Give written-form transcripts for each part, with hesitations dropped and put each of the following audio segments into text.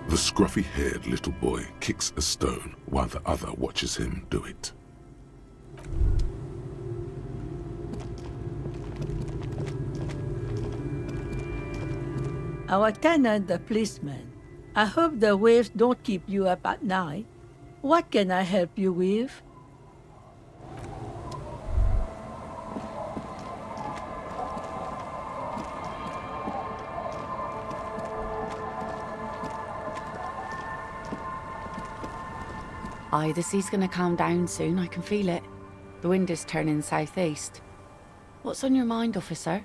The scruffy-haired little boy kicks a stone while the other watches him do it. Our tenant, the policeman. I hope the waves don't keep you up at night. What can I help you with? Aye, the sea's gonna calm down soon, I can feel it. The wind is turning southeast. What's on your mind, officer?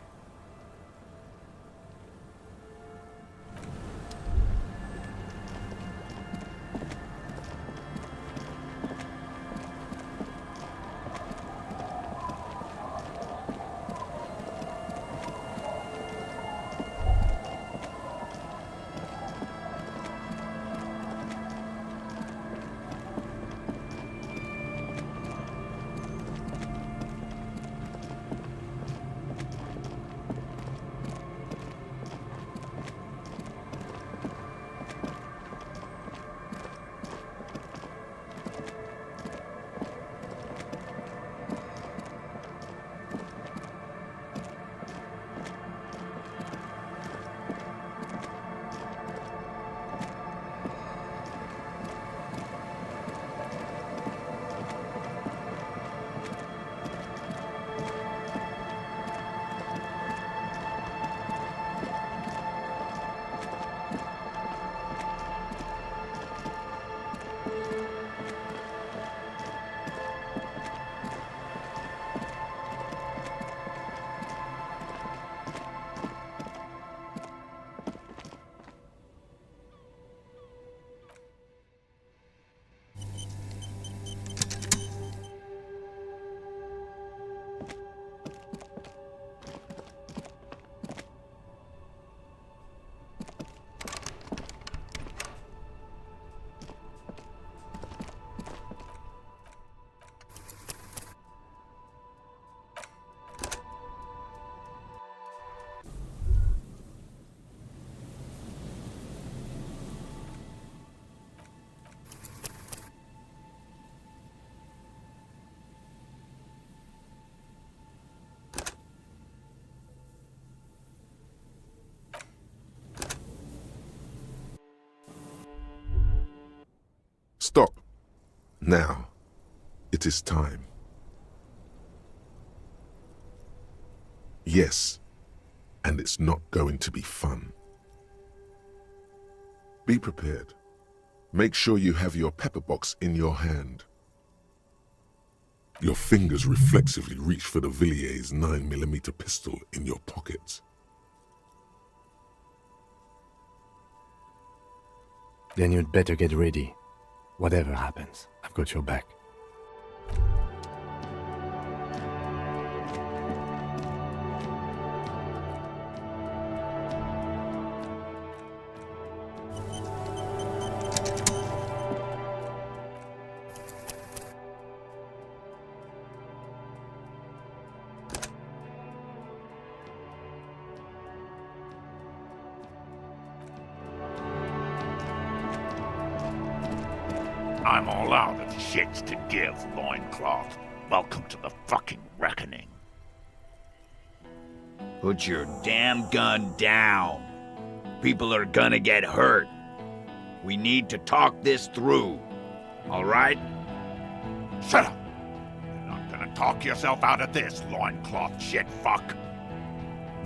Stop. Now. It is time. Yes. And it's not going to be fun. Be prepared. Make sure you have your pepper box in your hand. Your fingers reflexively reach for the Villiers 9mm pistol in your pocket. Then you'd better get ready. Whatever happens, I've got your back. I'm all out of shits to give, loincloth. Welcome to the fucking reckoning. Put your damn gun down. People are gonna get hurt. We need to talk this through. All right? Shut up! You're not gonna talk yourself out of this, loincloth shit fuck.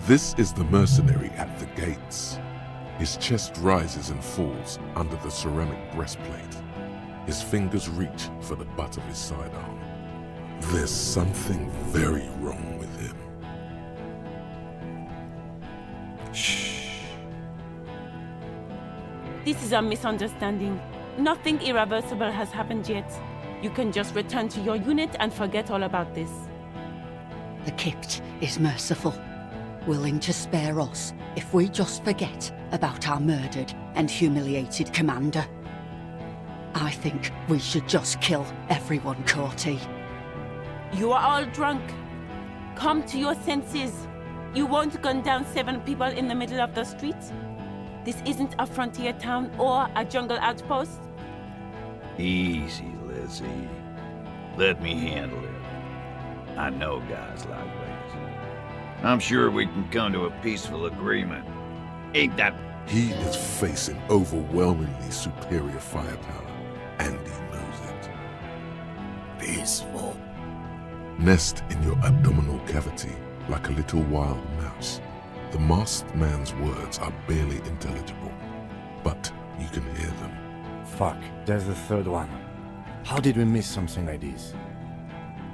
This is the mercenary at the gates. His chest rises and falls under the ceramic breastplate. His fingers reach for the butt of his sidearm. There's something very wrong with him. Shh. This is a misunderstanding. Nothing irreversible has happened yet. You can just return to your unit and forget all about this. The Kypt is merciful, willing to spare us if we just forget about our murdered and humiliated commander. I think we should just kill everyone, Corty. You are all drunk. Come to your senses. You won't gun down 7 people in the middle of the street. This isn't a frontier town or a jungle outpost. Easy, Lizzie. Let me handle it. I know guys like this. I'm sure we can come to a peaceful agreement. Ain't that... He is facing overwhelmingly superior firepower, and he knows it. Peaceful. Nest in your abdominal cavity like a little wild mouse. The masked man's words are barely intelligible, but you can hear them. Fuck, there's the third one. How did we miss something like this?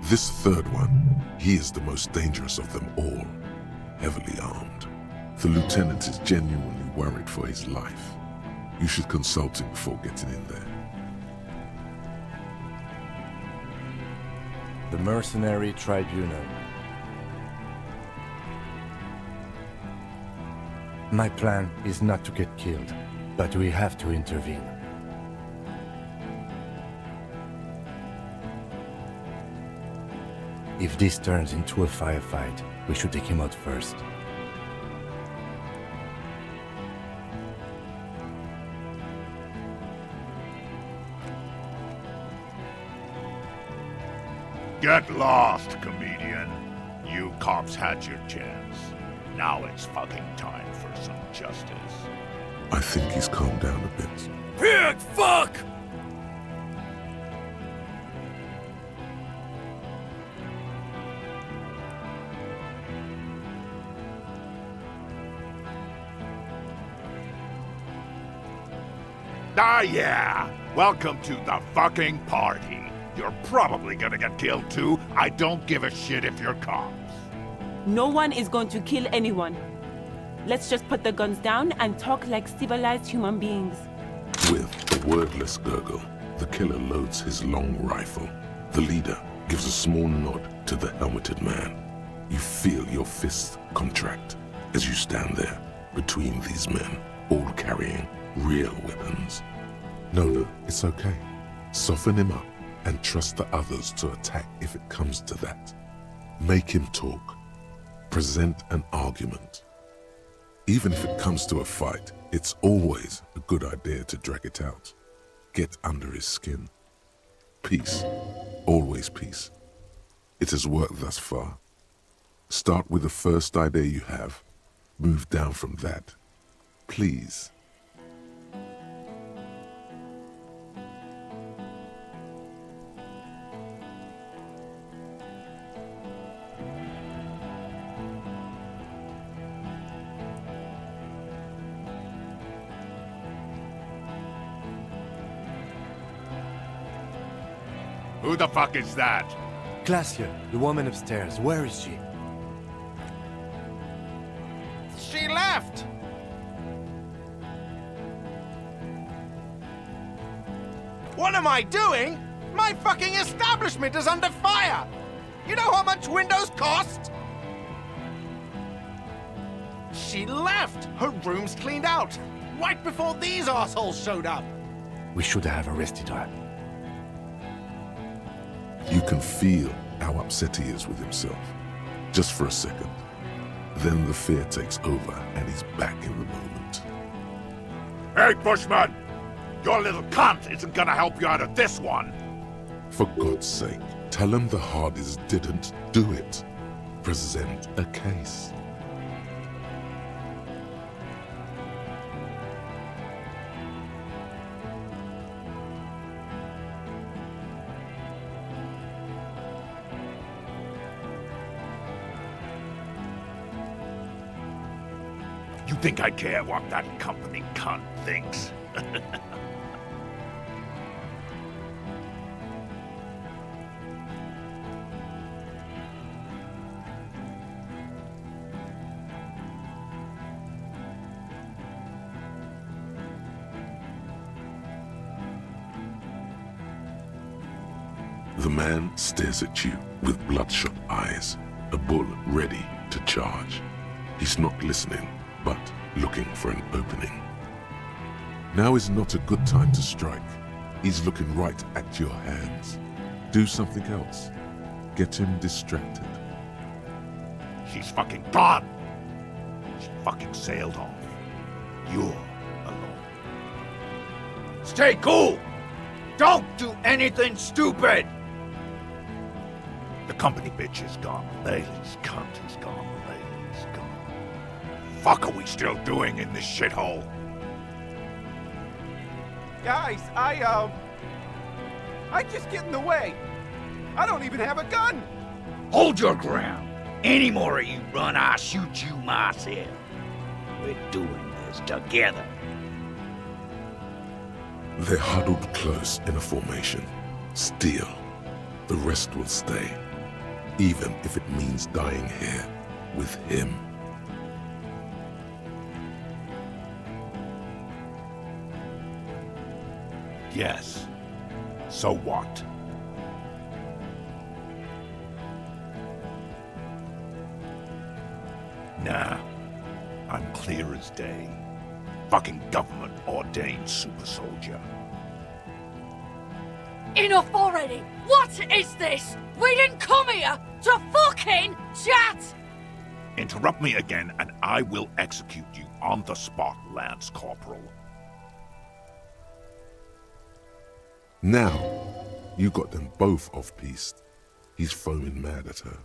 This third one, he is the most dangerous of them all, heavily armed. The lieutenant is genuinely worried for his life. You should consult him before getting in there. The Mercenary Tribunal. My plan is not to get killed, but we have to intervene. If this turns into a firefight, we should take him out first. Get lost, comedian. You cops had your chance. Now it's fucking time for some justice. I think he's calmed down a bit. Pig fuck! Ah, yeah! Welcome to the fucking party. You're probably gonna get killed too. I don't give a shit if you're cops. No one is going to kill anyone. Let's just put the guns down and talk like civilized human beings. With a wordless gurgle, the killer loads his long rifle. The leader gives a small nod to the helmeted man. You feel your fists contract as you stand there between these men, all carrying real weapons. No, it's okay. Soften him up and trust the others to attack if it comes to that. Make him talk. Present an argument. Even if it comes to a fight, it's always a good idea to drag it out. Get under his skin. Peace. Always peace. It has worked thus far. Start with the first idea you have. Move down from that. Please. Who the fuck is that? Glacia, the woman upstairs, where is she? She left! What am I doing? My fucking establishment is under fire! You know how much windows cost? She left! Her room's cleaned out! Right before these assholes showed up! We should have arrested her. You can feel how upset he is with himself. Just for a second. Then the fear takes over and he's back in the moment. Hey, Bushman! Your little cunt isn't gonna help you out of this one! For God's sake, tell him the Hardys didn't do it. Present a case. You think I care what that company cunt thinks? The man stares at you with bloodshot eyes, a bull ready to charge. He's not listening, but looking for an opening. Now is not a good time to strike. He's looking right at your hands. Do something else. Get him distracted. She's fucking gone! She fucking sailed off. You're Stay cool! Don't do anything stupid! The company bitch is gone. Laylee's cunt is gone. Laylee's gone. Fuck are we still doing in this shithole? Guys, I just get in the way. I don't even have a gun. Hold your ground. Any more of you run, I'll shoot you myself. We're doing this together. They're huddled close in a formation. Still, the rest will stay, even if it means dying here with him. Yes. So what? Nah. I'm clear as day. Fucking government-ordained super soldier. Enough already! What is this? We didn't come here to fucking chat! Interrupt me again and I will execute you on the spot, Lance Corporal. Now, you got them both off-piste. He's foaming mad at her.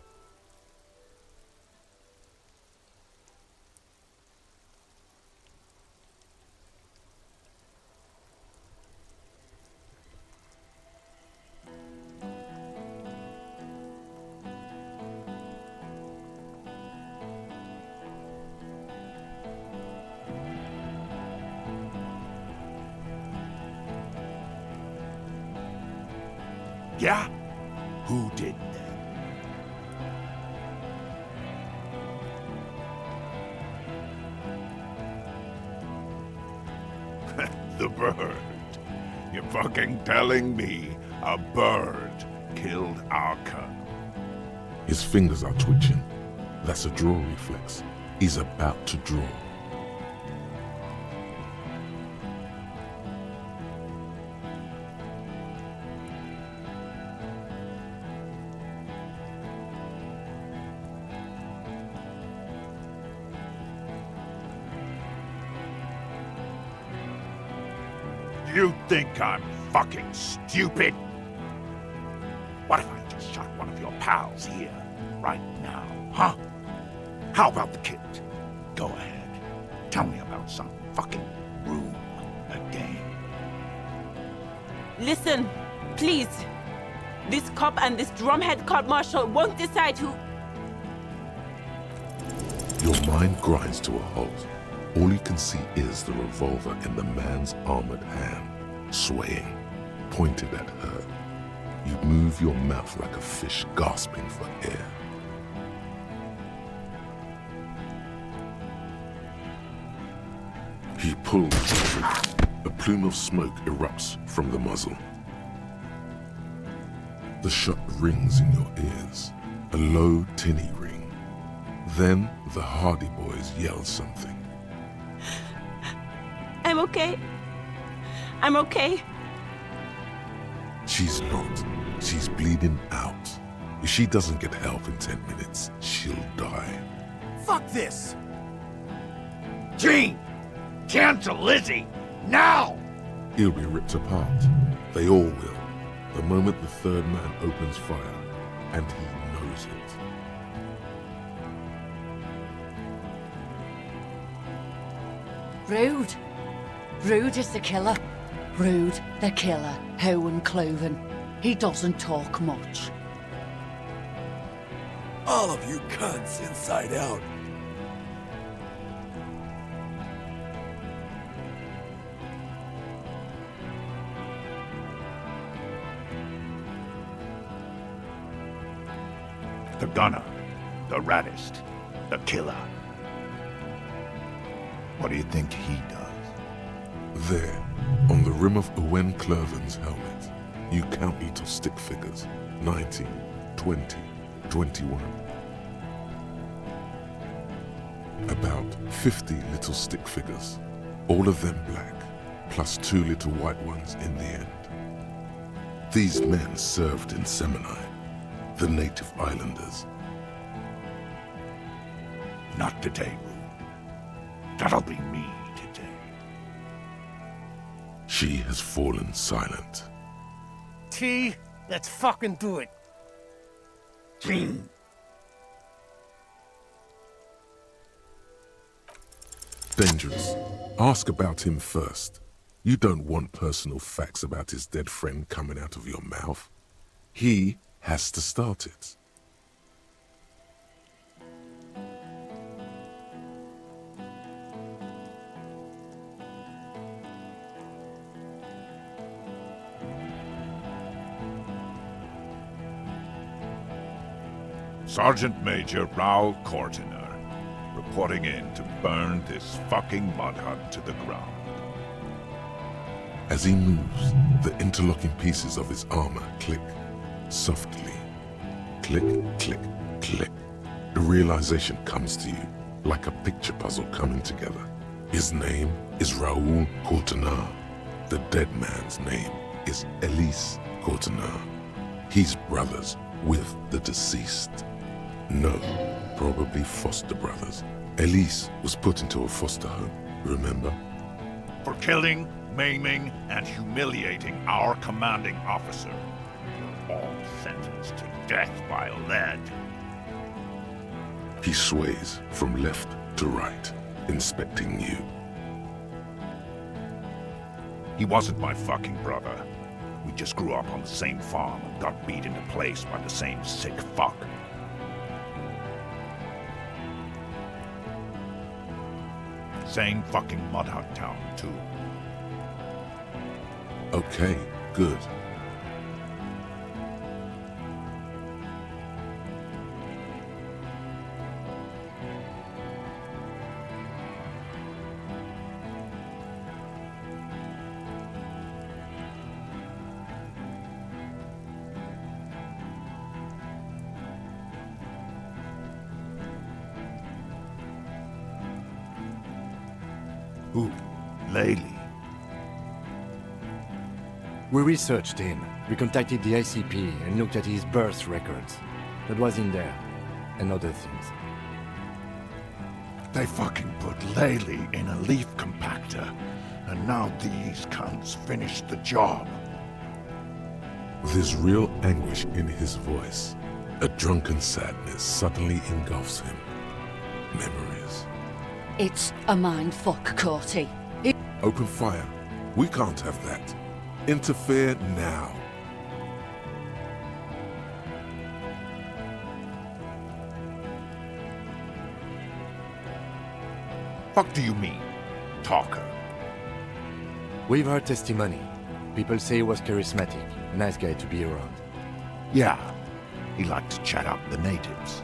Yeah? Who did that? The bird. You're fucking telling me a bird killed our colonel? His fingers are twitching. That's a draw reflex. He's about to draw. You think I'm fucking stupid? What if I just shot one of your pals here, right now, huh? How about the kid? Go ahead. Tell me about some fucking room again. Listen, please. This cop and this drumhead court-martial won't decide who... Your mind grinds to a halt. All you can see is the revolver in the man's armored hand, swaying, pointed at her. You move your mouth like a fish gasping for air. He pulls the trigger. A plume of smoke erupts from the muzzle. The shot rings in your ears, a low, tinny ring. Then the Hardy Boys yell something. I'm okay. I'm okay. She's not. She's bleeding out. If she doesn't get help in 10 minutes, she'll die. Fuck this! Gene! Cancel Lizzie! Now! He'll be ripped apart. They all will. The moment the third man opens fire, and he knows it. Rude. Rude is the killer. Rude, the killer, Owen Cloven. He doesn't talk much. All of you cunts inside out. The gunner, the raddest, the killer. What do you think he does? There, on the rim of Owen Cloven's helmet, you count little stick figures. 19, 20, 21. About 50 little stick figures, all of them black, plus 2 little white ones in the end. These men served in Seminai, the native islanders. Not today, Rue. That'll be me today. She has fallen silent. T, let's fucking do it. Dangerous. Ask about him first. You don't want personal facts about his dead friend coming out of your mouth. He has to start it. Sergeant Major Raoul Cortiner, reporting in to burn this fucking mud hut to the ground. As he moves, the interlocking pieces of his armor click softly. Click, click, click. The realization comes to you like a picture puzzle coming together. His name is Raoul Cortiner. The dead man's name is Elise Cortiner. He's brothers with the deceased. No, probably foster brothers. Elise was put into a foster home, remember? For killing, maiming, and humiliating our commanding officer. You're all sentenced to death by lead. He sways from left to right, inspecting you. He wasn't my fucking brother. We just grew up on the same farm and got beat into place by the same sick fuck. Same fucking mud hut town, too. Okay, good. Who? Laylee. We researched him. We contacted the ICP and looked at his birth records. That was in there. And other things. They fucking put Laylee in a leaf compactor, and now these cunts finished the job. There's real anguish in his voice. A drunken sadness suddenly engulfs him. Memories. It's a mindfuck, Corty. Open fire. We can't have that. Interfere now. Fuck do you mean, talker? We've heard testimony. People say he was charismatic. Nice guy to be around. Yeah, he liked to chat up the natives.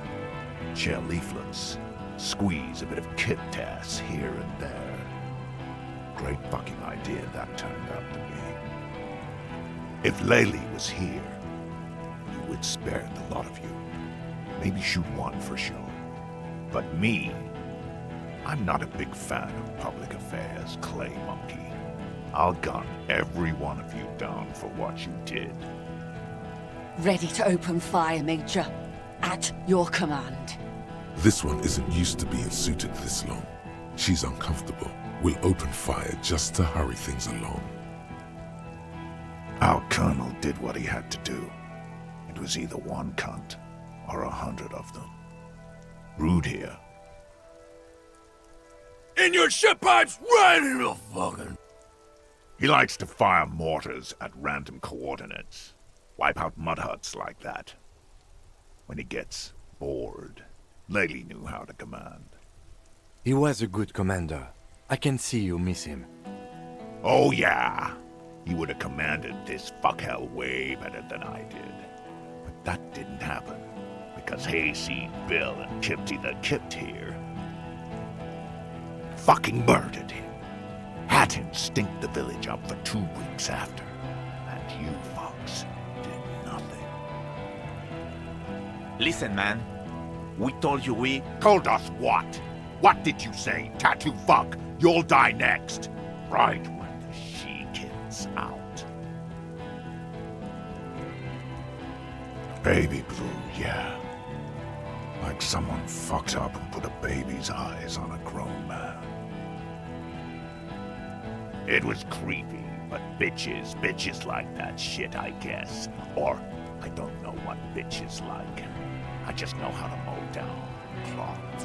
Share leaflets. Squeeze a bit of kit tass here and there. Great fucking idea that turned out to be. If Laylee was here, you would spare the lot of you. Maybe shoot one for show. But me, I'm not a big fan of public affairs, Clay Monkey. I'll gun every one of you down for what you did. Ready to open fire, Major. At your command. This one isn't used to being suited this long. She's uncomfortable. We'll open fire just to hurry things along. Our colonel did what he had to do. It was either one cunt or 100 of them. Rude here. In your ship pipes, right in the fucking... He likes to fire mortars at random coordinates. Wipe out mud huts like that. When he gets bored, Laylee knew how to command. He was a good commander. I can see you miss him. Oh yeah, he would have commanded this fuckhell way better than I did. But that didn't happen, because Hayseed Bill and Kipty the Kipt here fucking murdered him. Had him stink the village up for 2 weeks after. And you fucks did nothing. Listen, man. We told you we... Told us what? What did you say, tattoo fuck? You'll die next. Right when the she-kid's out. Baby blue, yeah. Like someone fucked up and put a baby's eyes on a grown man. It was creepy, but bitches like that shit, I guess. Or, I don't know what bitches like. I just know how to mow down plots.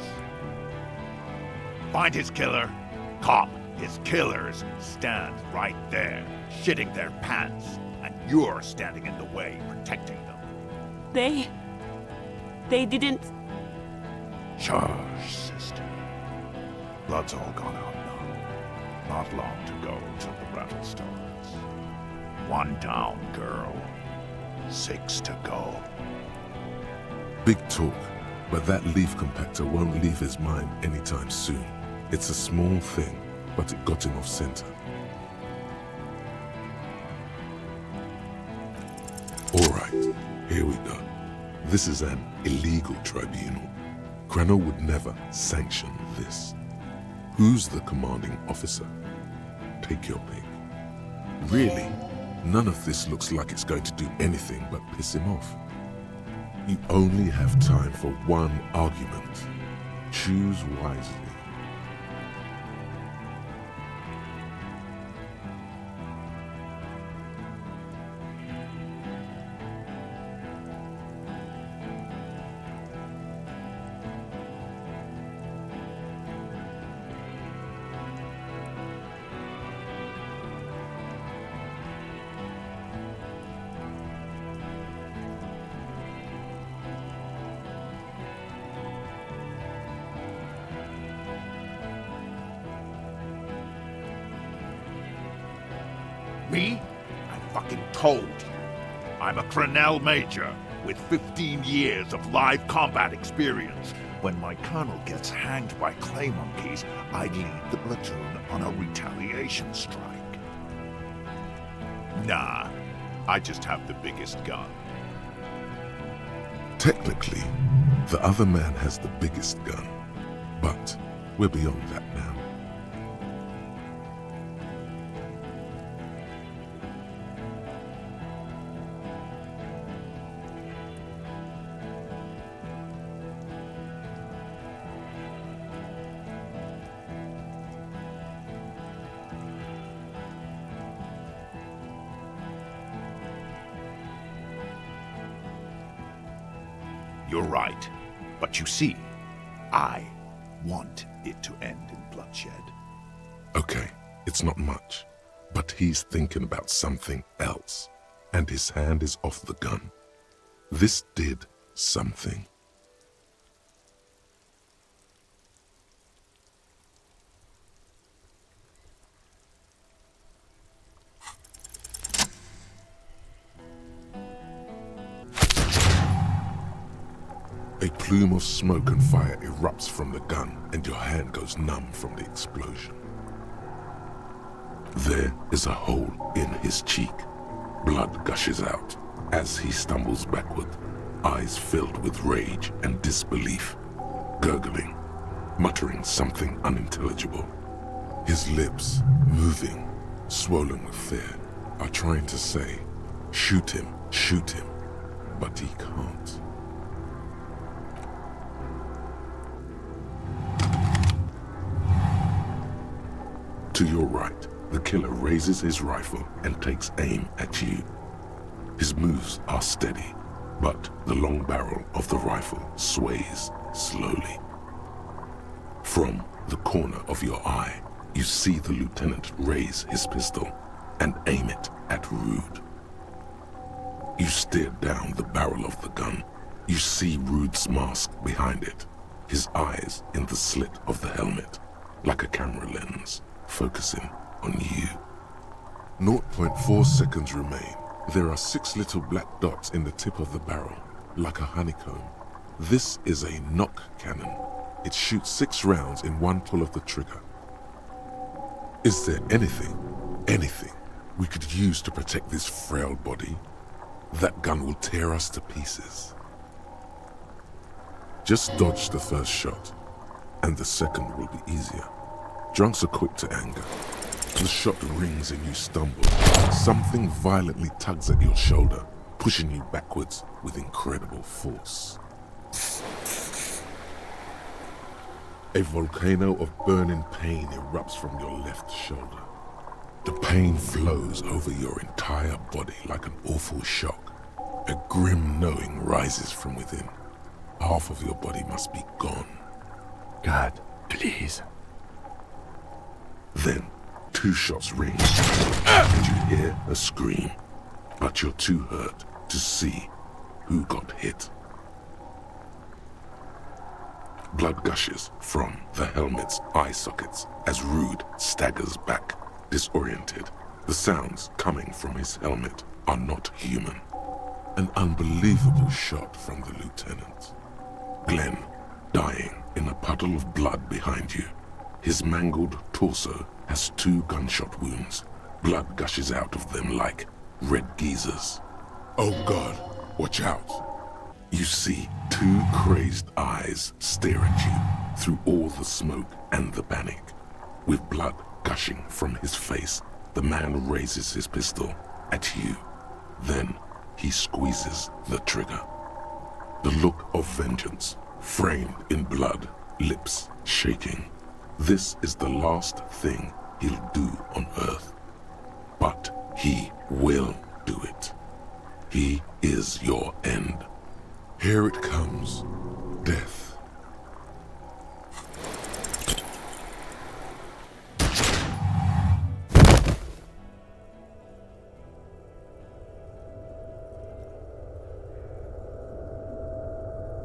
Find his killer. Cop, his killers stand right there, shitting their pants, and you're standing in the way, protecting them. They didn't... Shush, sister. Blood's all gone out now. Not long to go till the rattle starts. 1 down, girl. 6 to go. Big talk, but that leaf compactor won't leave his mind anytime soon. It's a small thing, but it got him off center. All right, here we go. This is an illegal tribunal. Crano would never sanction this. Who's the commanding officer? Take your pick. Really, none of this looks like it's going to do anything but piss him off. You only have time for one argument. Choose wisely. Me? I fucking told you. I'm a Crenel Major with 15 years of live combat experience. When my colonel gets hanged by clay monkeys, I lead the platoon on a retaliation strike. Nah, I just have the biggest gun. Technically, the other man has the biggest gun, but we're beyond that now. You're right. But you see, I want it to end in bloodshed. Okay, it's not much, but he's thinking about something else, and his hand is off the gun. This did something. A plume of smoke and fire erupts from the gun, and your hand goes numb from the explosion. There is a hole in his cheek. Blood gushes out as he stumbles backward, eyes filled with rage and disbelief, gurgling, muttering something unintelligible. His lips, moving, swollen with fear, are trying to say, shoot him, but he can't. To your right, the killer raises his rifle and takes aim at you. His moves are steady, but the long barrel of the rifle sways slowly. From the corner of your eye, you see the lieutenant raise his pistol and aim it at Rude. You stare down the barrel of the gun. You see Rude's mask behind it, his eyes in the slit of the helmet, like a camera lens, focusing on you. 0.4 seconds remain. There are 6 little black dots in the tip of the barrel, like a honeycomb. This is a knock cannon. It shoots 6 rounds in one pull of the trigger. Is there anything we could use to protect this frail body? That gun will tear us to pieces. Just dodge the first shot, and the second will be easier. Drunks are quick to anger. The shot rings and you stumble. Something violently tugs at your shoulder, pushing you backwards with incredible force. A volcano of burning pain erupts from your left shoulder. The pain flows over your entire body like an awful shock. A grim knowing rises from within. Half of your body must be gone. God, please. Then, 2 shots ring, and you hear a scream, but you're too hurt to see who got hit. Blood gushes from the helmet's eye sockets as Rude staggers back, disoriented. The sounds coming from his helmet are not human. An unbelievable shot from the lieutenant. Glenn, dying in a puddle of blood behind you. His mangled torso has 2 gunshot wounds. Blood gushes out of them like red geysers. Oh God, watch out. You see 2 crazed eyes stare at you through all the smoke and the panic. With blood gushing from his face, the man raises his pistol at you. Then he squeezes the trigger. The look of vengeance, framed in blood, lips shaking. This is the last thing he'll do on Earth. But he will do it. He is your end. Here it comes. Death.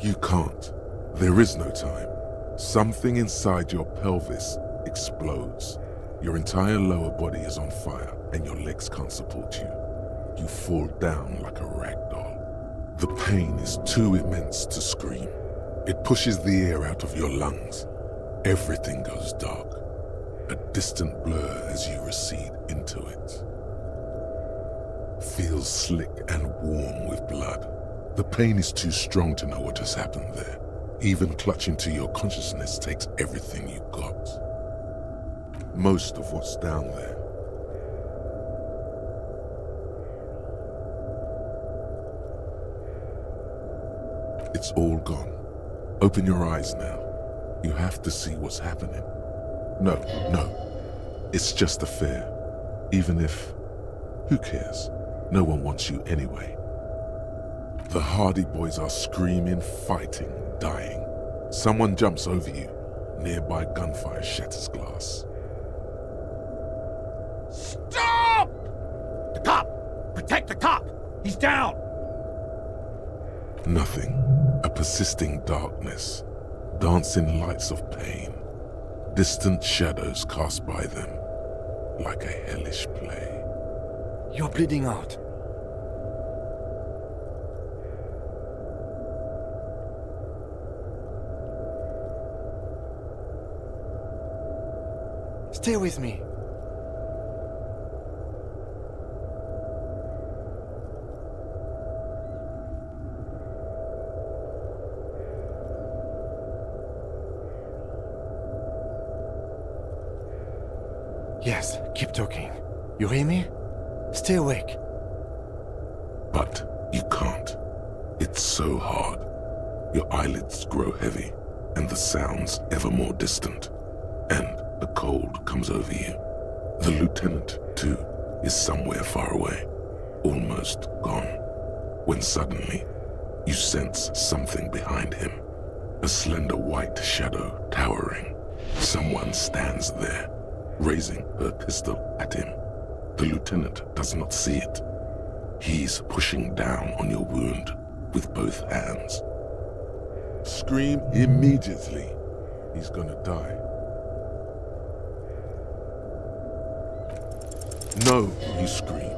You can't. There is no time. Something inside your pelvis explodes. Your entire lower body is on fire and your legs can't support you. You fall down like a rag doll. The pain is too immense to scream. It pushes the air out of your lungs. Everything goes dark. A distant blur as you recede into it. Feels slick and warm with blood. The pain is too strong to know what has happened there. Even clutching to your consciousness takes everything you got. Most of what's down there. It's all gone. Open your eyes now. You have to see what's happening. No. It's just a fear. Even if... who cares? No one wants you anyway. The Hardy Boys are screaming, fighting, dying. Someone jumps over you. Nearby gunfire shatters glass. Stop! The cop! Protect the cop! He's down! Nothing. A persisting darkness. Dancing lights of pain. Distant shadows cast by them. Like a hellish play. You're bleeding out. Stay with me. Yes, keep talking. You hear me? Stay awake. But you can't. It's so hard. Your eyelids grow heavy, and the sounds ever more distant. And the cold comes over you. The lieutenant, too, is somewhere far away, almost gone. When suddenly, you sense something behind him. A slender white shadow towering. Someone stands there, raising her pistol at him. The lieutenant does not see it. He's pushing down on your wound with both hands. Scream immediately. He's gonna die. No, you scream.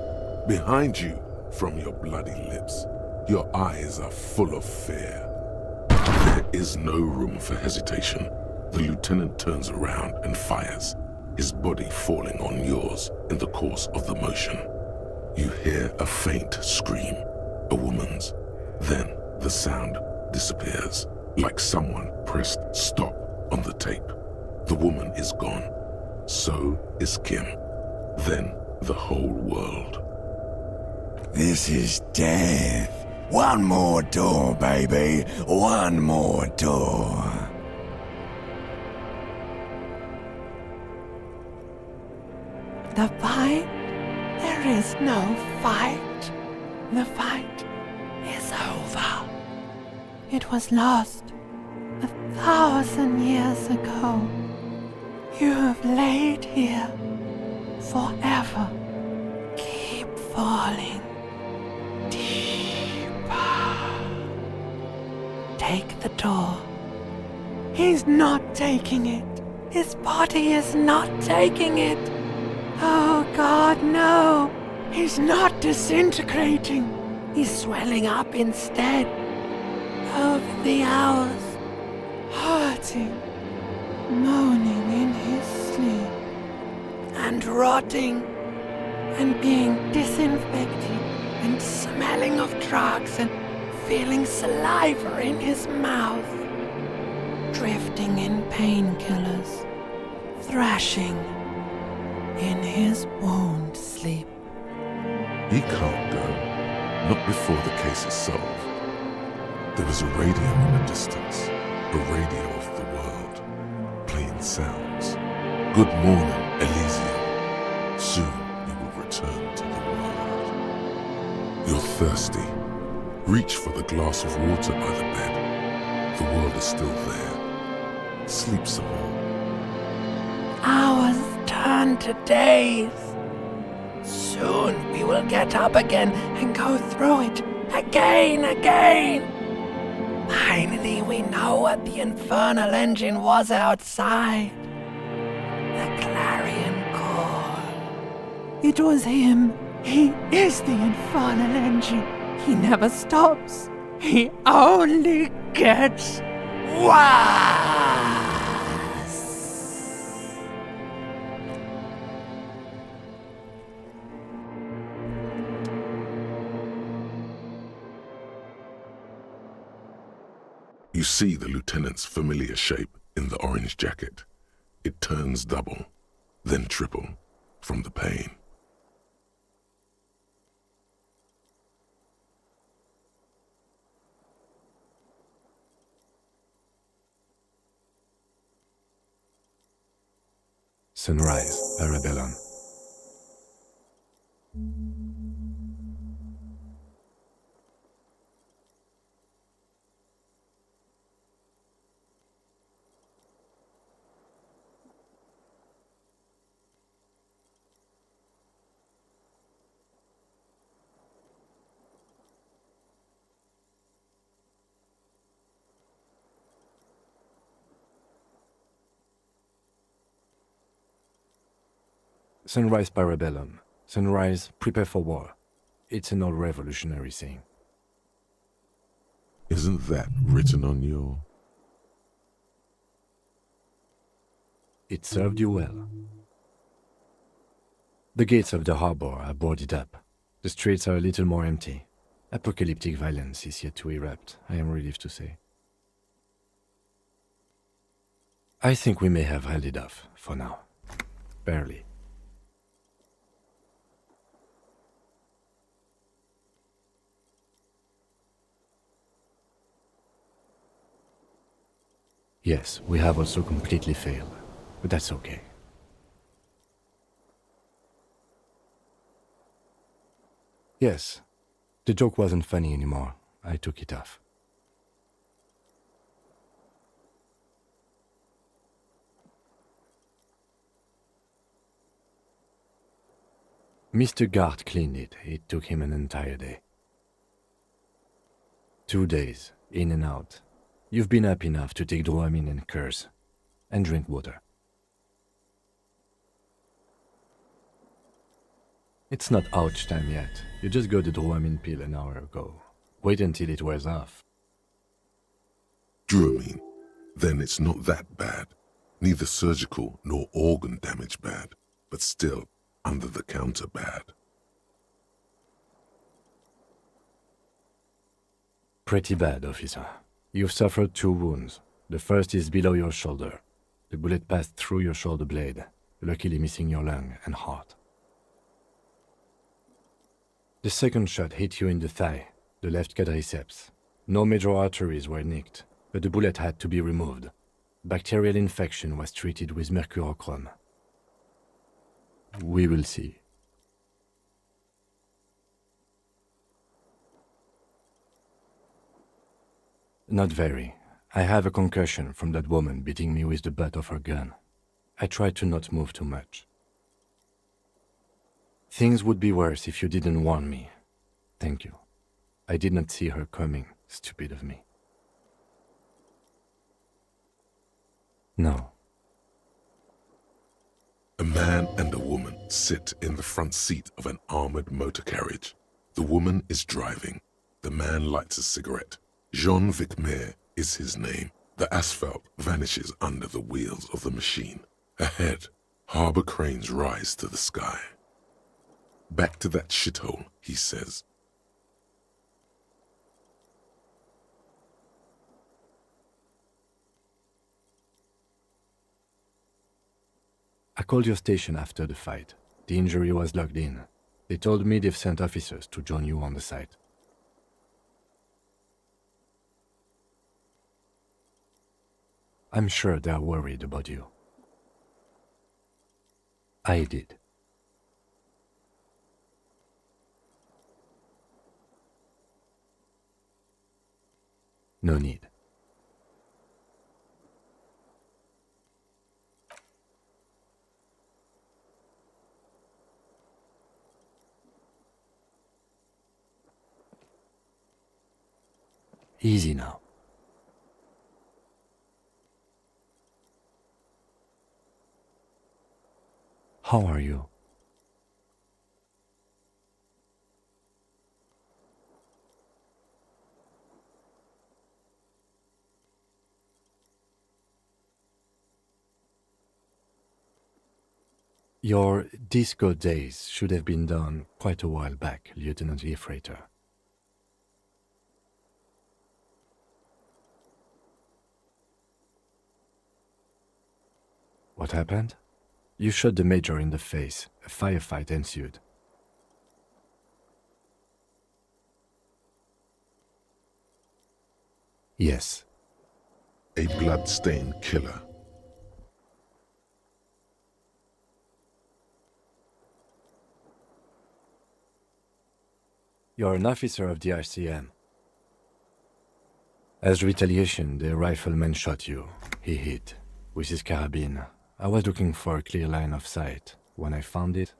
Behind you, from your bloody lips, your eyes are full of fear. There is no room for hesitation. The lieutenant turns around and fires, his body falling on yours in the course of the motion. You hear a faint scream, a woman's. Then the sound disappears, like someone pressed stop on the tape. The woman is gone. So is Kim. Then the whole world. This is death. One more door, baby. One more door. The fight? There is no fight. The fight is over. It was lost 1,000 years ago. You have laid here forever. Keep falling deeper. Take the door. He's not taking it. His body is not taking it. Oh God, no. He's not disintegrating. He's swelling up instead. Over the hours, hurting, moaning in his sleep, and rotting, and being disinfected, and smelling of drugs, and feeling saliva in his mouth, drifting in painkillers, thrashing in his wound sleep. He can't go. Not before the case is solved. There is a radio in the distance, a radio of the world, playing sounds. Good morning, Elysium. Soon you will return to the world. You're thirsty. Reach for the glass of water by the bed. The world is still there. Sleep some more. Hours turn to days. Soon we will get up again and go through it again. Finally, we know what the infernal engine was outside. The clarion call. It was him. He is the infernal engine. He never stops. He only gets worse. You see the lieutenant's familiar shape in the orange jacket. It turns double, then triple, from the pain. Sunrise, Parabellum. Sunrise, Parabellum. Sunrise, prepare for war. It's an old revolutionary saying. Isn't that written on your... It served you well. The gates of the harbor are boarded up. The streets are a little more empty. Apocalyptic violence is yet to erupt, I am relieved to say. I think we may have held it off, for now. Barely. Yes, we have also completely failed, but that's okay. Yes, the joke wasn't funny anymore. I took it off. Mr. Gart cleaned it. It took him an entire day. 2 days, in and out. You've been up enough to take Dramamine and curse, and drink water. It's not ouch time yet. You just got the Dramamine pill an hour ago. Wait until it wears off. Dramamine? Then it's not that bad. Neither surgical nor organ damage bad, but still under the counter bad. Pretty bad, officer. You've suffered 2 wounds. The first is below your shoulder. The bullet passed through your shoulder blade, luckily missing your lung and heart. The second shot hit you in the thigh, the left quadriceps. No major arteries were nicked, but the bullet had to be removed. Bacterial infection was treated with mercurochrome. We will see. Not very. I have a concussion from that woman beating me with the butt of her gun. I try to not move too much. Things would be worse if you didn't warn me. Thank you. I did not see her coming. Stupid of me. No. A man and a woman sit in the front seat of an armored motor carriage. The woman is driving. The man lights a cigarette. Jean Vicmer is his name. The asphalt vanishes under the wheels of the machine. Ahead, harbor cranes rise to the sky. Back to that shithole, he says. I called your station after the fight. The injury was logged in. They told me they've sent officers to join you on the site. I'm sure they're worried about you. I did. No need. Easy now. How are you? Your disco days should have been done quite a while back, Lieutenant Freighter. What happened? You shot the Major in the face. A firefight ensued. Yes. A blood-stained killer. You're an officer of the RCM. As retaliation, the rifleman shot you. He hit with his carabine. I was looking for a clear line of sight. When I found it...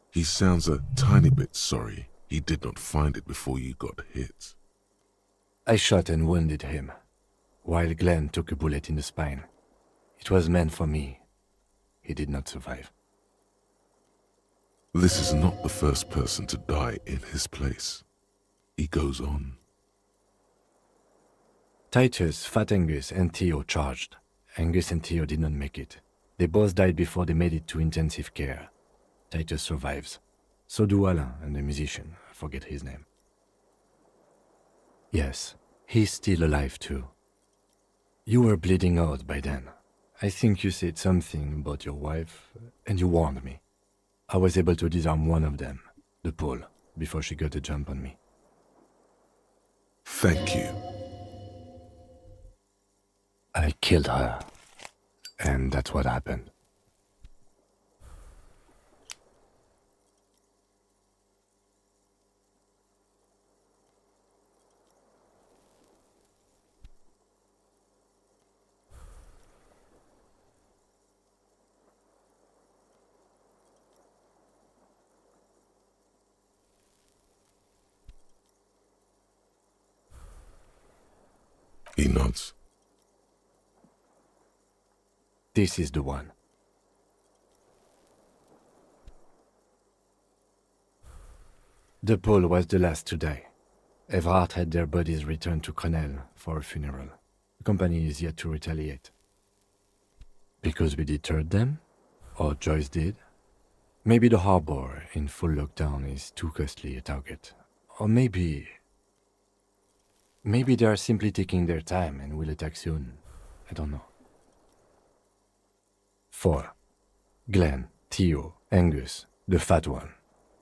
He sounds a tiny bit sorry he did not find it before you got hit. I shot and wounded him, while Glenn took a bullet in the spine. It was meant for me. He did not survive. This is not the first person to die in his place. He goes on. Titus, Fat Angus, and Theo charged. Angus and Theo did not make it. They both died before they made it to intensive care. Titus survives. So do Alain and the musician. I forget his name. Yes, he's still alive too. You were bleeding out by then. I think you said something about your wife, and you warned me. I was able to disarm one of them, the Pole, before she got a jump on me. Thank you. I killed her. And that's what happened. He nods. This is the one. The Pole was the last to die. Everard had their bodies returned to Crenel for a funeral. The company is yet to retaliate. Because we deterred them? Or Joyce did? Maybe the harbor in full lockdown is too costly a target. Or maybe they are simply taking their time and will attack soon. I don't know. 4. Glenn, Theo, Angus, the fat one.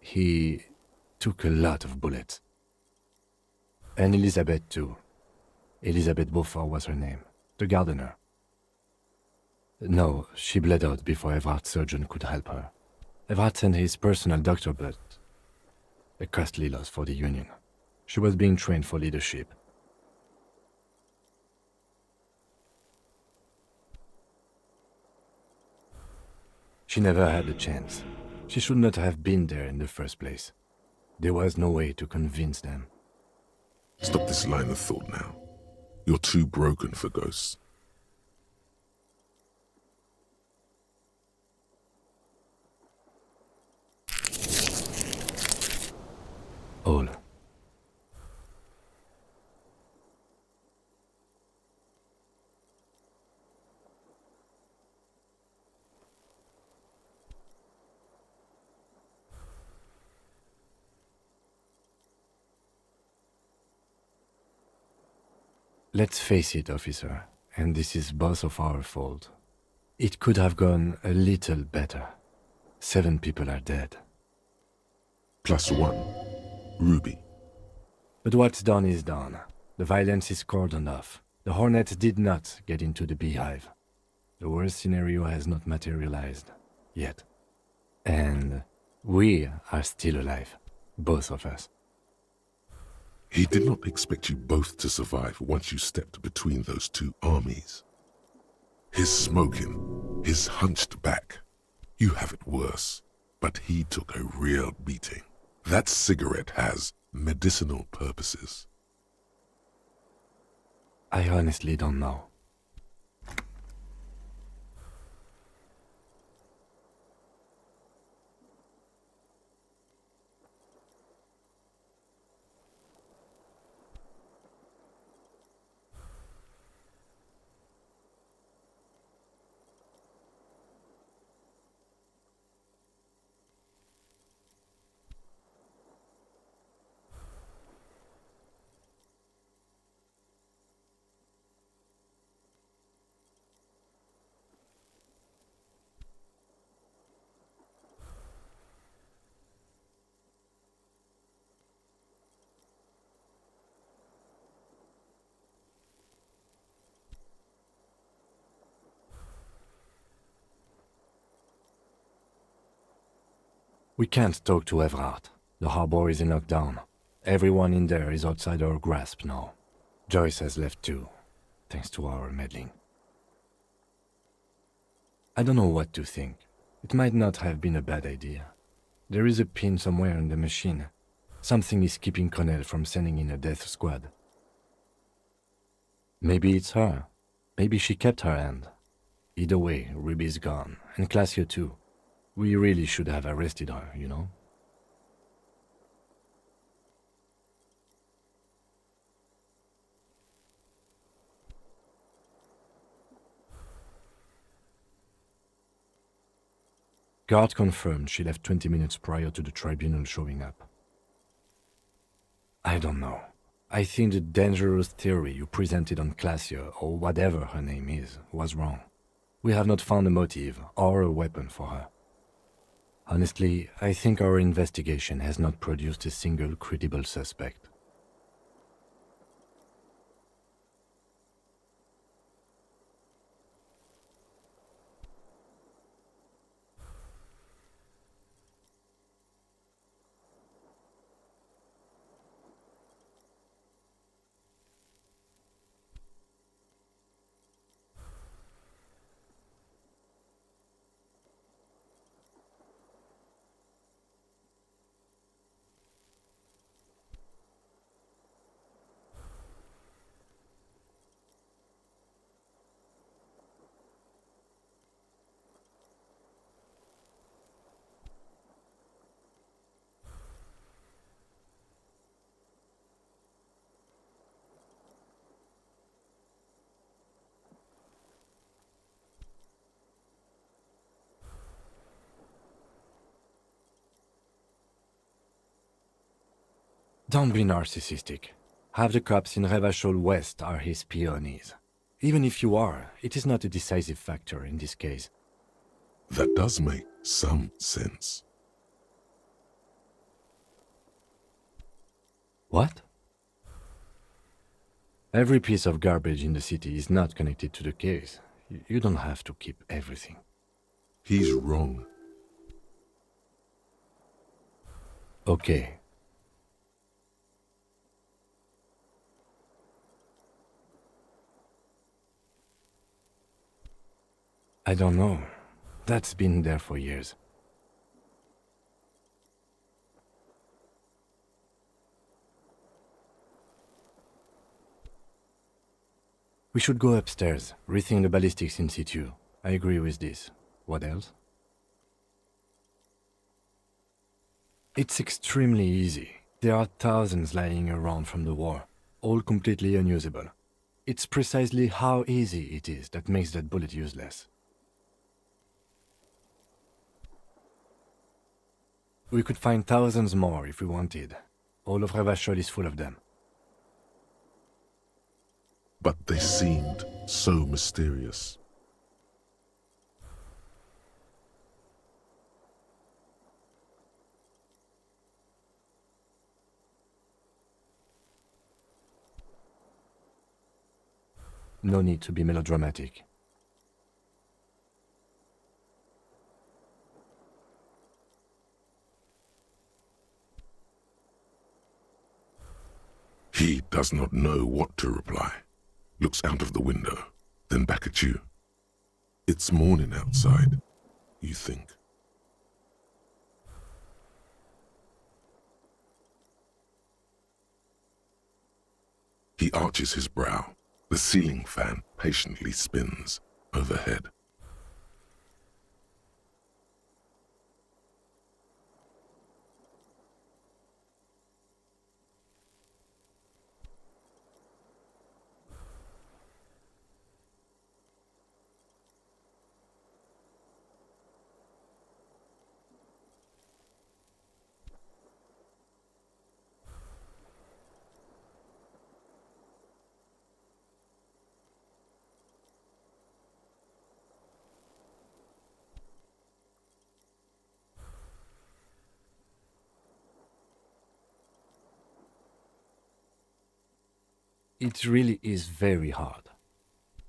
He took a lot of bullets. And Elizabeth too. Elizabeth Beaufort was her name. The gardener. No, she bled out before Everard's surgeon could help her. Everard sent his personal doctor, but a costly loss for the Union. She was being trained for leadership. She never had a chance. She should not have been there in the first place. There was no way to convince them. Stop this line of thought now. You're too broken for ghosts. All. Let's face it, officer, and this is both of our fault. It could have gone a little better. 7 people are dead. +1. Ruby. But what's done is done. The violence is cordoned off. The Hornets did not get into the beehive. The worst scenario has not materialized. Yet. And we are still alive. Both of us. He did not expect you both to survive once you stepped between those two armies. His smoking, his hunched back. You have it worse, but he took a real beating. That cigarette has medicinal purposes. I honestly don't know. We can't talk to Everard. The harbor is in lockdown. Everyone in there is outside our grasp now. Joyce has left too, thanks to our meddling. I don't know what to think. It might not have been a bad idea. There is a pin somewhere in the machine. Something is keeping Connell from sending in a death squad. Maybe it's her. Maybe she kept her hand. Either way, Ruby's gone, and Classio too. We really should have arrested her, you know? Guard confirmed she left 20 minutes prior to the tribunal showing up. I don't know. I think the dangerous theory you presented on Classio, or whatever her name is, was wrong. We have not found a motive or a weapon for her. Honestly, I think our investigation has not produced a single credible suspect. Don't be narcissistic. Half the cops in Revachol West are his peonies. Even if you are, it is not a decisive factor in this case. That does make some sense. What? Every piece of garbage in the city is not connected to the case. You don't have to keep everything. He's wrong. Okay. I don't know. That's been there for years. We should go upstairs, rethink the ballistics in situ. I agree with this. What else? It's extremely easy. There are thousands lying around from the war, all completely unusable. It's precisely how easy it is that makes that bullet useless. We could find thousands more if we wanted. All of Revachol is full of them. But they seemed so mysterious. No need to be melodramatic. He does not know what to reply. Looks out of the window, then back at you. It's morning outside, you think. He arches his brow. The ceiling fan patiently spins overhead. It really is very hard.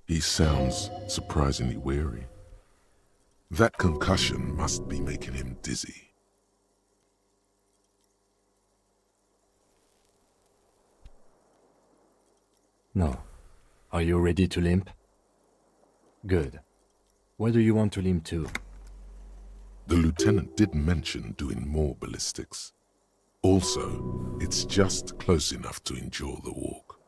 He sounds surprisingly weary. That concussion must be making him dizzy. No. Are you ready to limp? Good. Where do you want to limp to? The lieutenant did mention doing more ballistics. Also, it's just close enough to endure the walk.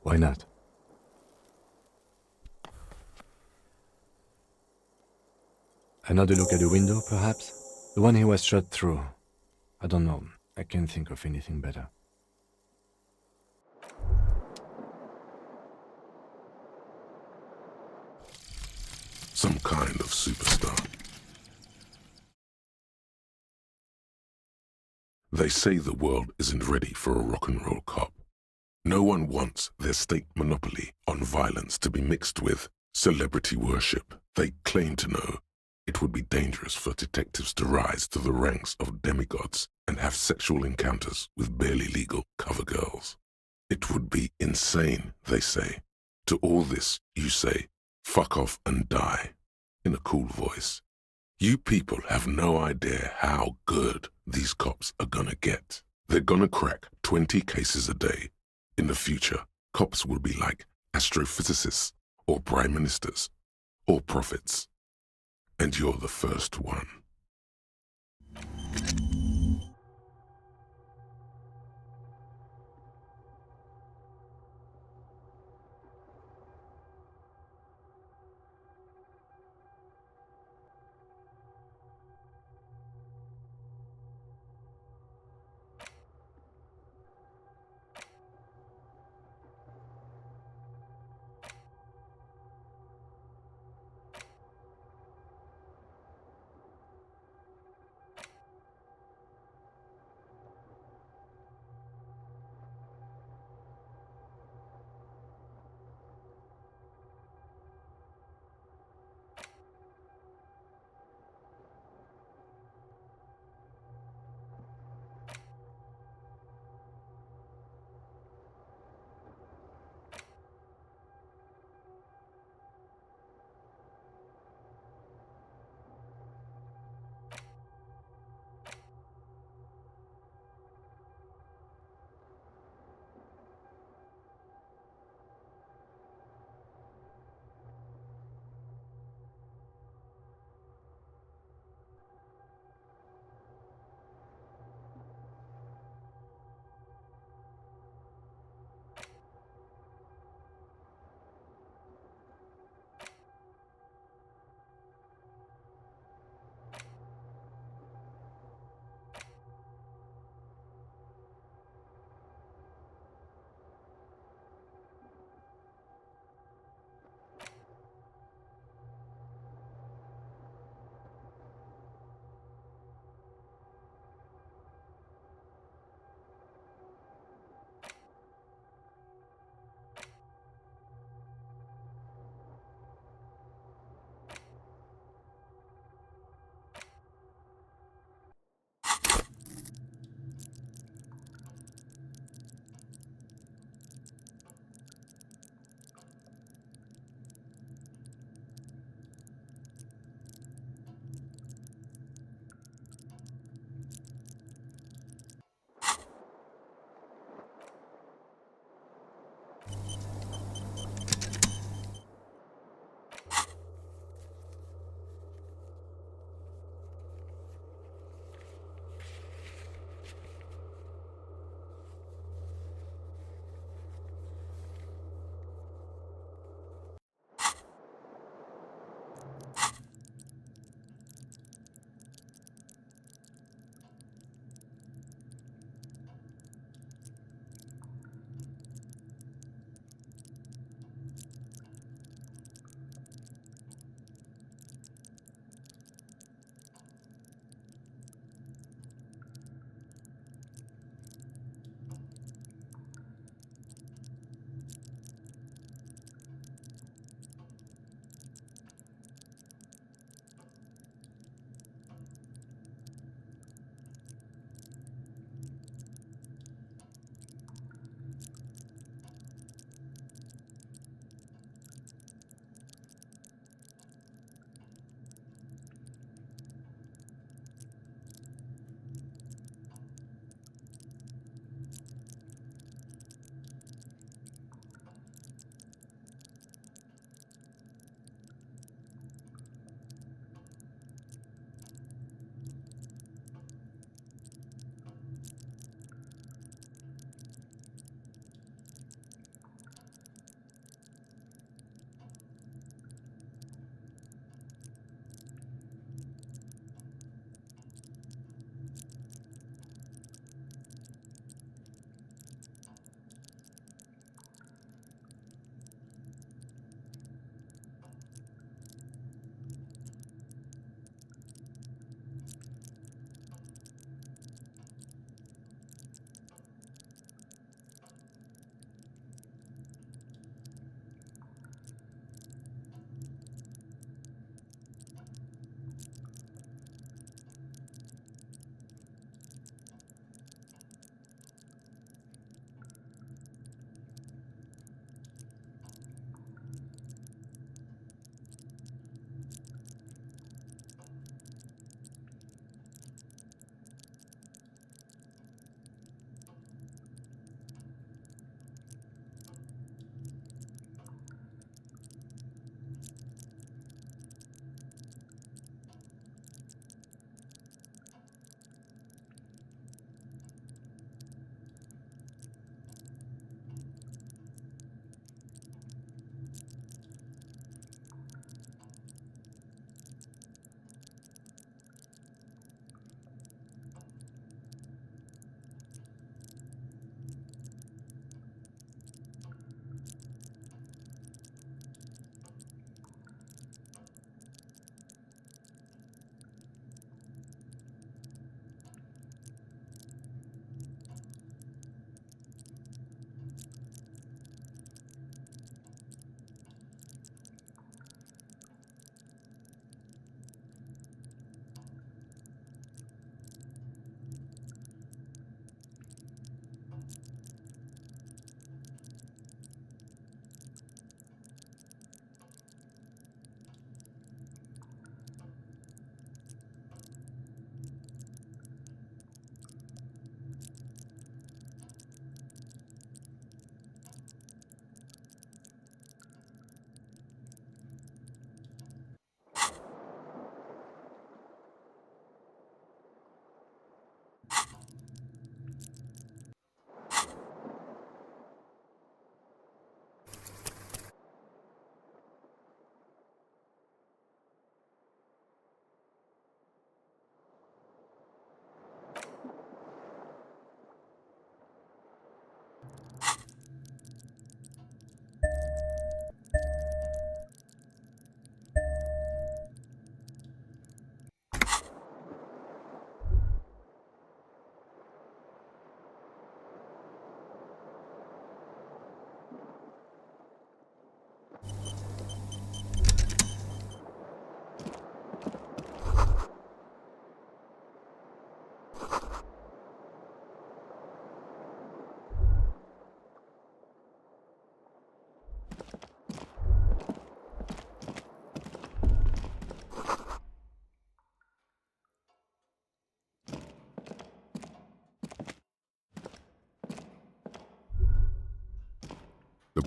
Why not? Another look at the window, perhaps? The one he was shot through. I don't know. I can't think of anything better. Some kind of superstar. They say the world isn't ready for a rock and roll cop. No one wants their state monopoly on violence to be mixed with celebrity worship. They claim to know it would be dangerous for detectives to rise to the ranks of demigods and have sexual encounters with barely legal cover girls. It would be insane, they say. To all this, you say, fuck off and die, in a cool voice. You people have no idea how good these cops are gonna get. They're gonna crack 20 cases a day. In the future, cops will be like astrophysicists, or prime ministers, or prophets. And you're the first one.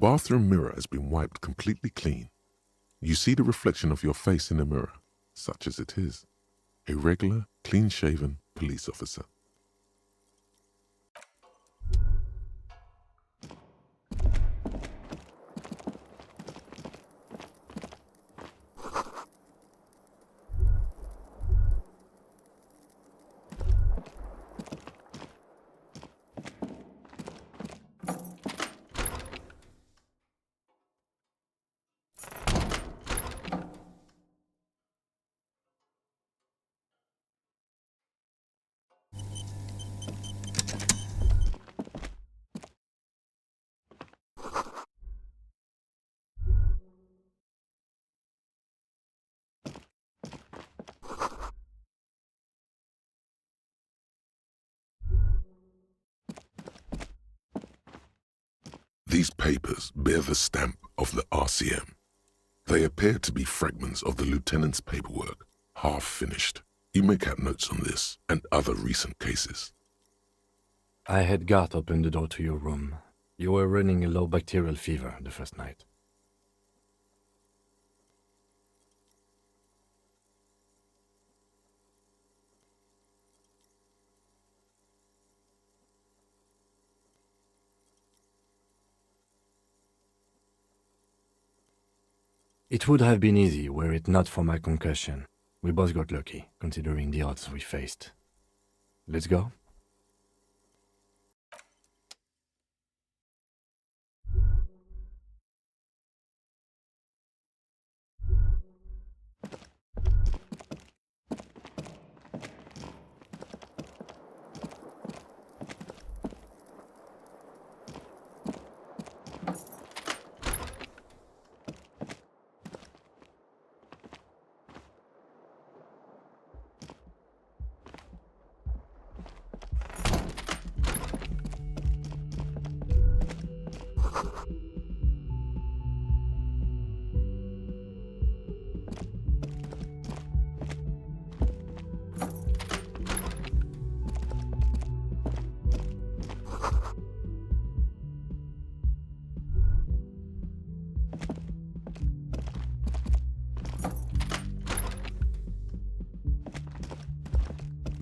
bathroom mirror has been wiped completely clean. You see the reflection of your face in the mirror, such as it is. A regular, clean-shaven police officer. These papers bear the stamp of the RCM. They appear to be fragments of the lieutenant's paperwork, half finished. You make out notes on this and other recent cases. I had Garth open the door to your room. You were running a low bacterial fever the first night. It would have been easy were it not for my concussion. We both got lucky, considering the odds we faced. Let's go?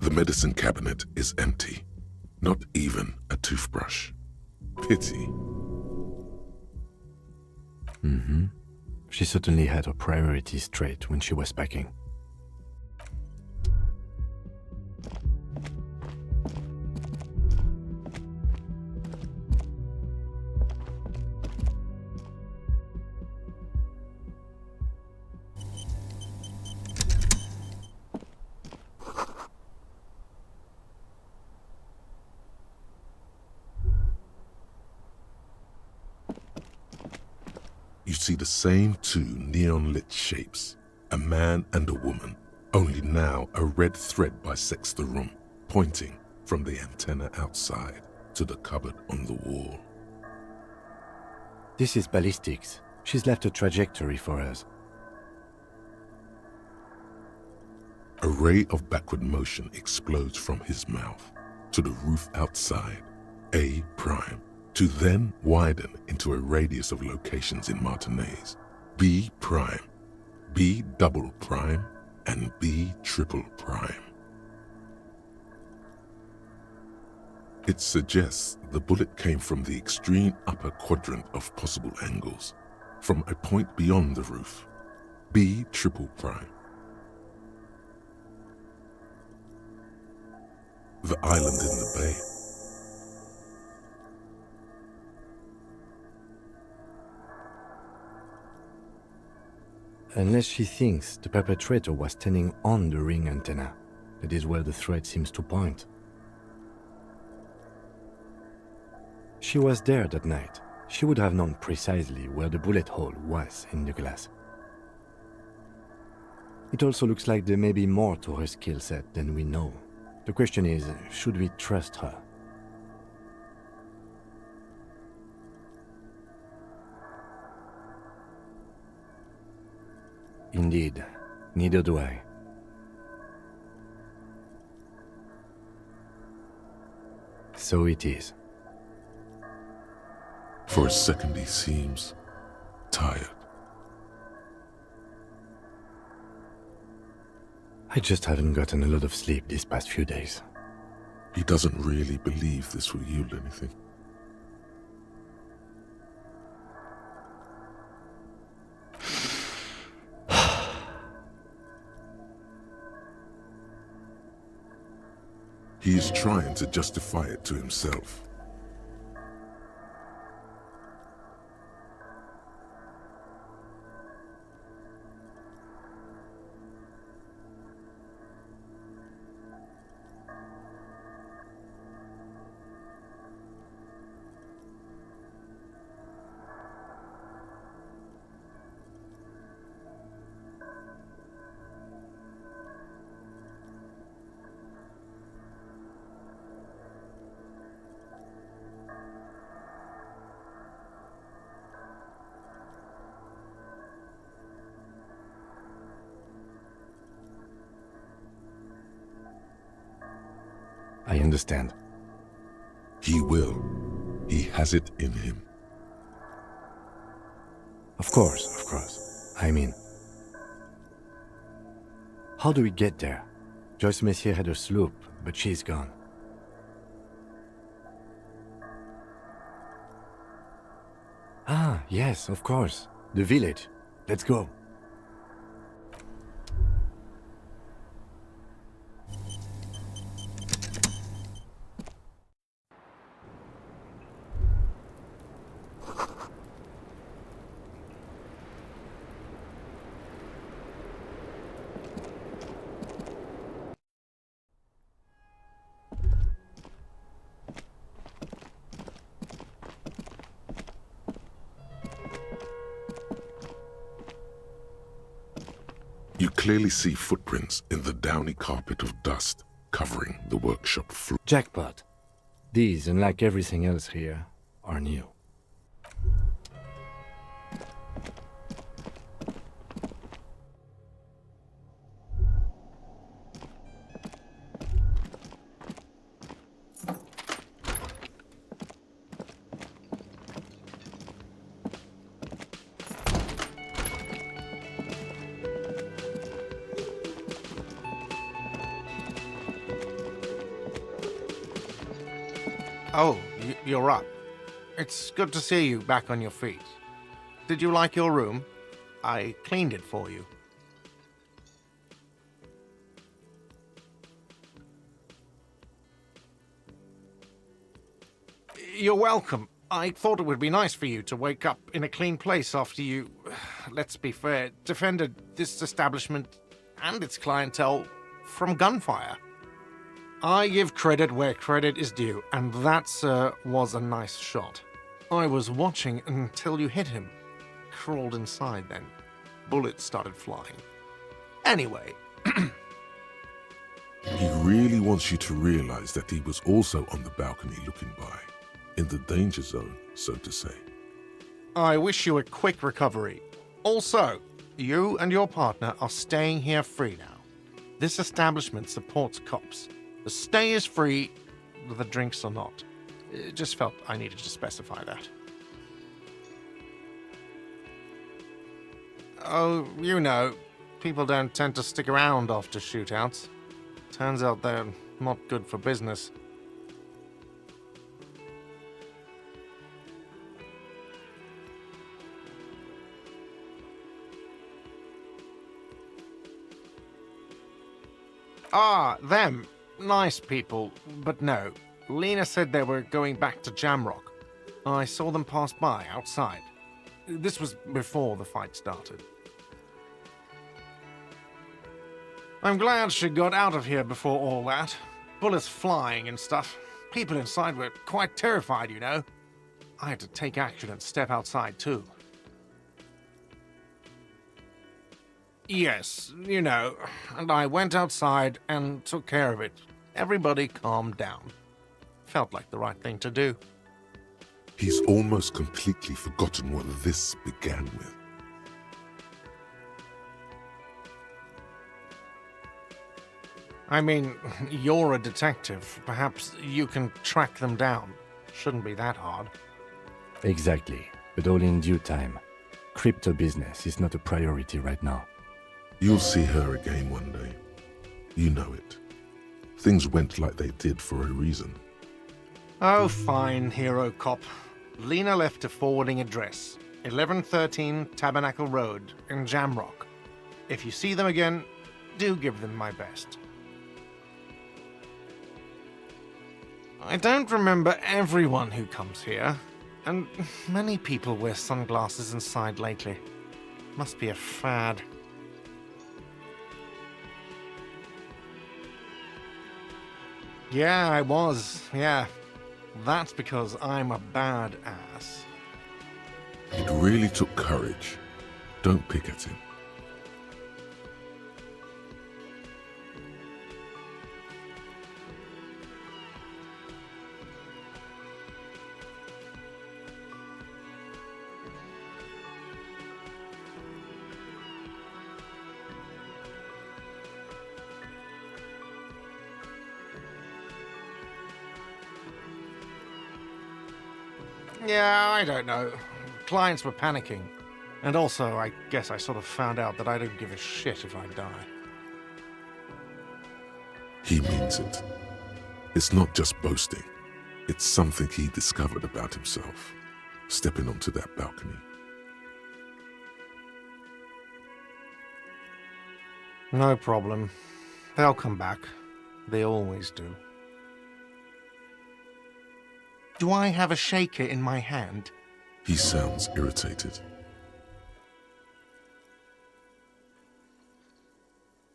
The medicine cabinet is empty. Not even a toothbrush. Pity. She certainly had her priorities straight when she was packing. You see the same two neon-lit shapes, a man and a woman, only now a red thread bisects the room, pointing from the antenna outside to the cupboard on the wall. This is ballistics. She's left a trajectory for us. A ray of backward motion explodes from his mouth to the roof outside, A prime, to then widen into a radius of locations in Martinez, B prime, B double prime, and B triple prime. It suggests the bullet came from the extreme upper quadrant of possible angles, from a point beyond the roof, B triple prime. The island in the bay. Unless she thinks the perpetrator was standing on the ring antenna. That is where the thread seems to point. She was there that night. She would have known precisely where the bullet hole was in the glass. It also looks like there may be more to her skill set than we know. The question is, should we trust her? Indeed, neither do I. So it is. For a second he seems tired. I just haven't gotten a lot of sleep these past few days. He doesn't really believe this will yield anything. He is trying to justify it to himself. I understand. He will. He has it in him. Of course. I mean, how do we get there? Joyce Messier had a sloop, but she's gone. Ah, yes, of course. The village. Let's go. You clearly see footprints in the downy carpet of dust covering the workshop floor. Jackpot. These, unlike everything else here, are new. Oh, you're up. It's good to see you back on your feet. Did you like your room? I cleaned it for you. You're welcome. I thought it would be nice for you to wake up in a clean place after you, let's be fair, defended this establishment and its clientele from gunfire. I give credit where credit is due, and that, sir, was a nice shot. I was watching until you hit him. Crawled inside then. Bullets started flying. Anyway. He really wants you to realize that he was also on the balcony looking by, in the danger zone, so to say. I wish you a quick recovery. Also, you and your partner are staying here free now. This establishment supports cops. The stay is free, the drinks are not. It just felt I needed to specify that. Oh, you know, people don't tend to stick around after shootouts. Turns out they're not good for business. Ah, them. Nice people, but no. Lena said they were going back to Jamrock. I saw them pass by outside. This was before the fight started. I'm glad she got out of here before all that. Bullets flying and stuff. People inside were quite terrified, you know. I had to take action and step outside too. Yes, you know, and I went outside and took care of it. Everybody calmed down. Felt like the right thing to do. He's almost completely forgotten what this began with. I mean, you're a detective. Perhaps you can track them down. Shouldn't be that hard. Exactly, but all in due time. Crypto business is not a priority right now. You'll see her again one day. You know it. Things went like they did for a reason. Oh, fine, hero cop. Lena left a forwarding address, 1113 Tabernacle Road in Jamrock. If you see them again, do give them my best. I don't remember everyone who comes here, and many people wear sunglasses inside lately. Must be a fad. Yeah, I was, yeah. That's because I'm a badass. It really took courage. Don't pick at him. Yeah, I don't know. Clients were panicking. And also, I guess I sort of found out that I don't give a shit if I die. He means it. It's not just boasting. It's something he discovered about himself, stepping onto that balcony. No problem. They'll come back. They always do. Do I have a shaker in my hand? He sounds irritated.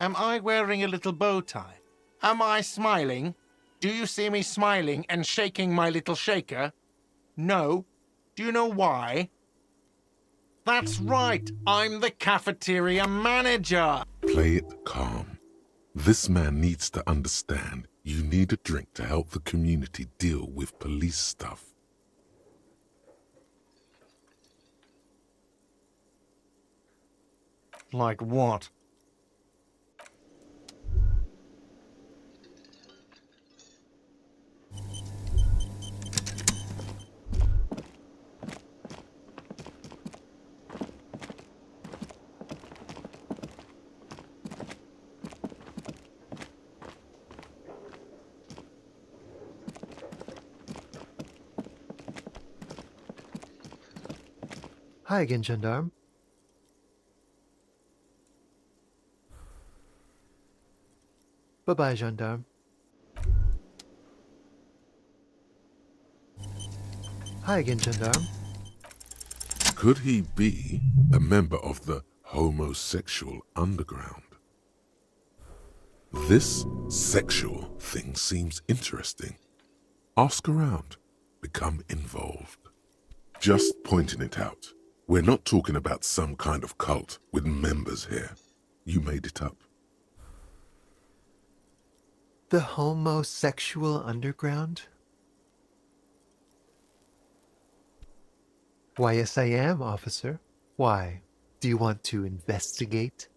Am I wearing a little bow tie? Am I smiling? Do you see me smiling and shaking my little shaker? No. Do you know why? That's right, I'm the cafeteria manager! Play it calm. This man needs to understand you need a drink to help the community deal with police stuff. Like what? Hi again, gendarme. Bye-bye, gendarme. Hi again, gendarme. Could he be a member of the homosexual underground? This sexual thing seems interesting. Ask around. Become involved. Just pointing it out. We're not talking about some kind of cult with members here. You made it up. The homosexual underground? Why, yes, I am, officer. Why? Do you want to investigate?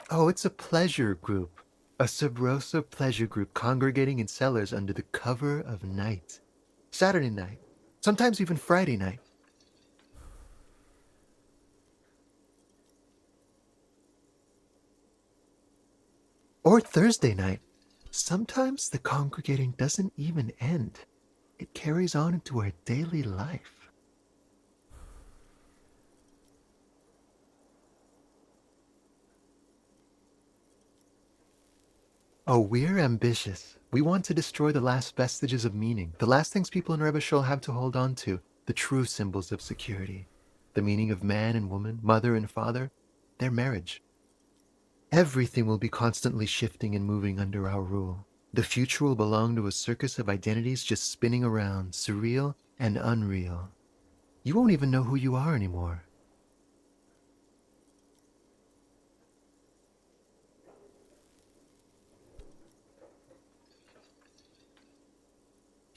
Oh, it's a pleasure group. A Sub Rosa pleasure group congregating in cellars under the cover of night. Saturday night. Sometimes even Friday night. Or Thursday night. Sometimes the congregating doesn't even end. It carries on into our daily life. Oh, we're ambitious. We want to destroy the last vestiges of meaning, the last things people in Rebishul have to hold on to, the true symbols of security, the meaning of man and woman, mother and father, their marriage. Everything will be constantly shifting and moving under our rule. The future will belong to a circus of identities just spinning around, surreal and unreal. You won't even know who you are anymore.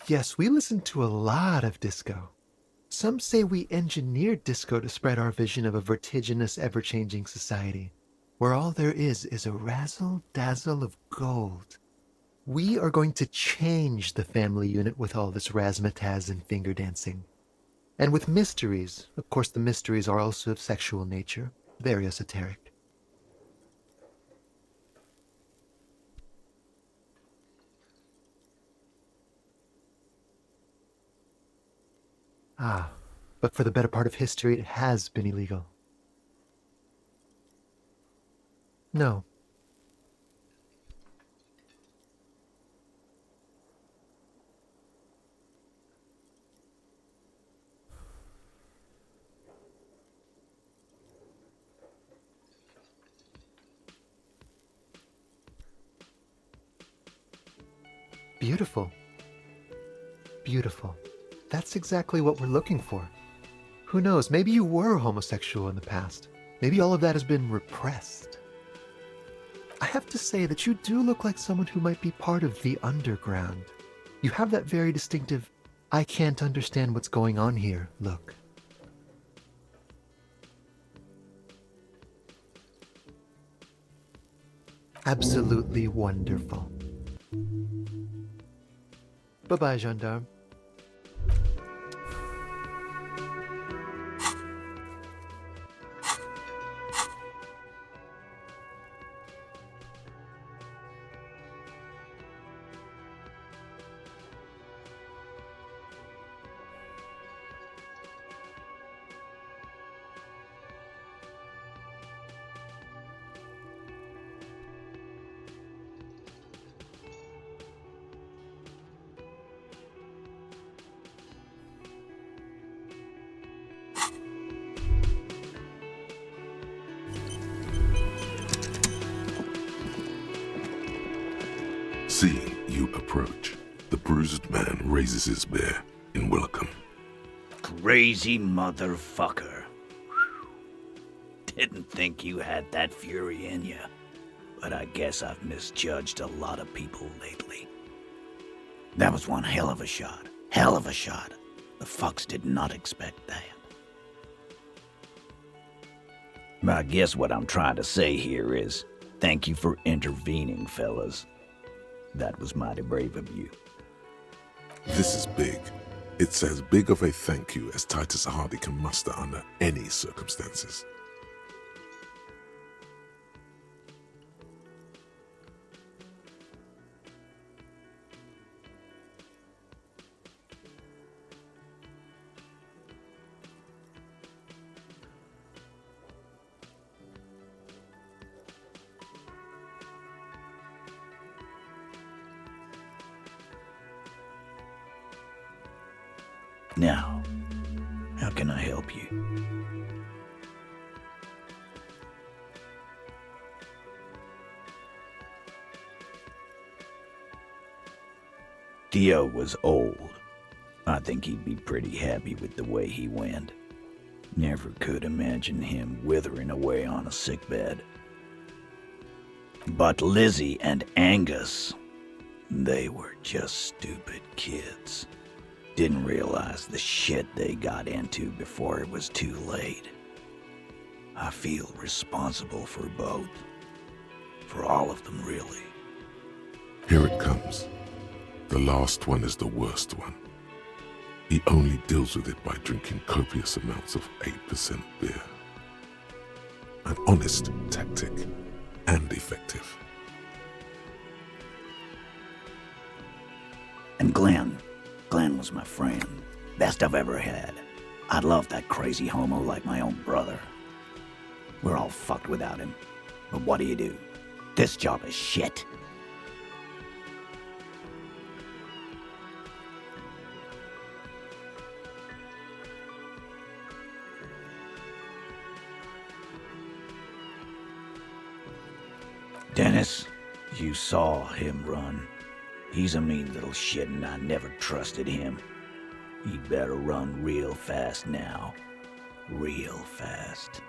Yes, we listen to a lot of disco. Some say we engineered disco to spread our vision of a vertiginous, ever-changing society, where all there is a razzle-dazzle of gold. We are going to change the family unit with all this razzmatazz and finger dancing. And with mysteries. Of course, the mysteries are also of sexual nature, very esoteric. Ah, but for the better part of history, it has been illegal. No. Beautiful. Beautiful. That's exactly what we're looking for. Who knows, maybe you were homosexual in the past. Maybe all of that has been repressed. I have to say that you do look like someone who might be part of the underground. You have that very distinctive, I can't understand what's going on here look. Absolutely wonderful. Bye-bye, gendarme. Seeing you approach, the bruised man raises his spear in welcome. Crazy motherfucker. Didn't think you had that fury in you, but I guess I've misjudged a lot of people lately. That was one hell of a shot. Hell of a shot. The fucks did not expect that. I guess what I'm trying to say here is, thank you for intervening, fellas. That was mighty brave of you. This is big. It's as big of a thank you as Titus Hardy can muster under any circumstances. Now, how can I help you? Theo was old. I think he'd be pretty happy with the way he went. Never could imagine him withering away on a sickbed. But Lizzie and Angus, they were just stupid kids. Didn't realize the shit they got into before it was too late. I feel responsible for both. For all of them, really. Here it comes. The last one is the worst one. He only deals with it by drinking copious amounts of 8% beer. An honest tactic, and effective. And Glenn was my friend. Best I've ever had. I'd love that crazy homo like my own brother. We're all fucked without him. But what do? This job is shit. Dennis, you saw him run. He's a mean little shit and I never trusted him. He'd better run real fast now. Real fast.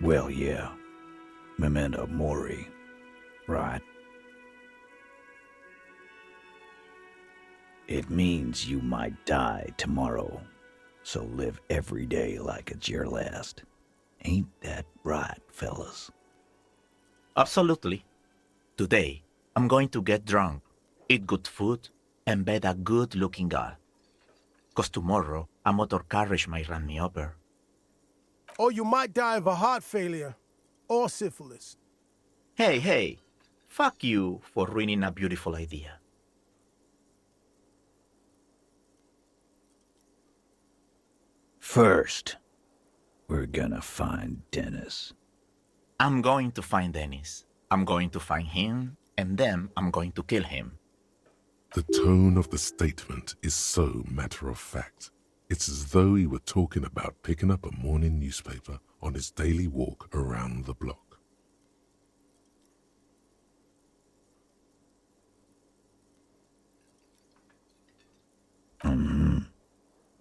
Well, yeah. Memento mori, right? It means you might die tomorrow, so live every day like it's your last. Ain't that right, fellas? Absolutely. Today, I'm going to get drunk, eat good food, and bed a good-looking girl. 'Cause tomorrow, a motor carriage might run me over. Or you might die of a heart failure or syphilis. Hey, fuck you for ruining a beautiful idea. First, we're gonna find Dennis. I'm going to find Dennis. I'm going to find him, and then I'm going to kill him. The tone of the statement is so matter-of-fact. It's as though he were talking about picking up a morning newspaper on his daily walk around the block.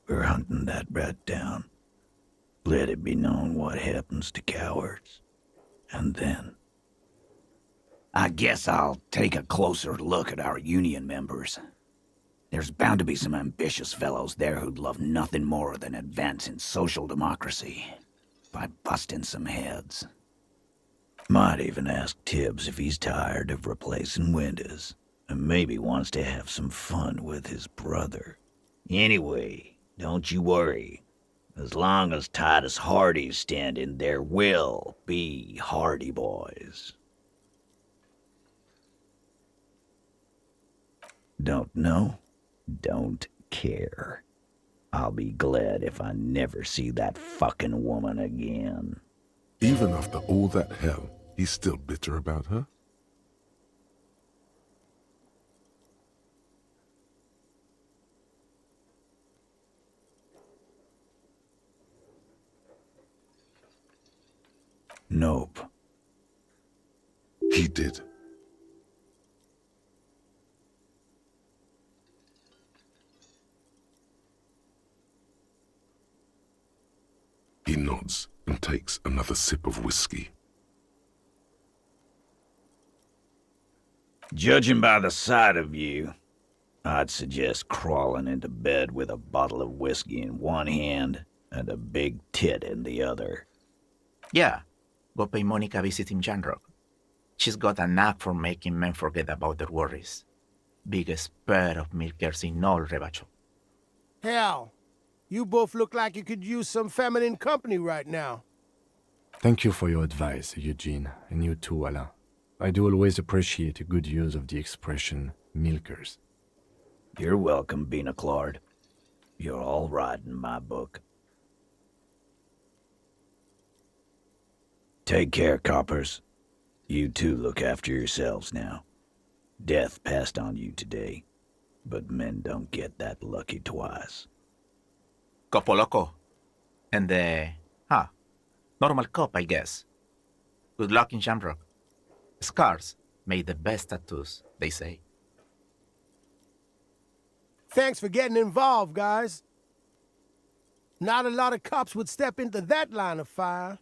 We're hunting that rat down. Let it be known what happens to cowards. And then... I guess I'll take a closer look at our union members. There's bound to be some ambitious fellows there who'd love nothing more than advancing social democracy by busting some heads. Might even ask Tibbs if he's tired of replacing windows, and maybe wants to have some fun with his brother. Anyway, don't you worry. As long as Titus Hardy's standing, there will be Hardy Boys. Don't know? Don't care. I'll be glad if I never see that fucking woman again. Even after all that hell, he's still bitter about her? Nope. He did. He nods and takes another sip of whiskey. Judging by the sight of you, I'd suggest crawling into bed with a bottle of whiskey in one hand and a big tit in the other. Yeah, go pay Monica a visit in Janrock. She's got a knack for making men forget about their worries. Biggest pair of milkers in all Rebacho. Hell, you both look like you could use some feminine company right now. Thank you for your advice, Eugene, and you too, Alain. I do always appreciate a good use of the expression milkers. You're welcome, Bina Claude. You're all right in my book. Take care, coppers. You two look after yourselves now. Death passed on you today, but men don't get that lucky twice. Copo Loco. And normal cop, I guess. Good luck in Shamrock. Scars make the best tattoos, they say. Thanks for getting involved, guys. Not a lot of cops would step into that line of fire,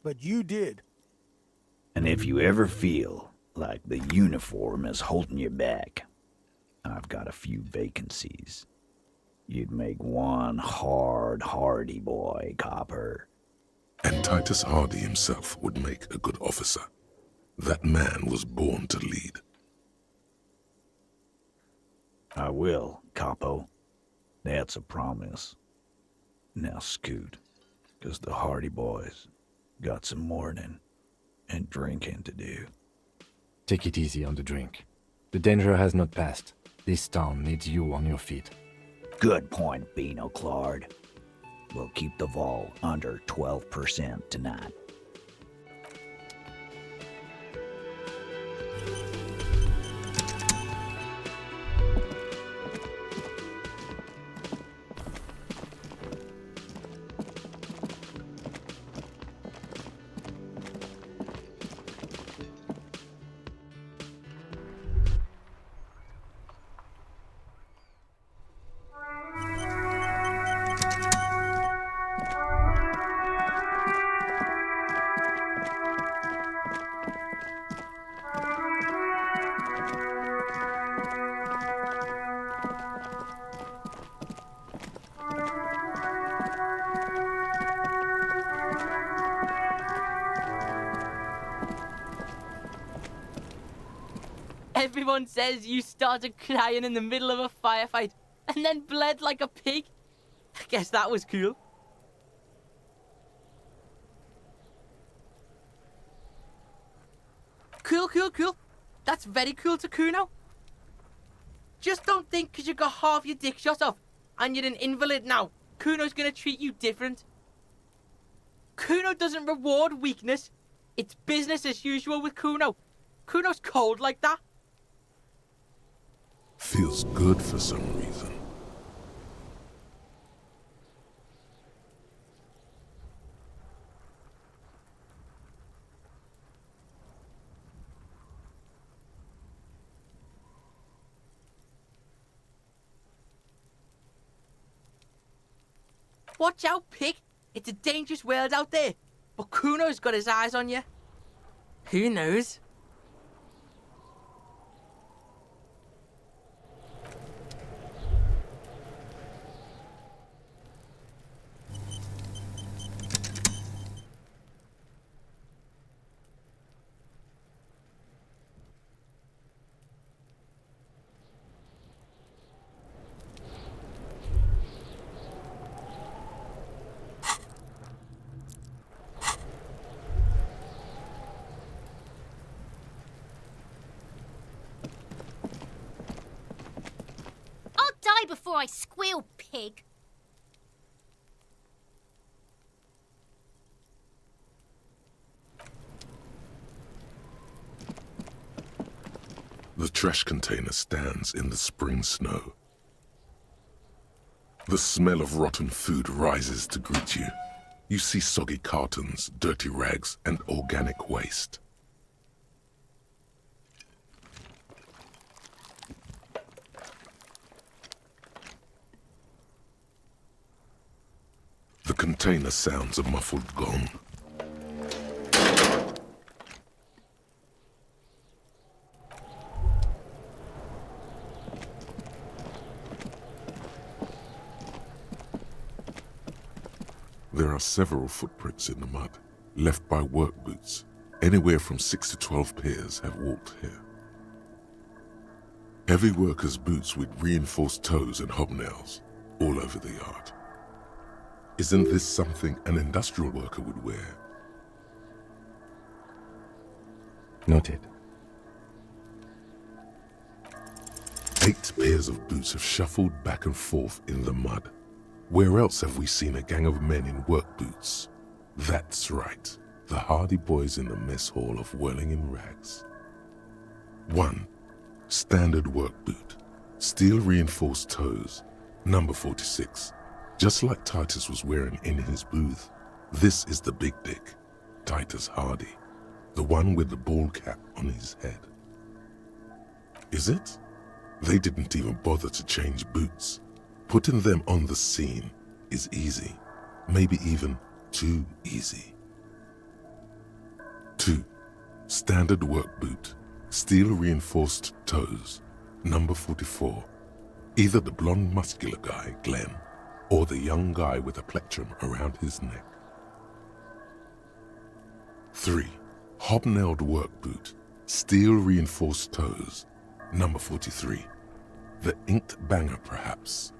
but you did. And if you ever feel like the uniform is holding you back, I've got a few vacancies. You'd make one hardy boy, copper. And Titus Hardy himself would make a good officer. That man was born to lead. I will, Capo. That's a promise. Now scoot, 'cause the Hardy Boys got some mourning and drinking to do. Take it easy on the drink. The danger has not passed. This town needs you on your feet. Good point, Bino Claude. We'll keep the vol under 12% tonight. Everyone says you started crying in the middle of a firefight and then bled like a pig. I guess that was cool. Cool. That's very cool to Kuno. Just don't think because you got half your dick shot off and you're an invalid now, Kuno's gonna treat you different. Kuno doesn't reward weakness. It's business as usual with Kuno. Kuno's cold like that. Feels good for some reason. Watch out, pig. It's a dangerous world out there. But Kuno's got his eyes on you. Who knows? Before I squeal, pig. The trash container stands in the spring snow. The smell of rotten food rises to greet you. You see soggy cartons, dirty rags, and organic waste. The container sounds a muffled gong. There are several footprints in the mud, left by work boots. Anywhere from 6 to 12 pairs have walked here. Heavy workers' boots with reinforced toes and hobnails all over the yard. Isn't this something an industrial worker would wear? Noted. 8 pairs of boots have shuffled back and forth in the mud. Where else have we seen a gang of men in work boots? That's right, the hardy boys in the mess hall of whirling in rags. 1. Standard work boot. Steel reinforced toes. Number 46. Just like Titus was wearing in his booth. This is the big dick, Titus Hardy. The one with the bald cap on his head. Is it? They didn't even bother to change boots. Putting them on the scene is easy. Maybe even too easy. 2. Standard work boot. Steel reinforced toes. Number 44. Either the blonde muscular guy, Glenn, or the young guy with a plectrum around his neck. 3. Hobnailed work boot. Steel reinforced toes. Number 43. The inked banger, perhaps.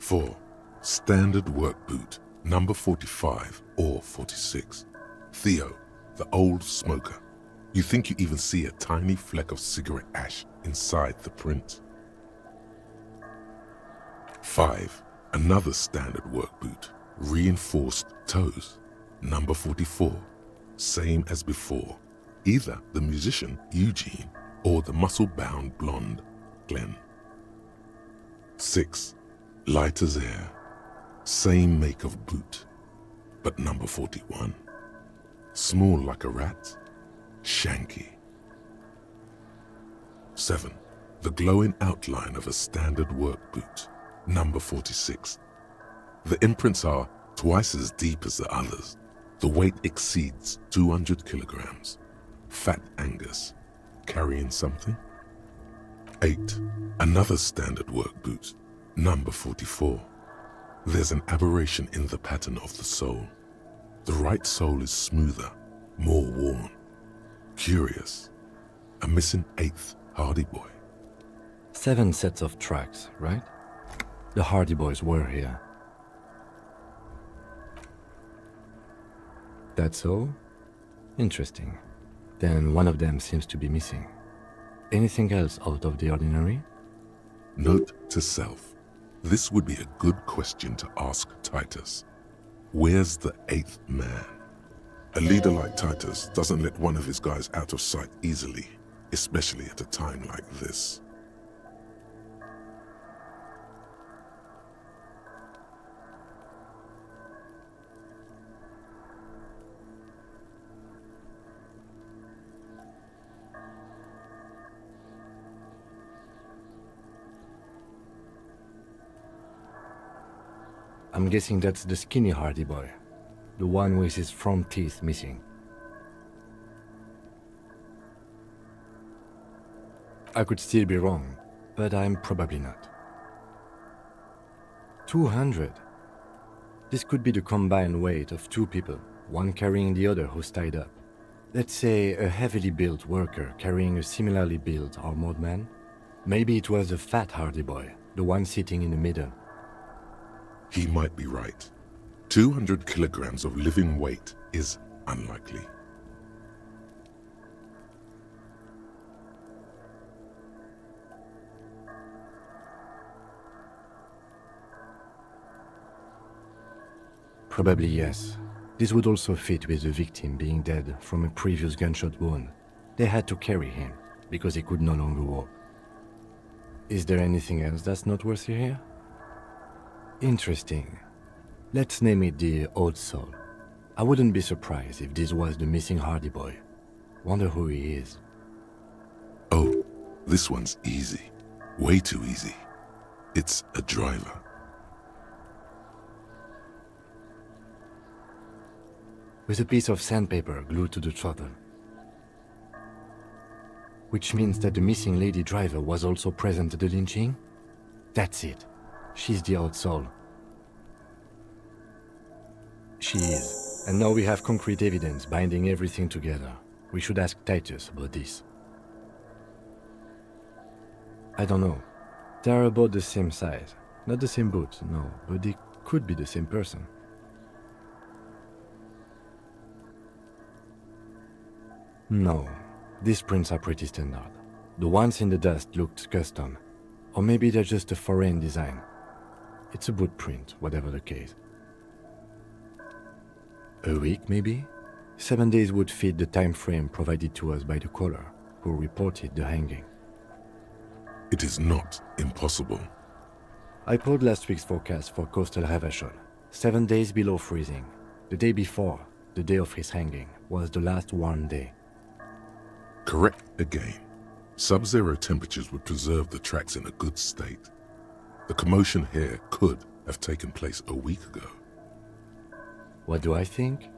4. Standard work boot. Number 45 or 46. Theo, the old smoker. You think you even see a tiny fleck of cigarette ash inside the print. 5. Another standard work boot. Reinforced toes. Number 44. Same as before. Either the musician, Eugene, or the muscle-bound blonde, Glenn. 6. Light as air. Same make of boot, but number 41. Small like a rat, shanky. 7. The glowing outline of a standard work boot, number 46. The imprints are twice as deep as the others. The weight exceeds 200 kilograms. Fat Angus, carrying something. 8. Another standard work boot, number 44. There's an aberration in the pattern of the sole. The right sole is smoother, more worn. Curious. A missing 8th Hardy Boy. 7 sets of tracks, right? The Hardy Boys were here. That's all? Interesting. Then one of them seems to be missing. Anything else out of the ordinary? Note to self. This would be a good question to ask Titus. Where's the 8th man? A leader like Titus doesn't let one of his guys out of sight easily, especially at a time like this. I'm guessing that's the skinny Hardy Boy. The one with his front teeth missing. I could still be wrong, but I'm probably not. 200. This could be the combined weight of 2 people, one carrying the other who's tied up. Let's say a heavily built worker carrying a similarly built armored man. Maybe it was a fat Hardy Boy, the one sitting in the middle. He might be right. 200 kilograms of living weight is unlikely. Probably yes. This would also fit with the victim being dead from a previous gunshot wound. They had to carry him, because he could no longer walk. Is there anything else that's noteworthy here? Interesting. Let's name it the Old Soul. I wouldn't be surprised if this was the missing Hardy Boy. Wonder who he is. Oh, this one's easy. Way too easy. It's a driver. With a piece of sandpaper glued to the throttle. Which means that the missing lady driver was also present at the lynching? That's it. She's the Old Soul. She is. And now we have concrete evidence binding everything together. We should ask Titus about this. I don't know. They're about the same size. Not the same boots, no, but they could be the same person. No, these prints are pretty standard. The ones in the dust looked custom. Or maybe they're just a foreign design. It's a boot print, whatever the case. A week, maybe? 7 days would fit the time frame provided to us by the caller, who reported the hanging. It is not impossible. I pulled last week's forecast for coastal Ravachol. 7 days below freezing. The day before, the day of his hanging, was the last warm day. Correct again. Sub-zero temperatures would preserve the tracks in a good state. The commotion here could have taken place a week ago. What do I think?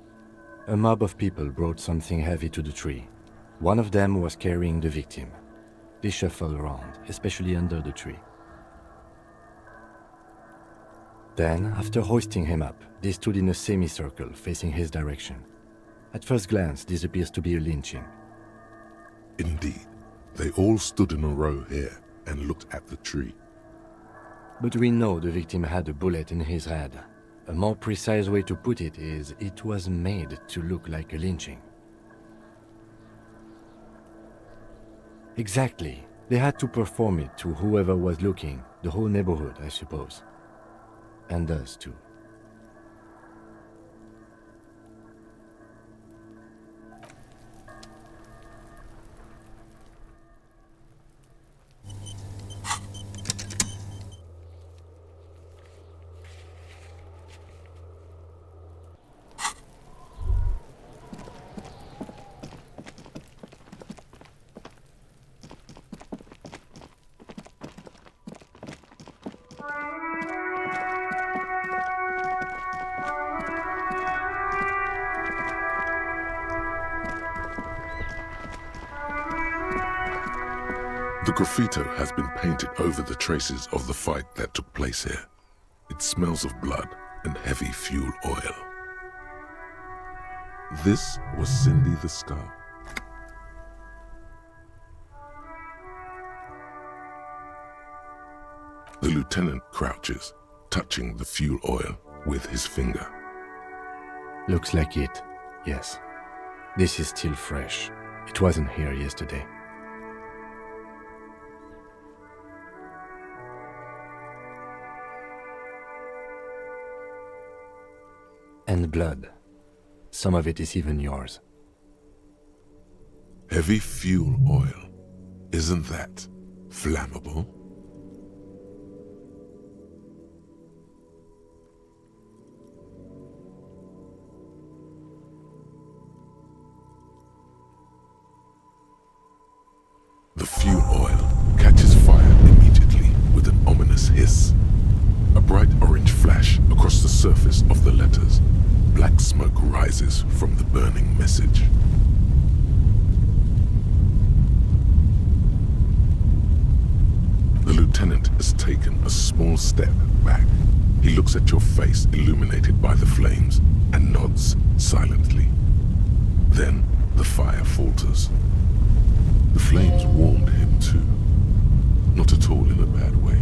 A mob of people brought something heavy to the tree. One of them was carrying the victim. They shuffled around, especially under the tree. Then, after hoisting him up, they stood in a semicircle facing his direction. At first glance, this appears to be a lynching. Indeed. They all stood in a row here and looked at the tree. But we know the victim had a bullet in his head. A more precise way to put it is, it was made to look like a lynching. Exactly. They had to perform it to whoever was looking, the whole neighborhood, I suppose. And us too. The graffito has been painted over the traces of the fight that took place here. It smells of blood and heavy fuel oil. This was Cindy the Skull. lieutenant crouches, touching the fuel oil with his finger. Looks like it, yes. This is still fresh. It wasn't here yesterday. And blood. Some of it is even yours. Heavy fuel oil. Isn't that flammable? The fuel oil catches fire immediately with an ominous hiss. A bright orange flash across the surface of the letters. Black smoke rises from the burning message. The lieutenant has taken a small step back. He looks at your face illuminated by the flames and nods silently. Then the fire falters. The flames warmed him too. Not at all in a bad way.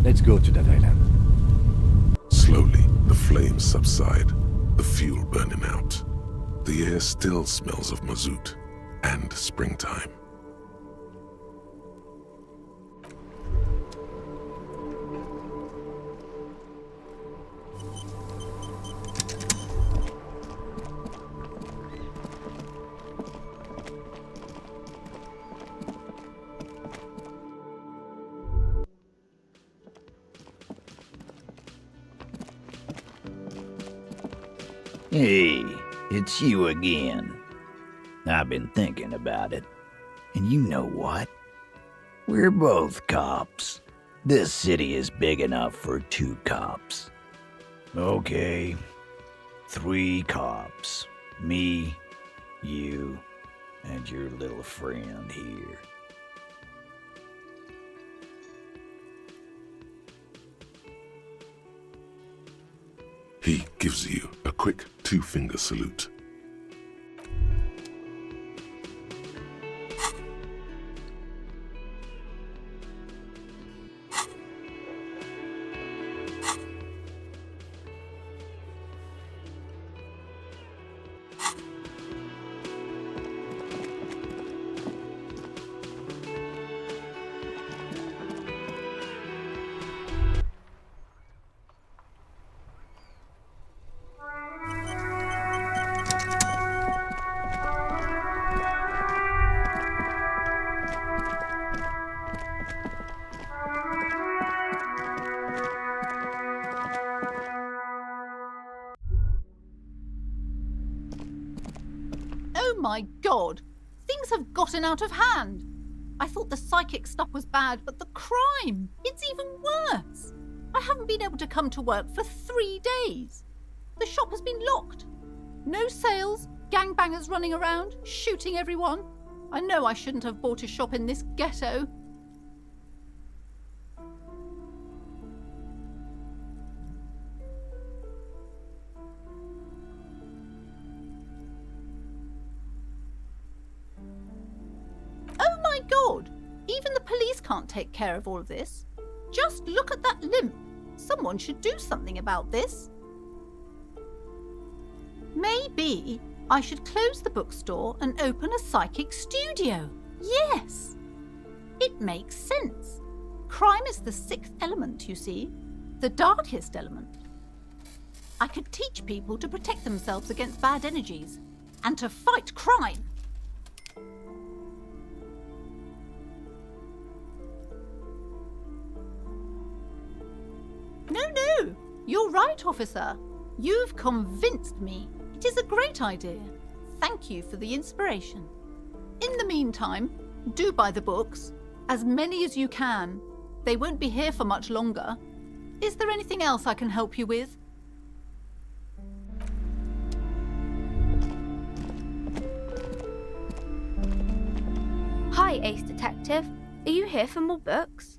Let's go to that island. Slowly, the flames subside, the fuel burning out. The air still smells of mazout and springtime. Hey, it's you again. I've been thinking about it. And you know what? We're both cops. This city is big enough for 2 cops. Okay, 3 cops. Me, you, and your little friend here. He gives you a quick 2-finger salute. Oh my god! Things have gotten out of hand! I thought the psychic stuff was bad, but the crime! It's even worse! I haven't been able to come to work for 3 days. The shop has been locked. No sales, gangbangers running around, shooting everyone. I know I shouldn't have bought a shop in this ghetto. Oh my god! Even the police can't take care of all of this. Just look at that limp. Someone should do something about this. Maybe I should close the bookstore and open a psychic studio. Yes! It makes sense. Crime is the 6th element, you see. The darkest element. I could teach people to protect themselves against bad energies and to fight crime. No, you're right, officer. You've convinced me. It is a great idea. Thank you for the inspiration. In the meantime, do buy the books. As many as you can. They won't be here for much longer. Is there anything else I can help you with? Hi, Ace Detective. Are you here for more books?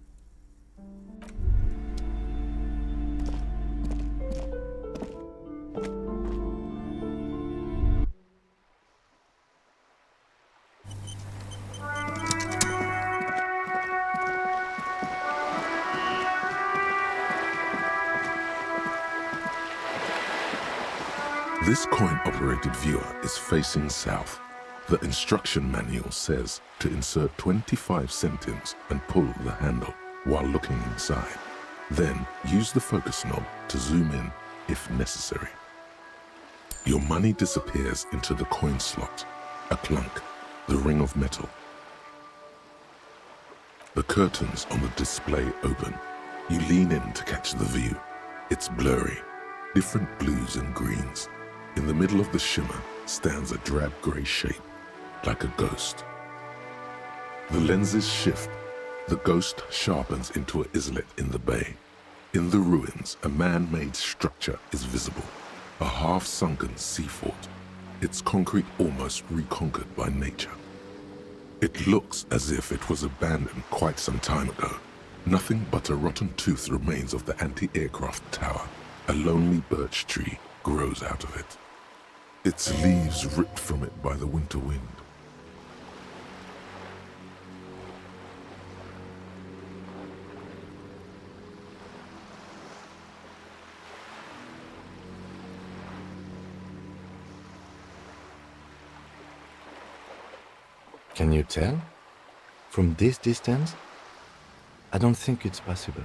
This coin-operated viewer is facing south. The instruction manual says to insert 25 centimes and pull the handle while looking inside. Then use the focus knob to zoom in if necessary. Your money disappears into the coin slot, a clunk, the ring of metal. The curtains on the display open. You lean in to catch the view. It's blurry, different blues and greens. In the middle of the shimmer stands a drab grey shape, like a ghost. The lenses shift. The ghost sharpens into an islet in the bay. In the ruins, a man-made structure is visible, a half-sunken sea fort, its concrete almost reconquered by nature. It looks as if it was abandoned quite some time ago. Nothing but a rotten tooth remains of the anti-aircraft tower. A lonely birch tree grows out of it, its leaves ripped from it by the winter wind. Can you tell? From this distance? I don't think it's possible.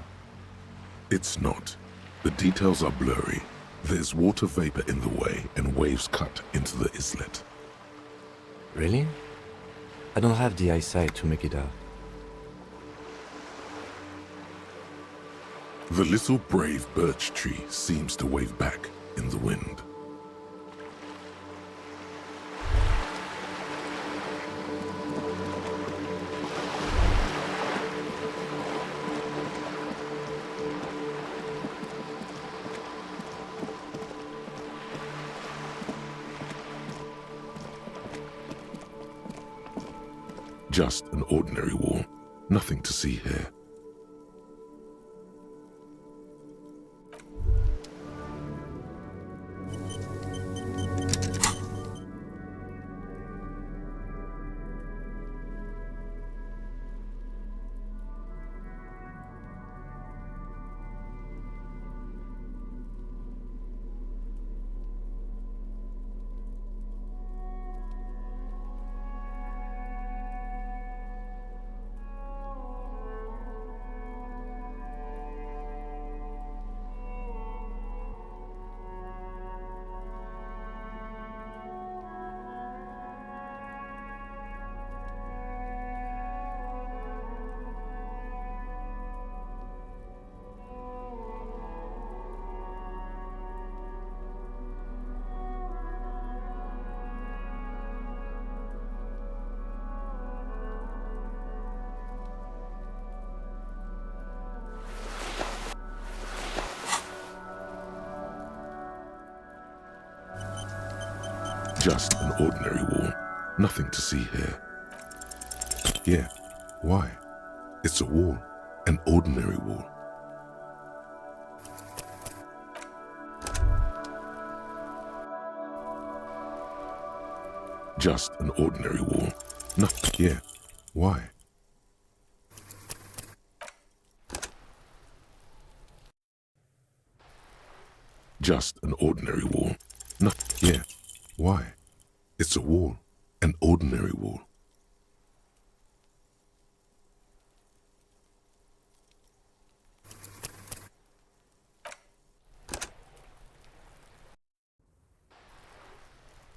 It's not. The details are blurry. There's water vapor in the way and waves cut into the islet. Really? I don't have the eyesight to make it out. The little brave birch tree seems to wave back in the wind. Just an ordinary wall. Nothing to see here. Just an ordinary wall. Nothing to see here. Yeah, why? It's a wall. An ordinary wall. Just an ordinary wall. Nothing. Yeah, why? Just an ordinary wall. Nothing. Yeah, why? It's a wall. An ordinary wall.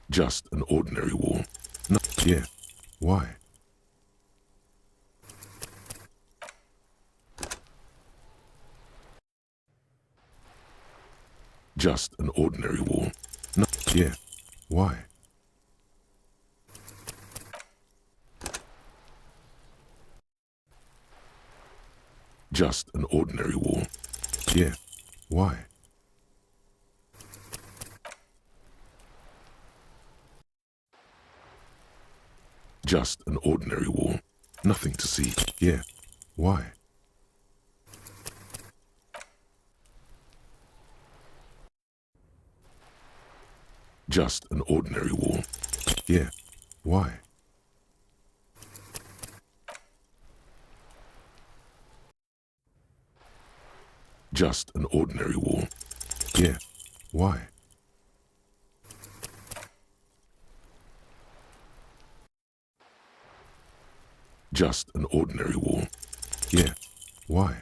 Just an ordinary wall. No, yeah. Why? Just an ordinary wall. No, yeah. Why? Just an ordinary wall. Yeah. Why? Just an ordinary wall. Nothing to see. Yeah. Why? Just an ordinary wall. Yeah. Why? Just an ordinary wall. Yeah. Why? Just an ordinary wall. Yeah. Why?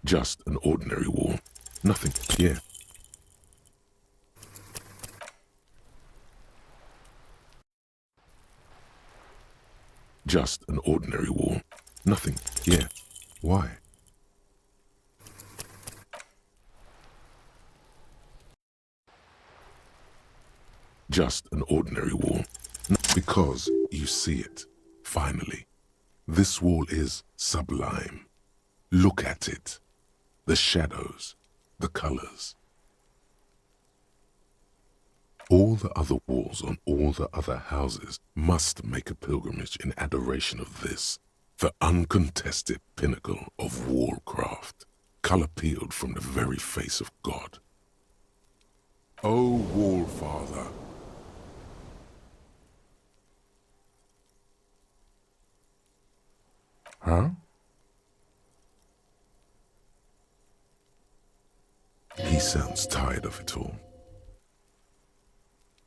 Just an ordinary wall. Nothing. Yeah. Just an ordinary wall. Nothing. Yeah. Why? Just an ordinary wall. Because you see it, finally. This wall is sublime. Look at it. The shadows, the colors. All the other walls on all the other houses must make a pilgrimage in adoration of this, the uncontested pinnacle of wallcraft, color peeled from the very face of God. O Wallfather, Huh? He sounds tired of it all.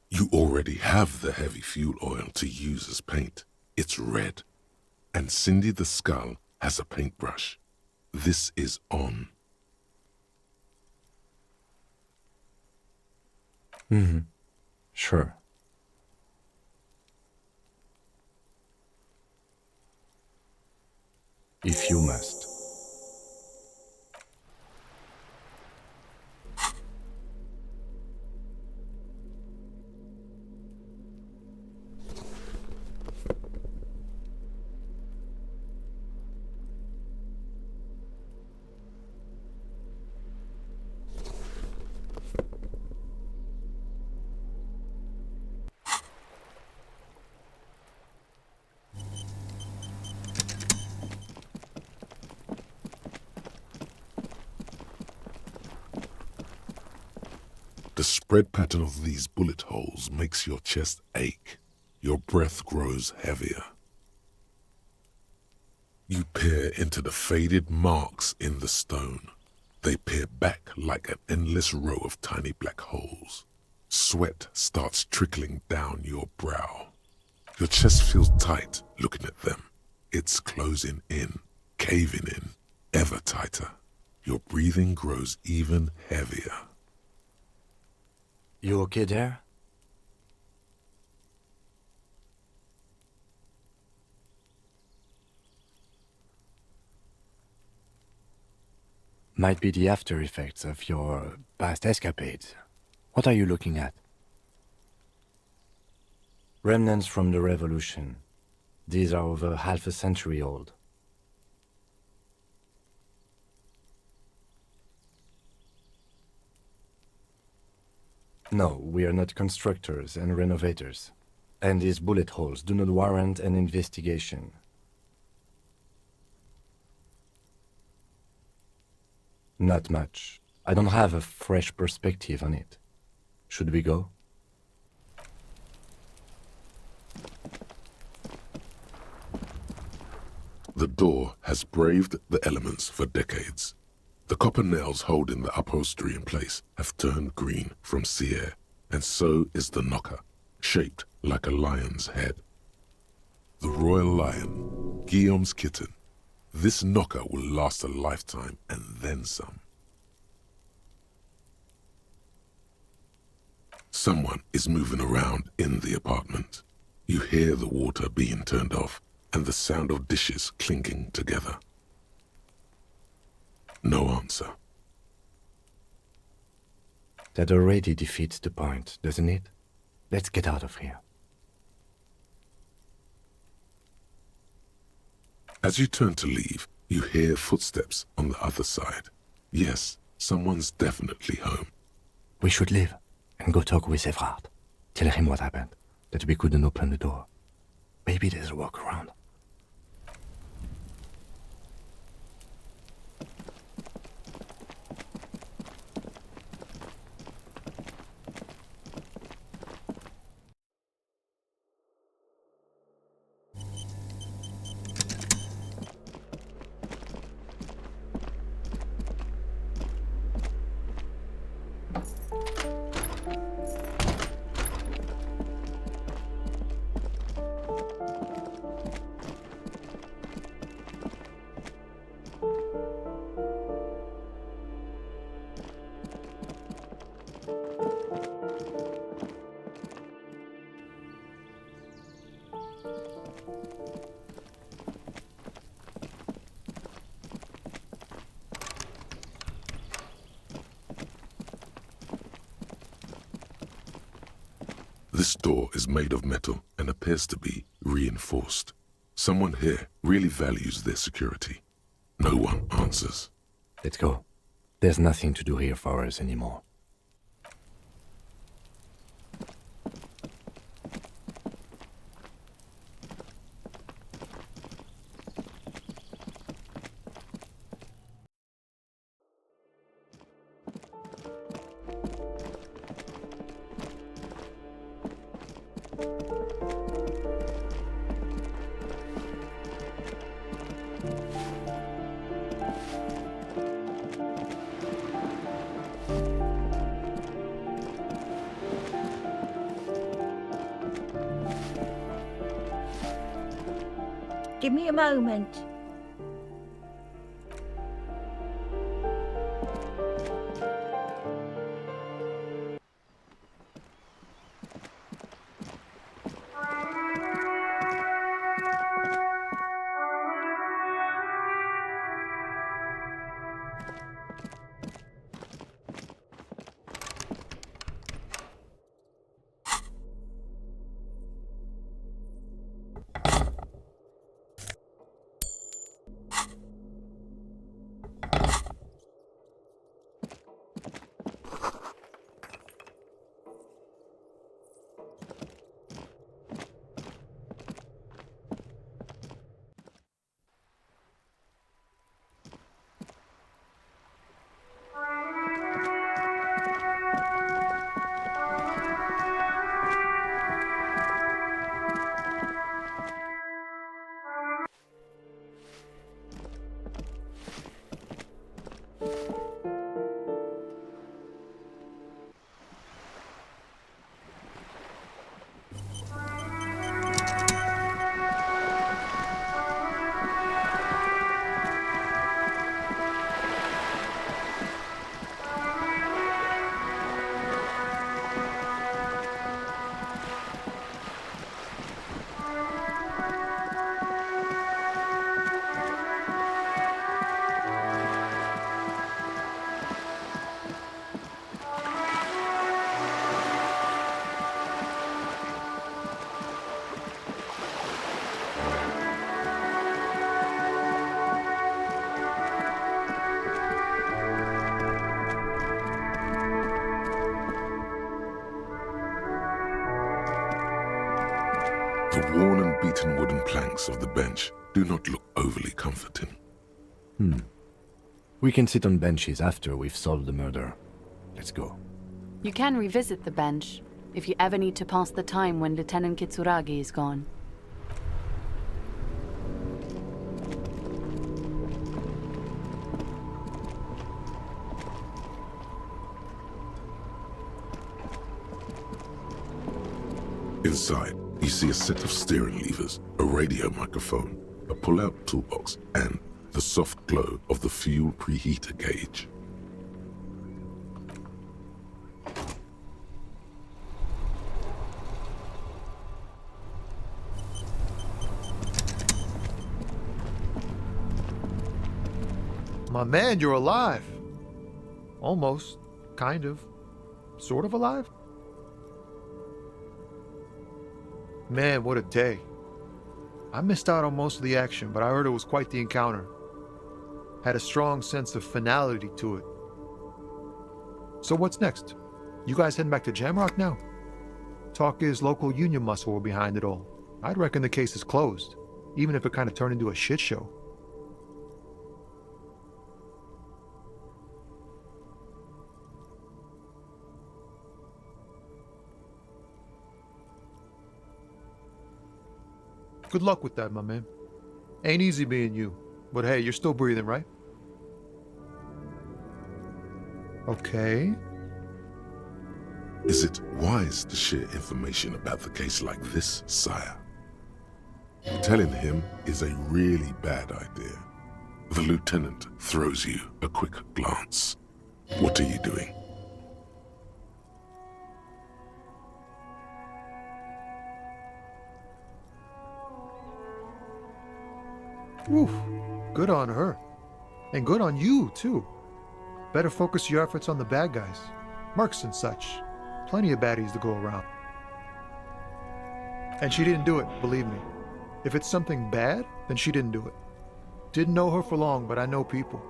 You already have the heavy fuel oil to use as paint. It's red. And Cindy the Skull has a paintbrush. This is on. Mm-hmm. Sure. If you must. The spread pattern of these bullet holes makes your chest ache. Your breath grows heavier. You peer into the faded marks in the stone. They peer back like an endless row of tiny black holes. Sweat starts trickling down your brow. Your chest feels tight looking at them. It's closing in, caving in, ever tighter. Your breathing grows even heavier. You okay there? Might be the after effects of your past escapades. What are you looking at? Remnants from the revolution. These are over half a century old. No, we are not constructors and renovators. And these bullet holes do not warrant an investigation. Not much. I don't have a fresh perspective on it. Should we go? The door has braved the elements for decades. The copper nails holding the upholstery in place have turned green from sea air, and so is the knocker, shaped like a lion's head. The royal lion, Guillaume's kitten. This knocker will last a lifetime and then some. Someone is moving around in the apartment. You hear the water being turned off and the sound of dishes clinking together. No answer. That already defeats the point, doesn't it? Let's get out of here. As you turn to leave, you hear footsteps on the other side. Yes, someone's definitely home. We should leave and go talk with Evrard. Tell him what happened, that we couldn't open the door. Maybe there's a workaround. This door is made of metal and appears to be reinforced. Someone here really values their security. No one answers. Let's go. There's nothing to do here for us anymore. Give me a moment. The worn and beaten wooden planks of the bench do not look overly comforting. We can sit on benches after we've solved the murder. Let's go. You can revisit the bench if you ever need to pass the time when Lieutenant Kitsuragi is gone. Inside, you see a set of steering levers, a radio microphone, a pull-out toolbox, and the soft glow of the fuel preheater gauge. My man, you're alive. Almost. Kind of. Sort of alive? Man, what a day. I missed out on most of the action, but I heard it was quite the encounter. Had a strong sense of finality to it. So what's next? You guys heading back to Jamrock now? Talk is local union muscle were behind it all. I'd reckon the case is closed, even if it kind of turned into a shit show. Good luck with that, my man. Ain't easy being you, but hey, you're still breathing, right? Okay. Is it wise to share information about the case like this, sire? Telling him is a really bad idea. The lieutenant throws you a quick glance. What are you doing? Woof. Good on her. And good on you, too. Better focus your efforts on the bad guys. Mercs and such. Plenty of baddies to go around. And she didn't do it, believe me. If it's something bad, then she didn't do it. Didn't know her for long, but I know people.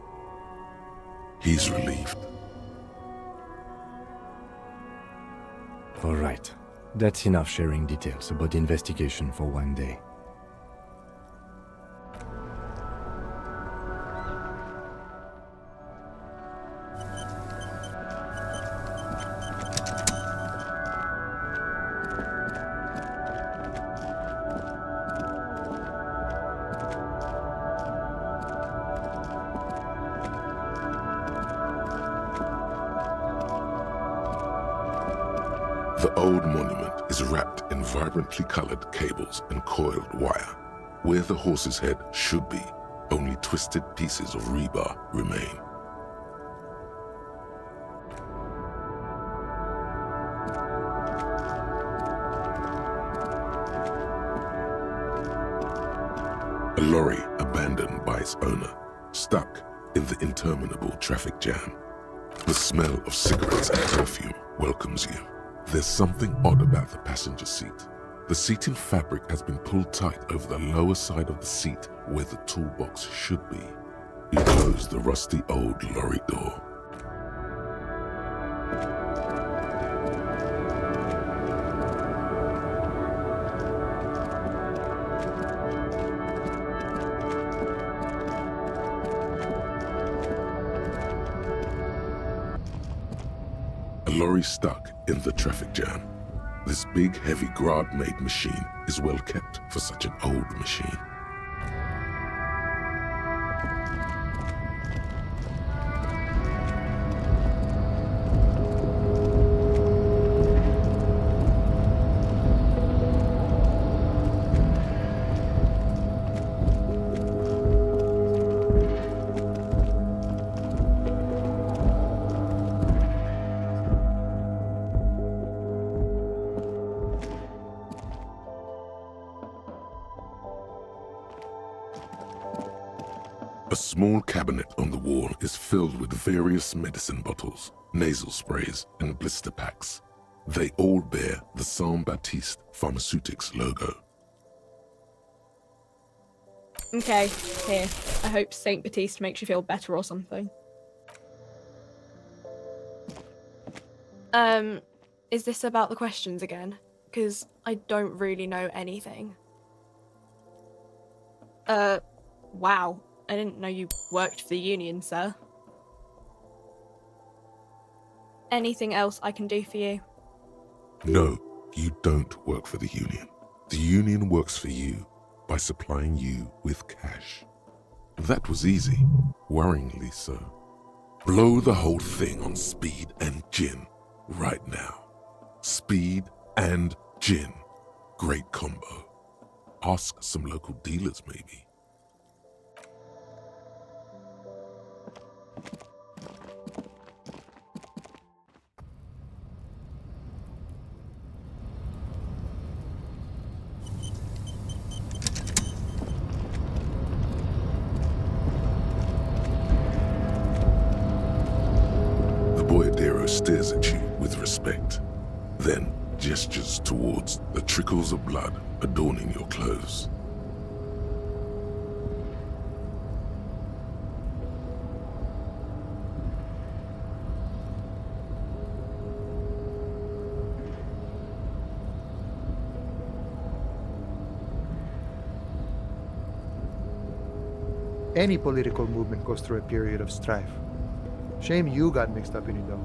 He's relieved. All right. That's enough sharing details about the investigation for one day. The old monument is wrapped in vibrantly colored cables and coiled wire. Where the horse's head should be, only twisted pieces of rebar remain. A lorry abandoned by its owner, stuck in the interminable traffic jam. The smell of cigarettes and perfume welcomes you. There's something odd about the passenger seat. The seating fabric has been pulled tight over the lower side of the seat where the toolbox should be. You close the rusty old lorry door. A lorry stuck in the traffic jam. This big, heavy Grad-made machine is well kept for such an old machine. A small cabinet on the wall is filled with various medicine bottles, nasal sprays, and blister packs. They all bear the Saint Baptiste Pharmaceutics logo. Okay, here. I hope Saint Baptiste makes you feel better or something. Is this about the questions again? Because I don't really know anything. Wow. I didn't know you worked for the Union, sir. Anything else I can do for you? No, you don't work for the Union. The Union works for you by supplying you with cash. That was easy, worryingly so. Blow the whole thing on speed and gin right now. Speed and gin. Great combo. Ask some local dealers, maybe. Boyadero stares at you with respect, then gestures towards the trickles of blood adorning your clothes. Any political movement goes through a period of strife. Shame you got mixed up in it though.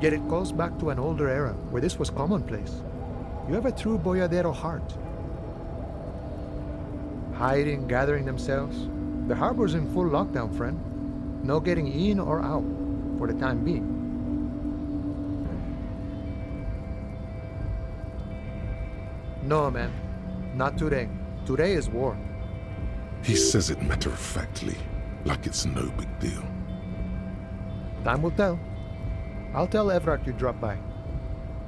Yet it calls back to an older era where this was commonplace. You have a true boyadero heart. Hiding, gathering themselves. The harbor's in full lockdown, friend. No getting in or out, for the time being. No, man. Not today. Today is war. He says it matter-of-factly, like it's no big deal. Time will tell. I'll tell Everard you dropped by.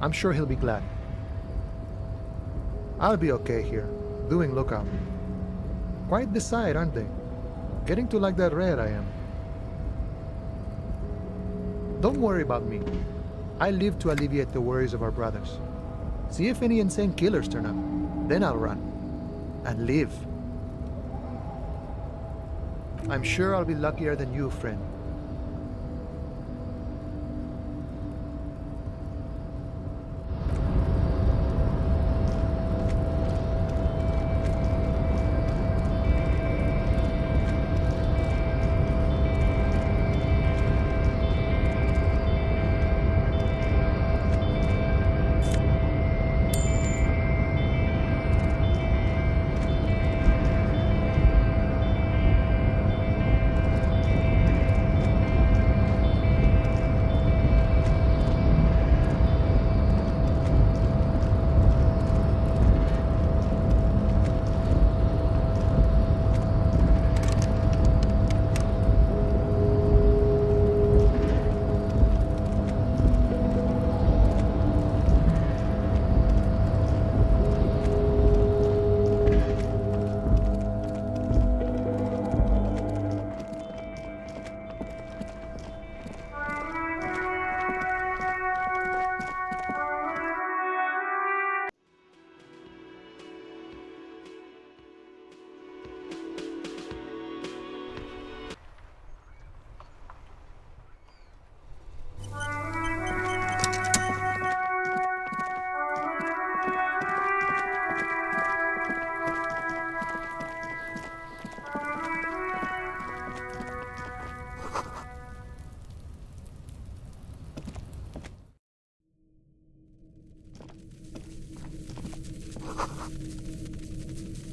I'm sure he'll be glad. I'll be okay here, doing lookout. Quite the sight, aren't they? Getting to like that red I am. Don't worry about me. I live to alleviate the worries of our brothers. See if any insane killers turn up. Then I'll run. And live. I'm sure I'll be luckier than you, friend.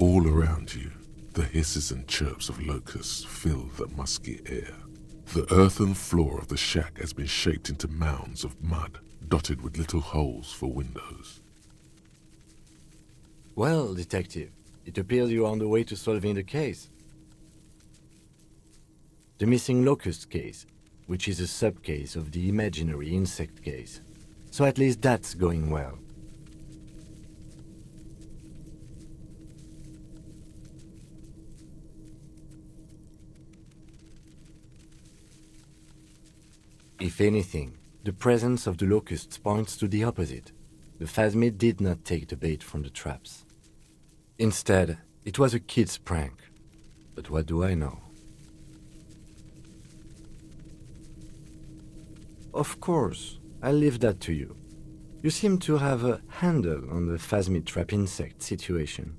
All around you, the hisses and chirps of locusts fill the musky air. The earthen floor of the shack has been shaped into mounds of mud, dotted with little holes for windows. Well, detective, it appears you are on the way to solving the case. The missing locust case, which is a sub-case of the imaginary insect case. So at least that's going well. If anything, the presence of the locusts points to the opposite. The phasmid did not take the bait from the traps. Instead, it was a kid's prank. But what do I know? Of course, I'll leave that to you. You seem to have a handle on the phasmid trap insect situation.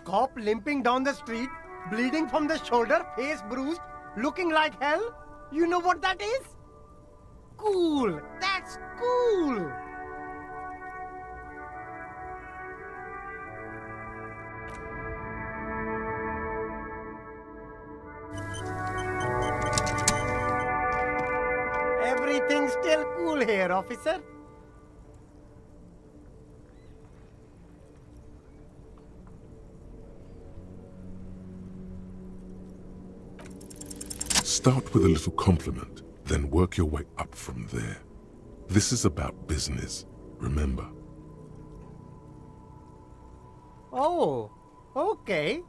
Cop limping down the street, bleeding from the shoulder, face bruised, looking like hell? You know what that is? Cool! That's cool! Everything's still cool here, officer. Start with a little compliment, then work your way up from there. This is about business, remember. Oh, okay.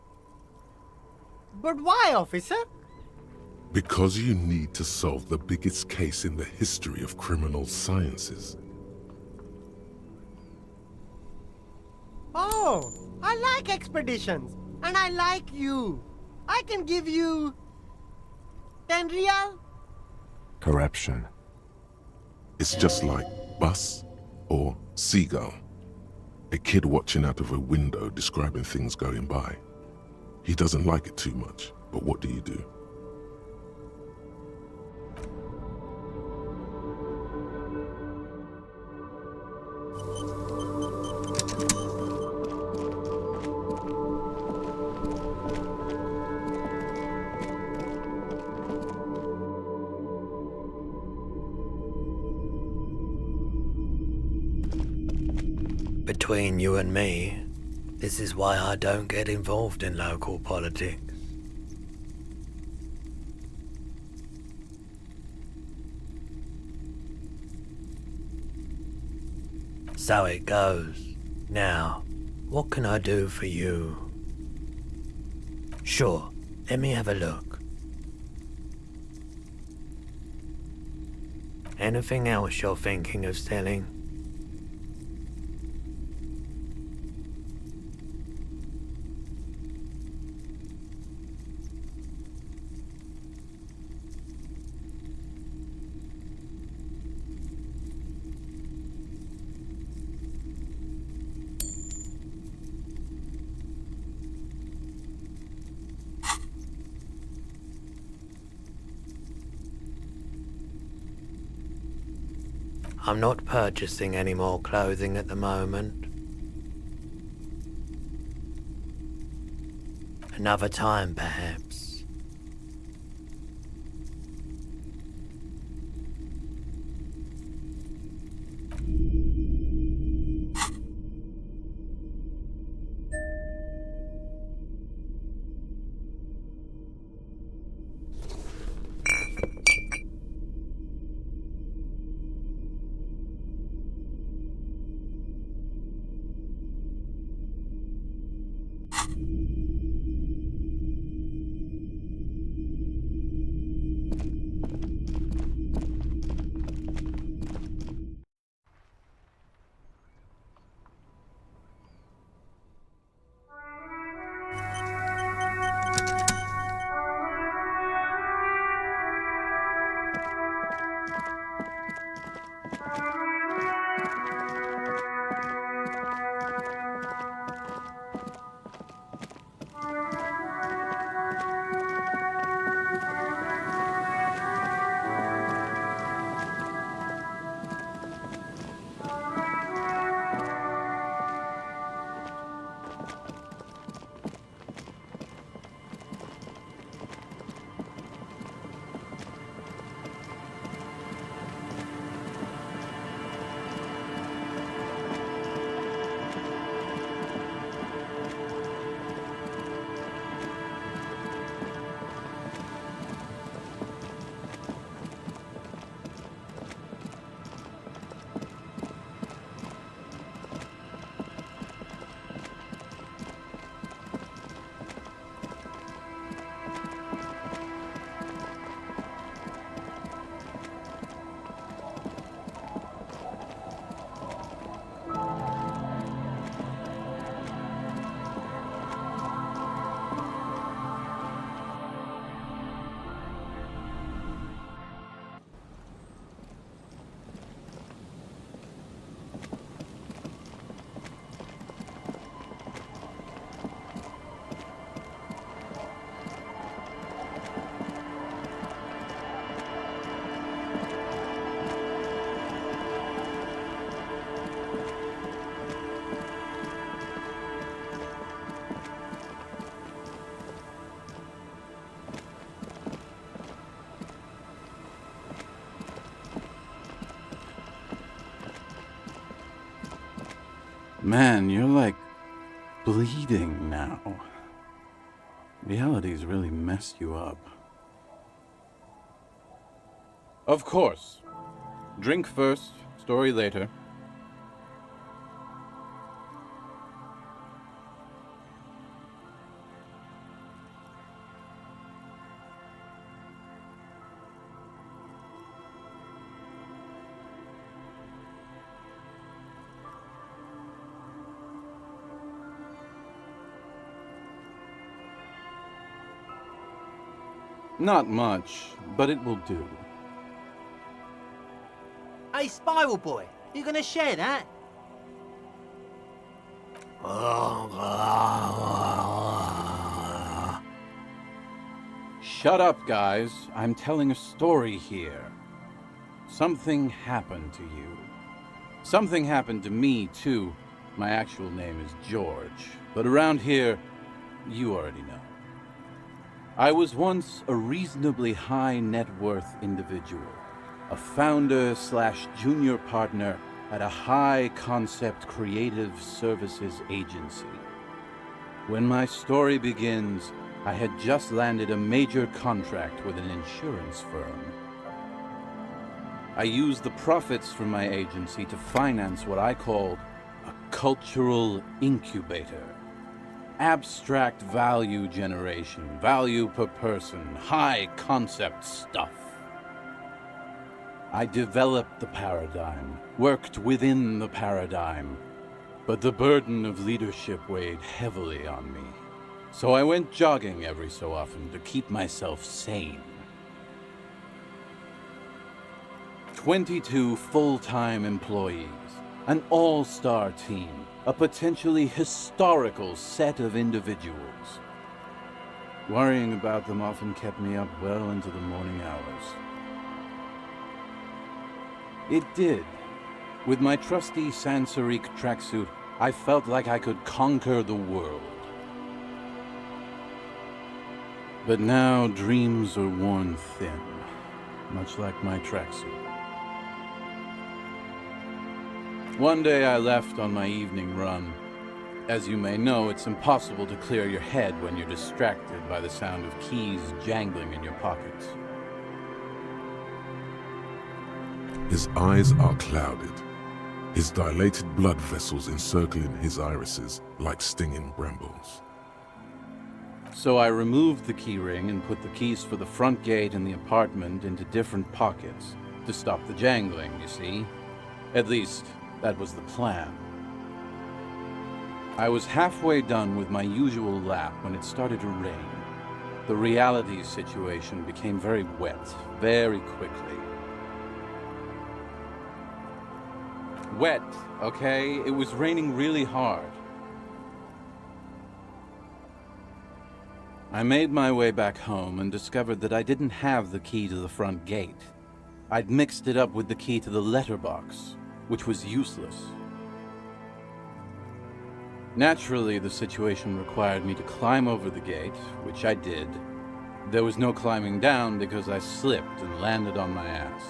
But why, officer? Because you need to solve the biggest case in the history of criminal sciences. Oh, I like expeditions. And I like you. I can give you 10 real. Corruption. It's just like bus or seagull. A kid watching out of a window describing things going by. He doesn't like it too much, but what do you do? Between you and me, this is why I don't get involved in local politics. So it goes. Now, what can I do for you? Sure, let me have a look. Anything else you're thinking of selling? I'm not purchasing any more clothing at the moment. Another time, perhaps. Man, you're like bleeding now. Reality's really messed you up. Of course. Drink first, story later. Not much, but it will do. Hey, Spiral Boy, you gonna share that? Shut up, guys. I'm telling a story here. Something happened to you. Something happened to me, too. My actual name is George, but around here, you already know. I was once a reasonably high net worth individual, a founder/junior partner at a high concept creative services agency. When my story begins, I had just landed a major contract with an insurance firm. I used the profits from my agency to finance what I called a cultural incubator. Abstract value generation, value per person, high concept stuff. I developed the paradigm, worked within the paradigm, but the burden of leadership weighed heavily on me. So I went jogging every so often to keep myself sane. 22 full-time employees, an all-star team, a potentially historical set of individuals. Worrying about them often kept me up well into the morning hours. It did. With my trusty Sansarique tracksuit, I felt like I could conquer the world. But now dreams are worn thin, much like my tracksuit. One day I left on my evening run. As you may know, it's impossible to clear your head when you're distracted by the sound of keys jangling in your pockets. His eyes are clouded, his dilated blood vessels encircling his irises like stinging brambles. So I removed the key ring and put the keys for the front gate and the apartment into different pockets to stop the jangling, you see. At least, that was the plan. I was halfway done with my usual lap when it started to rain. The reality situation became very wet, very quickly. Wet, okay? It was raining really hard. I made my way back home and discovered that I didn't have the key to the front gate. I'd mixed it up with the key to the letterbox, which was useless. Naturally, the situation required me to climb over the gate, which I did. There was no climbing down because I slipped and landed on my ass.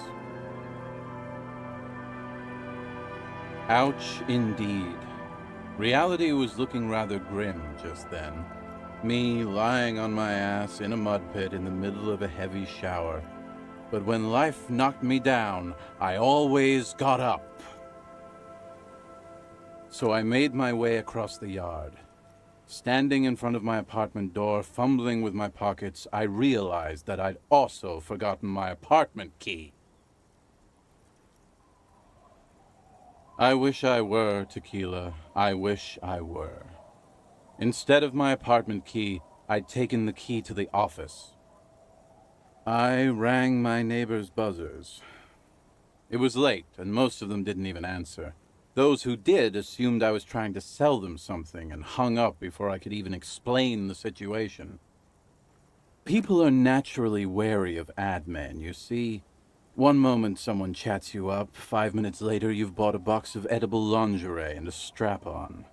Ouch, indeed. Reality was looking rather grim just then. Me lying on my ass in a mud pit in the middle of a heavy shower. But when life knocked me down, I always got up. So I made my way across the yard. Standing in front of my apartment door, fumbling with my pockets, I realized that I'd also forgotten my apartment key. I wish I were, Tequila. I wish I were. Instead of my apartment key, I'd taken the key to the office. I rang my neighbor's buzzers. It was late, and most of them didn't even answer. Those who did assumed I was trying to sell them something and hung up before I could even explain the situation. People are naturally wary of ad men, you see. One moment someone chats you up, 5 minutes later you've bought a box of edible lingerie and a strap-on.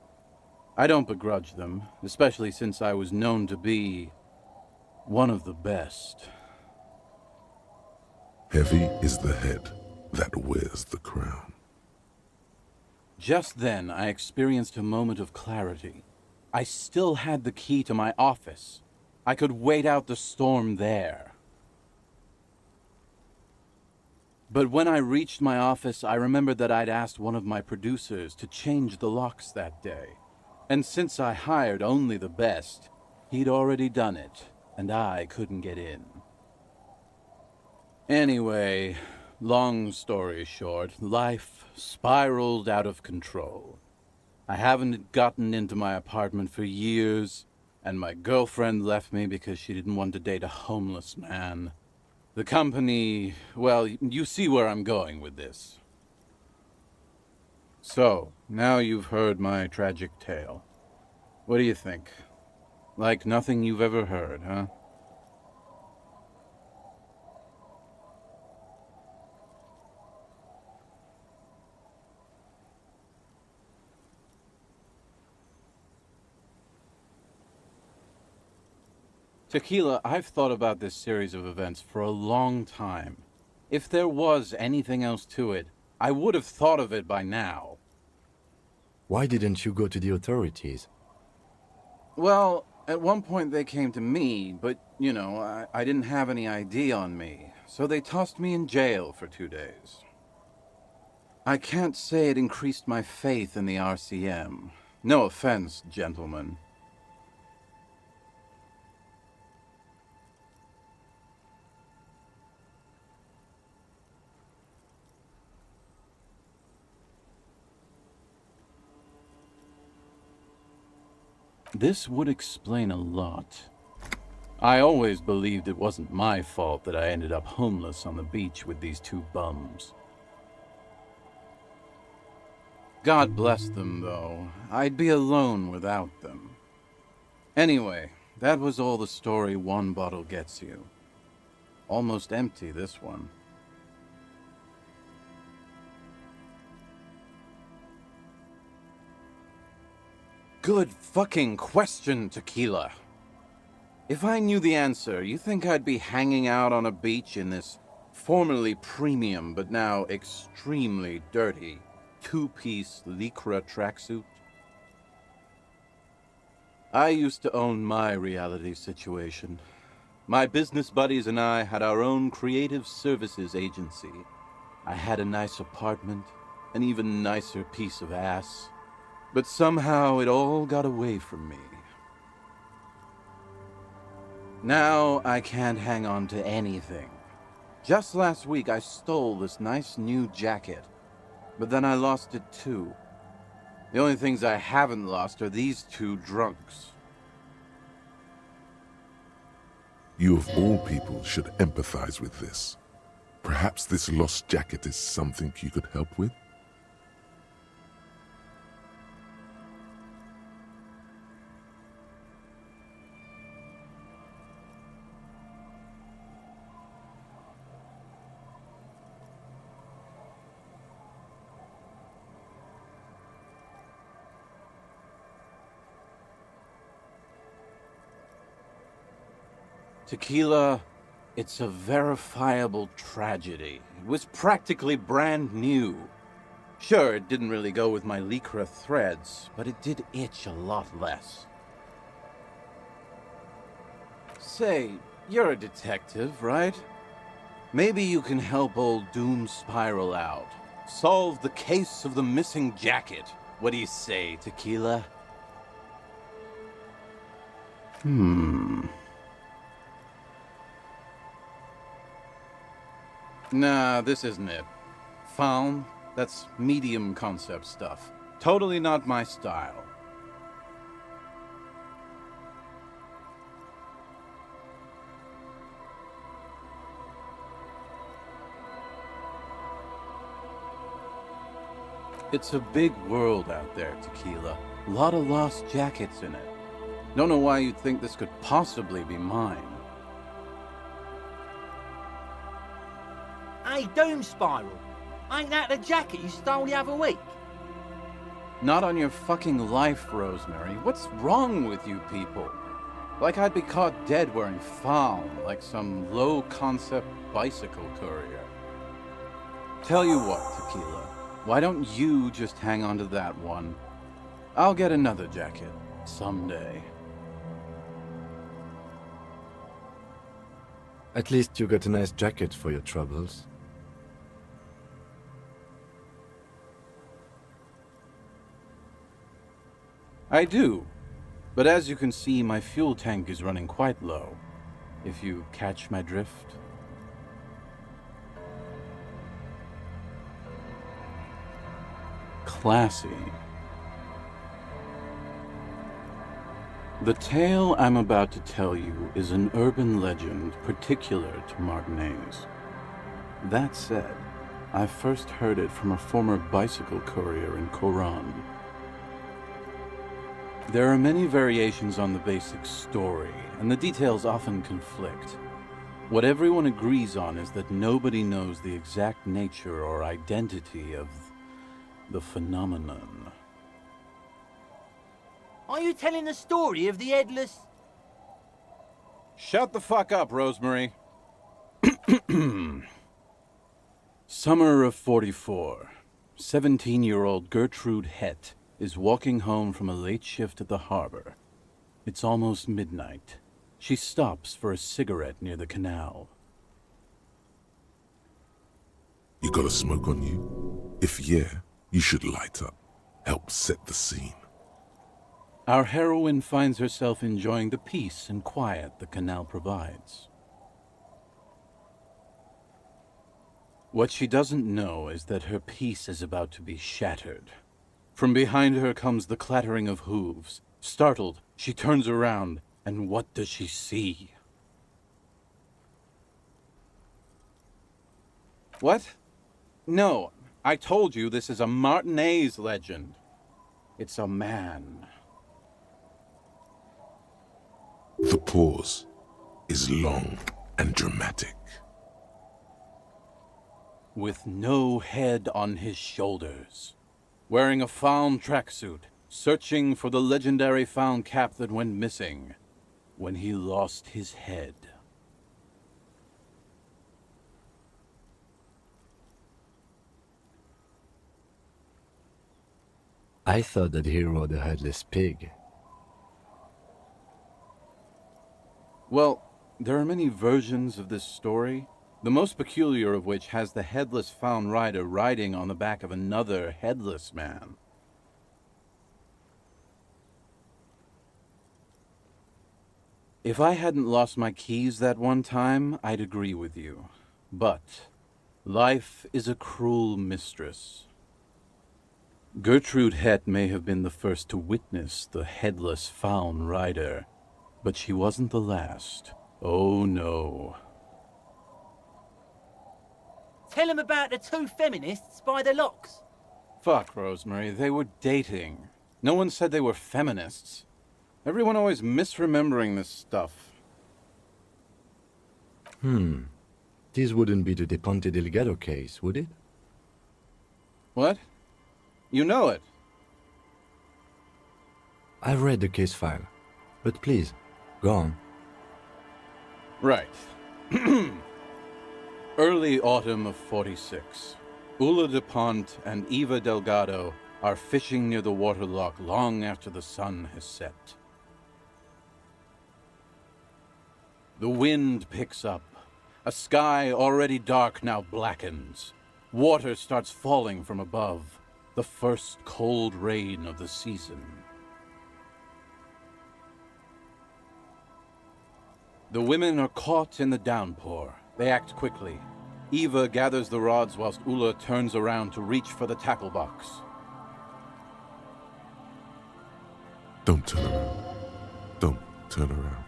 I don't begrudge them, especially since I was known to be one of the best. Heavy is the head that wears the crown. Just then, I experienced a moment of clarity. I still had the key to my office. I could wait out the storm there. But when I reached my office, I remembered that I'd asked one of my producers to change the locks that day. And since I hired only the best, he'd already done it, and I couldn't get in. Anyway, long story short, life spiraled out of control. I haven't gotten into my apartment for years, and my girlfriend left me because she didn't want to date a homeless man. The company, well, you see where I'm going with this. So, now you've heard my tragic tale. What do you think? Like nothing you've ever heard, huh? Tequila, I've thought about this series of events for a long time. If there was anything else to it, I would have thought of it by now. Why didn't you go to the authorities? Well, at one point they came to me, but, you know, I didn't have any ID on me, so they tossed me in jail for 2 days. I can't say it increased my faith in the RCM. No offense, gentlemen. This would explain a lot. I always believed it wasn't my fault that I ended up homeless on the beach with these 2 bums. God bless them, though. I'd be alone without them. Anyway, that was all the story one bottle gets you. Almost empty, this one. Good fucking question, Tequila. If I knew the answer, you think I'd be hanging out on a beach in this formerly premium but now extremely dirty 2-piece Lycra tracksuit? I used to own my reality situation. My business buddies and I had our own creative services agency. I had a nice apartment, an even nicer piece of ass. But somehow it all got away from me. Now I can't hang on to anything. Just last week I stole this nice new jacket, but then I lost it too. The only things I haven't lost are these 2 drunks. You of all people should empathize with this. Perhaps this lost jacket is something you could help with? Tequila, it's a verifiable tragedy. It was practically brand new. Sure, it didn't really go with my Lycra threads, but it did itch a lot less. Say, you're a detective, right? Maybe you can help old Doom Spiral out. Solve the case of the missing jacket. What do you say, Tequila? Nah, this isn't it. Faun, that's medium concept stuff. Totally not my style. It's a big world out there, Tequila. A lot of lost jackets in it. Don't know why you'd think this could possibly be mine. Hey, Doom Spiral. Ain't that the jacket you stole the other week? Not on your fucking life, Rosemary. What's wrong with you people? Like I'd be caught dead wearing Faun, like some low-concept bicycle courier. Tell you what, Tequila. Why don't you just hang on to that one? I'll get another jacket someday. At least you got a nice jacket for your troubles. I do. But as you can see, my fuel tank is running quite low. If you catch my drift. Classy. The tale I'm about to tell you is an urban legend particular to Martinaise. That said, I first heard it from a former bicycle courier in Coran. There are many variations on the basic story, and the details often conflict. What everyone agrees on is that nobody knows the exact nature or identity of the phenomenon. Are you telling the story of the headless... Shut the fuck up, Rosemary. Summer of 44. 17-year-old Gertrude Het is walking home from a late shift at the harbor. It's almost midnight. She stops for a cigarette near the canal. You got a smoke on you? If yeah, you should light up. Help set the scene. Our heroine finds herself enjoying the peace and quiet the canal provides. What she doesn't know is that her peace is about to be shattered. From behind her comes the clattering of hooves. Startled, she turns around, and what does she see? What? No, I told you this is a Martinaise legend. It's a man. The pause is long and dramatic. With no head on his shoulders, wearing a found tracksuit, searching for the legendary found cap that went missing when he lost his head. I thought that he rode a headless pig. Well, there are many versions of this story, the most peculiar of which has the headless found rider riding on the back of another headless man. If I hadn't lost my keys that one time, I'd agree with you. But life is a cruel mistress. Gertrude Het may have been the first to witness the headless found rider, but she wasn't the last. Oh no. Tell him about the two feminists by the locks. Fuck, Rosemary, they were dating. No one said they were feminists. Everyone always misremembering this stuff. This wouldn't be the De Ponte Delgado case, would it? What? You know it? I've read the case file, but please, go on. Right. Early autumn of 46. Ula de Ponte and Eva Delgado are fishing near the waterlock long after the sun has set. The wind picks up. A sky already dark now blackens. Water starts falling from above. The first cold rain of the season. The women are caught in the downpour. They act quickly. Eva gathers the rods whilst Ula turns around to reach for the tackle box. Don't turn around. Don't turn around.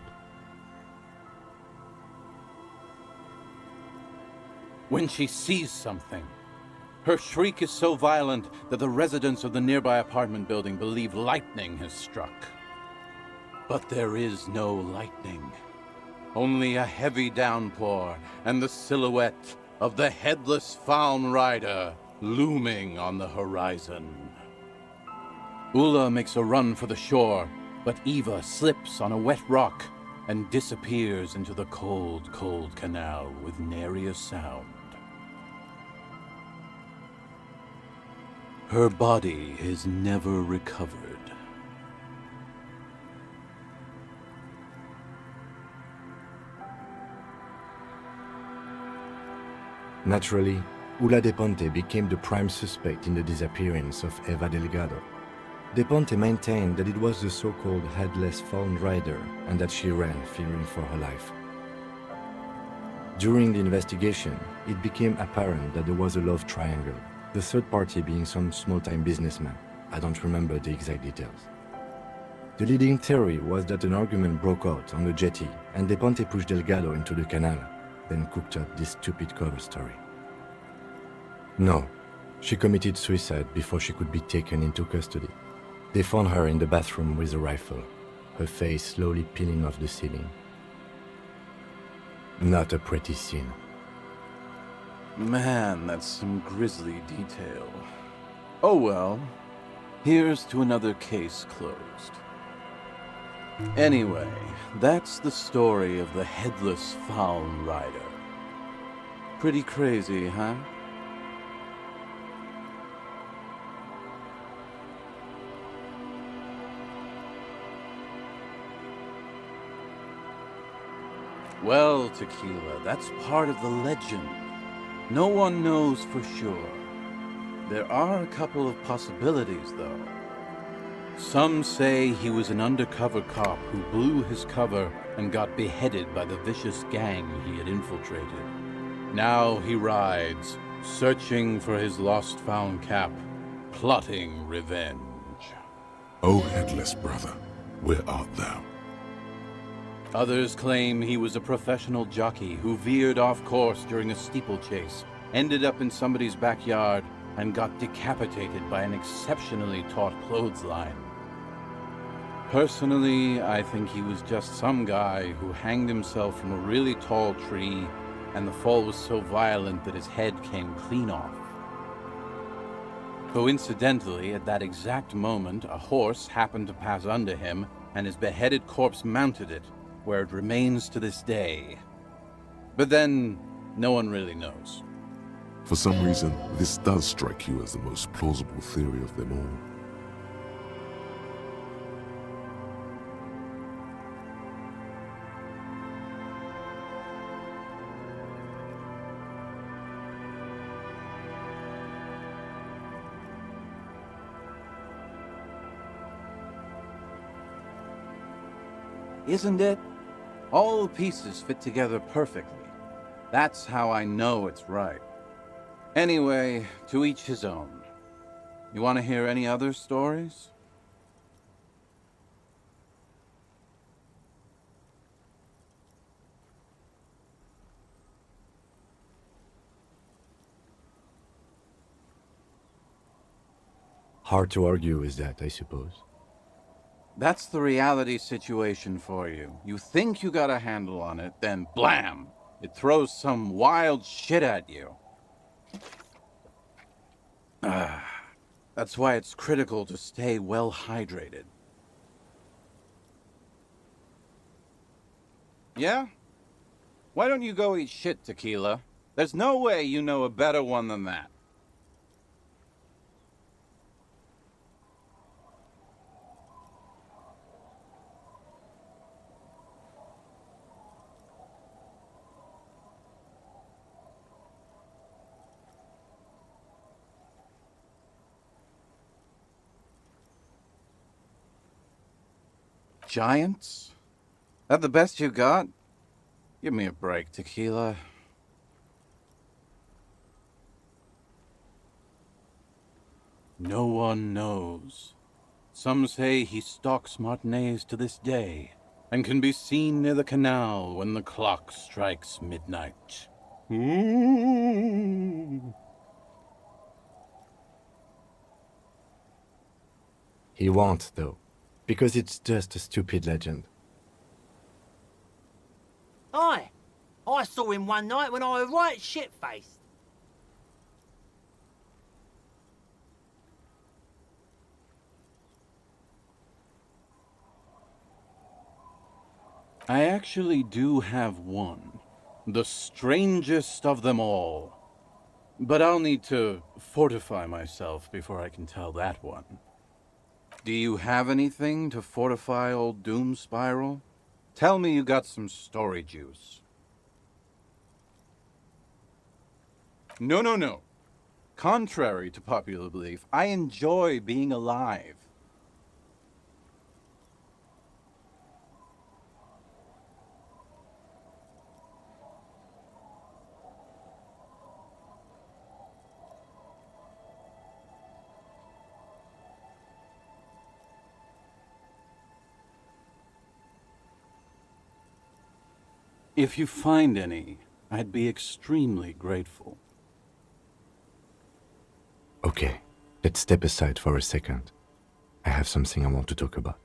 When she sees something, her shriek is so violent that the residents of the nearby apartment building believe lightning has struck. But there is no lightning. Only a heavy downpour and the silhouette of the headless found rider looming on the horizon. Ula makes a run for the shore, but Eva slips on a wet rock and disappears into the cold, cold canal with nary a sound. Her body is never recovered. Naturally, Ula de Ponte became the prime suspect in the disappearance of Eva Delgado. De Ponte maintained that it was the so-called headless Fawn Rider and that she ran, fearing for her life. During the investigation, it became apparent that there was a love triangle, the third party being some small-time businessman. I don't remember the exact details. The leading theory was that an argument broke out on the jetty and De Ponte pushed Delgado into the canal, then cooked up this stupid cover story. No, she committed suicide before she could be taken into custody. They found her in the bathroom with a rifle, her face slowly peeling off the ceiling. Not a pretty scene. Man, that's some grisly detail. Oh well, here's to another case closed. Anyway, that's the story of the Headless Fawn Rider. Pretty crazy, huh? Well, Tequila, that's part of the legend. No one knows for sure. There are a couple of possibilities, though. Some say he was an undercover cop who blew his cover and got beheaded by the vicious gang he had infiltrated. Now he rides, searching for his lost-found cap, plotting revenge. O headless brother, where art thou? Others claim he was a professional jockey who veered off course during a steeplechase, ended up in somebody's backyard, and got decapitated by an exceptionally taut clothesline. Personally, I think he was just some guy who hanged himself from a really tall tree, and the fall was so violent that his head came clean off. Coincidentally, at that exact moment, a horse happened to pass under him, and his beheaded corpse mounted it, where it remains to this day. But then, no one really knows. For some reason, this does strike you as the most plausible theory of them all. Isn't it? All the pieces fit together perfectly. That's how I know it's right. Anyway, to each his own. You want to hear any other stories? Hard to argue with that, I suppose. That's the reality situation for you. You think you got a handle on it, then blam! It throws some wild shit at you. That's why it's critical to stay well hydrated. Yeah? Why don't you go eat shit, Tequila? There's no way you know a better one than that. Giants? That the best you got? Give me a break, Tequila. No one knows. Some say he stalks Martinez to this day, and can be seen near the canal when the clock strikes midnight. He won't, though, because it's just a stupid legend. Aye, I saw him one night when I was right shit-faced. I actually do have one. The strangest of them all. But I'll need to fortify myself before I can tell that one. Do you have anything to fortify old Doom Spiral? Tell me you got some story juice. No. Contrary to popular belief, I enjoy being alive. If you find any, I'd be extremely grateful. Okay, let's step aside for a second. I have something I want to talk about.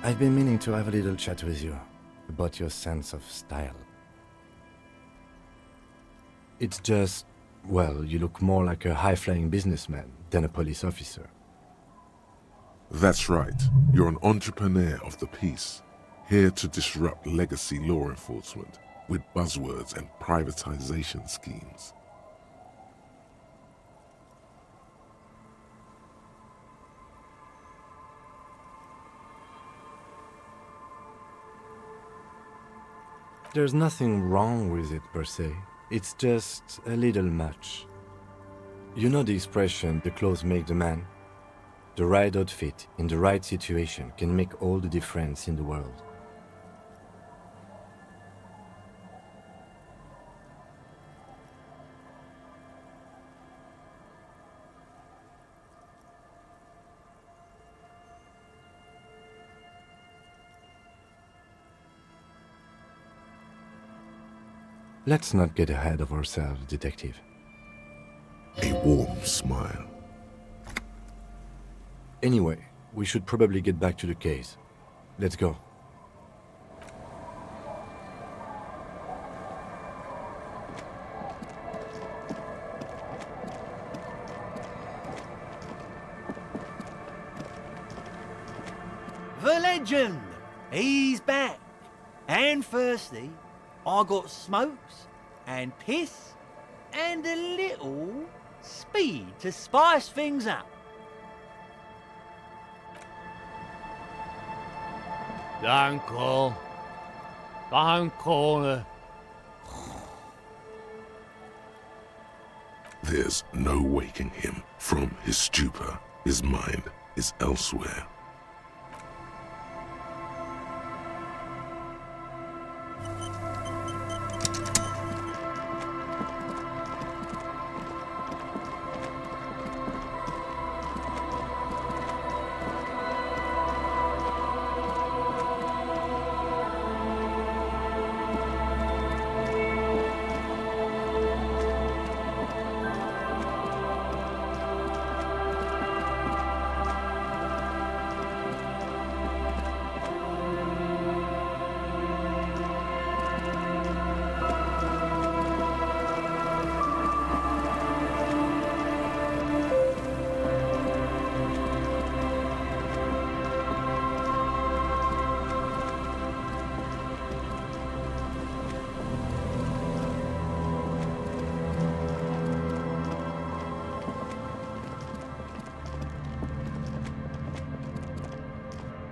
I've been meaning to have a little chat with you about your sense of style. It's just, well, you look more like a high-flying businessman than a police officer. That's right. You're an entrepreneur of the peace, here to disrupt legacy law enforcement with buzzwords and privatization schemes. There's nothing wrong with it per se. It's just a little much. You know the expression, the clothes make the man? The right outfit in the right situation can make all the difference in the world. Let's not get ahead of ourselves, Detective. A warm smile. Anyway, we should probably get back to the case. Let's go. The legend! He's back. And firstly, I got smokes and piss and a little speed to spice things up. Don't call her. There's no waking him from his stupor. His mind is elsewhere.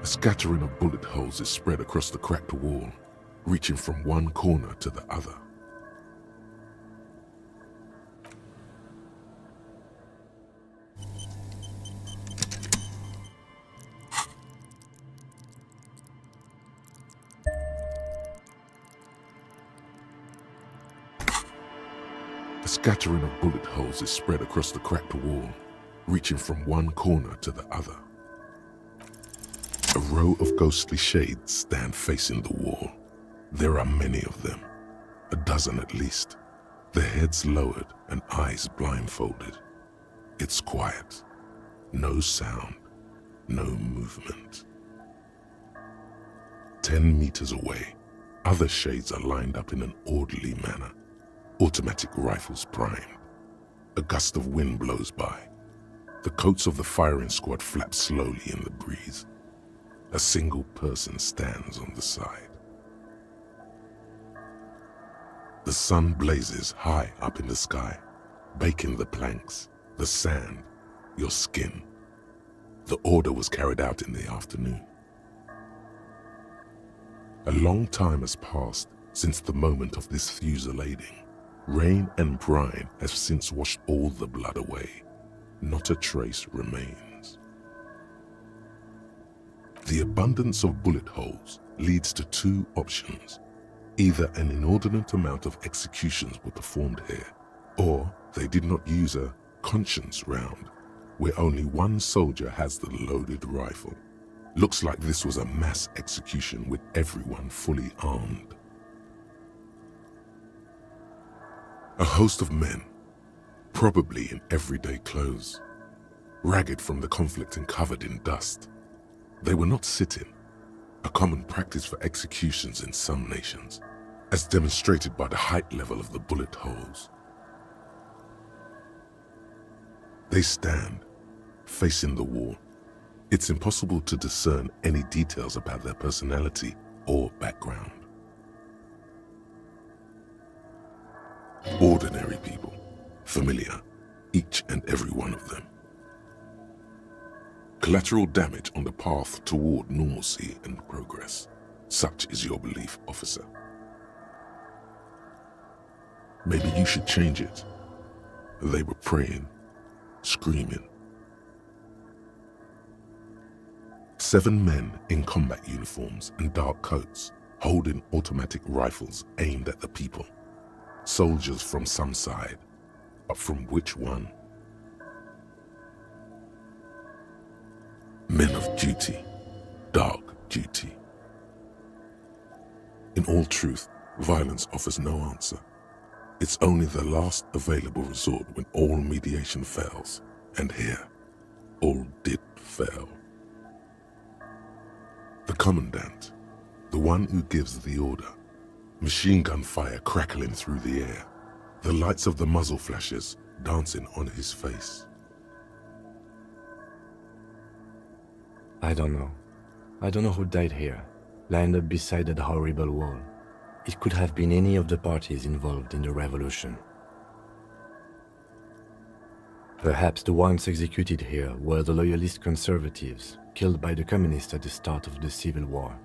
A scattering of bullet holes is spread across the cracked wall, reaching from one corner to the other. A scattering of bullet holes is spread across the cracked wall, reaching from one corner to the other. A row of ghostly shades stand facing the wall. There are many of them, a dozen at least, their heads lowered and eyes blindfolded. It's quiet, no sound, no movement. 10 meters away, other shades are lined up in an orderly manner, automatic rifles primed. A gust of wind blows by. The coats of the firing squad flap slowly in the breeze. A single person stands on the side. The sun blazes high up in the sky, baking the planks, the sand, your skin. The order was carried out in the afternoon. A long time has passed since the moment of this fusillading. Rain and brine have since washed all the blood away. Not a trace remains. The abundance of bullet holes leads to two options. Either an inordinate amount of executions were performed here, or they did not use a conscience round, where only one soldier has the loaded rifle. Looks like this was a mass execution with everyone fully armed. A host of men, probably in everyday clothes, ragged from the conflict and covered in dust. They were not sitting, a common practice for executions in some nations, as demonstrated by the height level of the bullet holes. They stand, facing the wall. It's impossible to discern any details about their personality or background. Ordinary people, familiar, each and every one of them. Collateral damage on the path toward normalcy and progress. Such is your belief, officer. Maybe you should change it. They were praying, screaming. 7 men in combat uniforms and dark coats, holding automatic rifles aimed at the people. Soldiers from some side, but from which one? Men of duty, dark duty. In all truth, violence offers no answer. It's only the last available resort when all mediation fails, and here, all did fail. The commandant, the one who gives the order, machine gun fire crackling through the air, the lights of the muzzle flashes dancing on his face. I don't know. I don't know who died here, lined up beside that horrible wall. It could have been any of the parties involved in the revolution. Perhaps the ones executed here were the loyalist conservatives, killed by the communists at the start of the Civil War.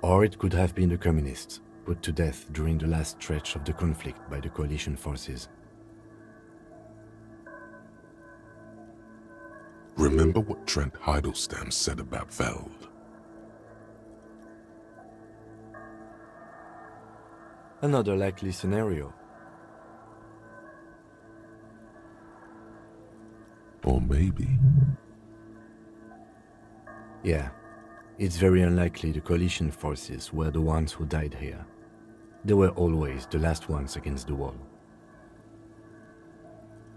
Or it could have been the communists, put to death during the last stretch of the conflict by the coalition forces. Remember what Trent Heidelstein said about Veld? Another likely scenario. Or maybe... Yeah, it's very unlikely the coalition forces were the ones who died here. They were always the last ones against the wall.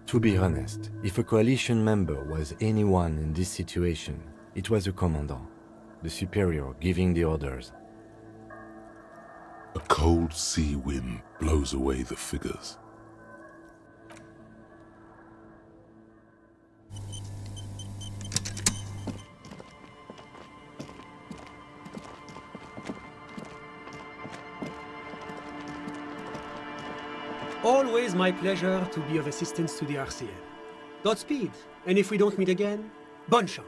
To be honest, if a coalition member was anyone in this situation, it was a commandant, the superior giving the orders. A cold sea wind blows away the figures. Always my pleasure to be of assistance to the RCM. Godspeed, and if we don't meet again, bonne chance.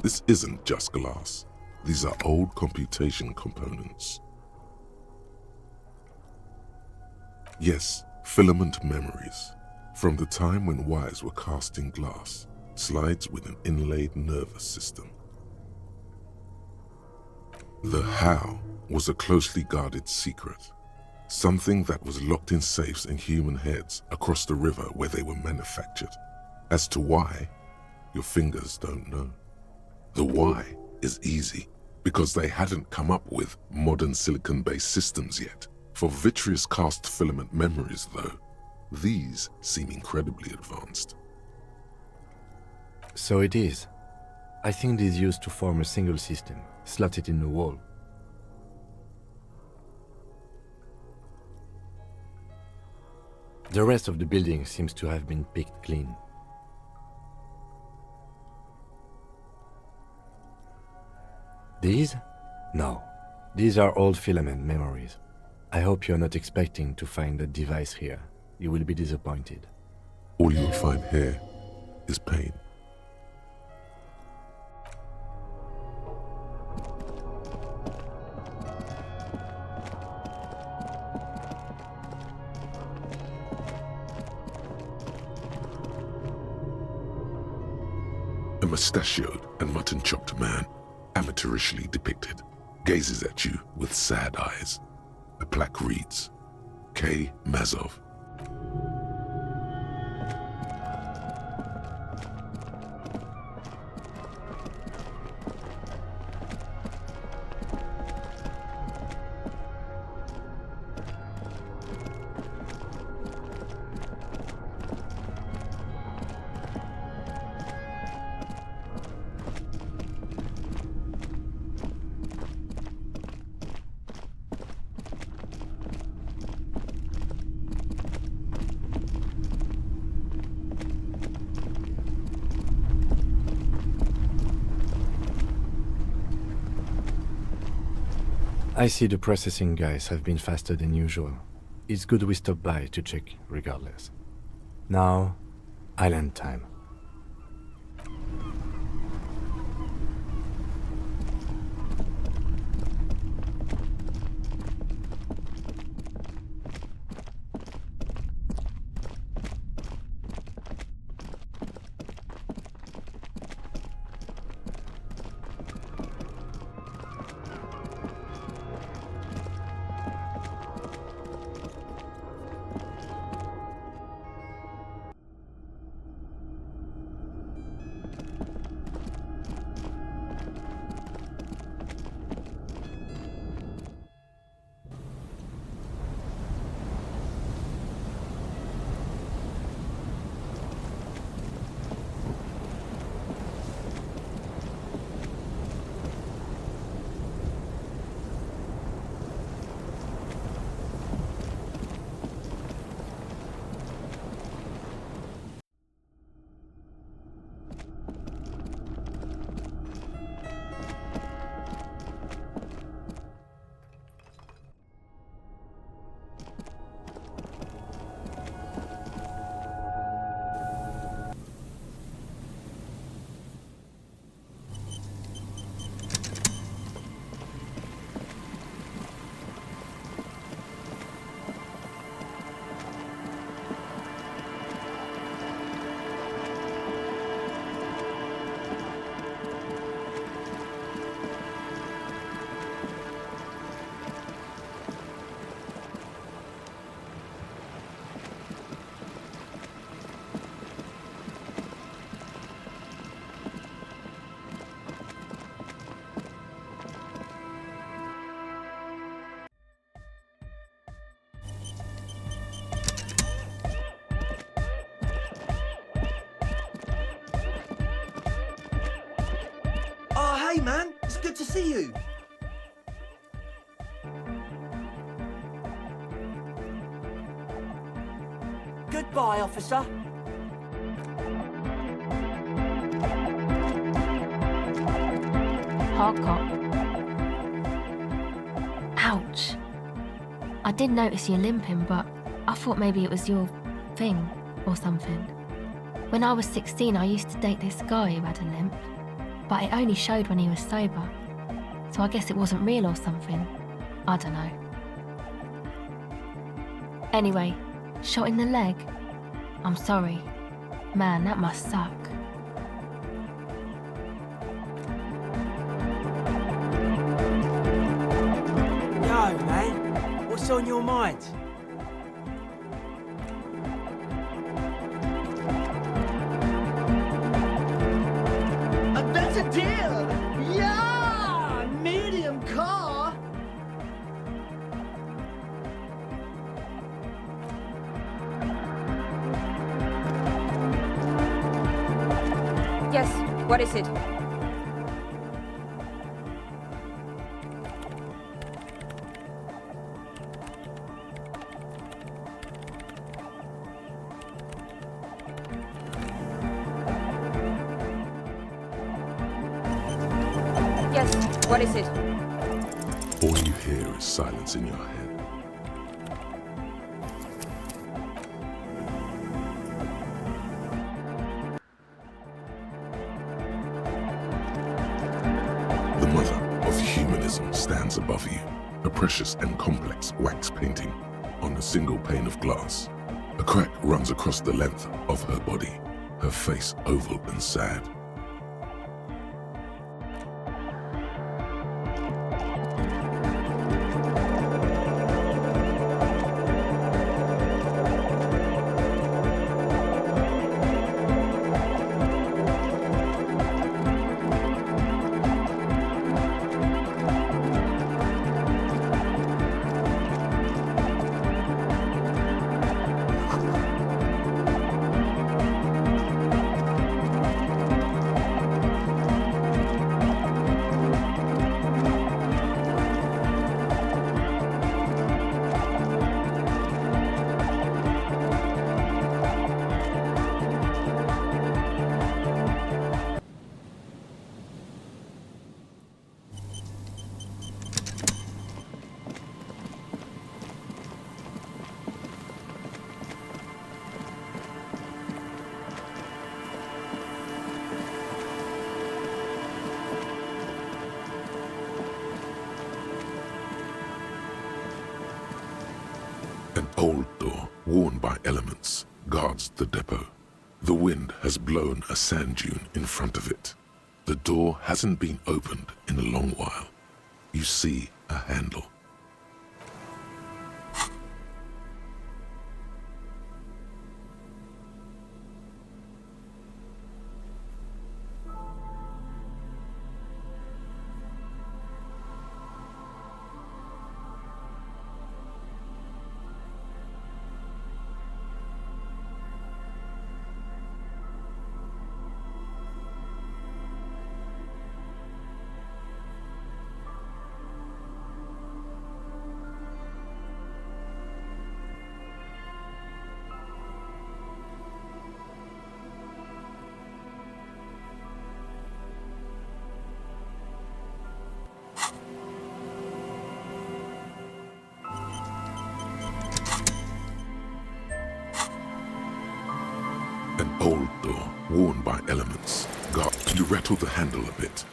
This isn't just glass. These are old computation components. Yes, filament memories. From the time when wires were cast in glass, slides with an inlaid nervous system. The how was a closely guarded secret. Something that was locked in safes in human heads across the river where they were manufactured. As to why, your fingers don't know. The why is easy, because they hadn't come up with modern silicon-based systems yet. For vitreous cast filament memories, though, these seem incredibly advanced. So it is. I think it is used to form a single system, slotted in the wall. The rest of the building seems to have been picked clean. These? No. These are old filament memories. I hope you're not expecting to find a device here. You will be disappointed. All you'll find here is pain. A mustachioed and mutton-chopped man, amateurishly depicted, gazes at you with sad eyes. A plaque reads, K. Mazov. I see the processing guys have been faster than usual. It's good we stop by to check regardless. Now, island time. Hey man, it's good to see you. Goodbye, officer. Hardcock. Ouch. I did notice you limping, but I thought maybe it was your thing or something. When I was 16, I used to date this guy who had a limp. but it only showed when he was sober. So I guess it wasn't real or something. I don't know. Anyway, shot in the leg? I'm sorry. Man, that must suck. Yo, man, what's on your mind? That's a deal! Yeah! Medium car! Yes, what is it? Yes, what is it? All you hear is silence in your head. The mother of humanism stands above you, a precious and complex wax painting on a single pane of glass. A crack runs across the length of her body, her face oval and sad. An old door, worn by elements, guards the depot. The wind has blown a sand dune in front of it. The door hasn't been opened in a long while. You see a handle. An old door, worn by elements. You rattle the handle a bit.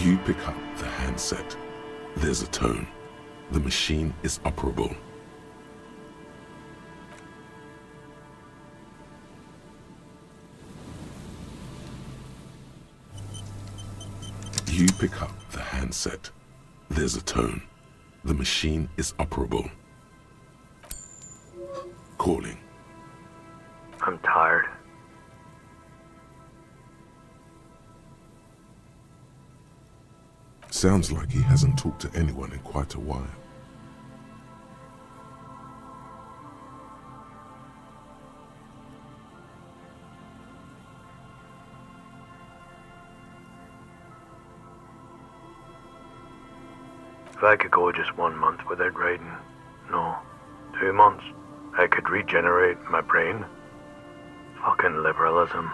You pick up the handset. There's a tone. The machine is operable. You pick up the handset. There's a tone. The machine is operable. Calling. I'm tired. Sounds like he hasn't talked to anyone in quite a while. If I could go just 1 month without writing, no, 2 months, I could regenerate my brain. Fucking liberalism.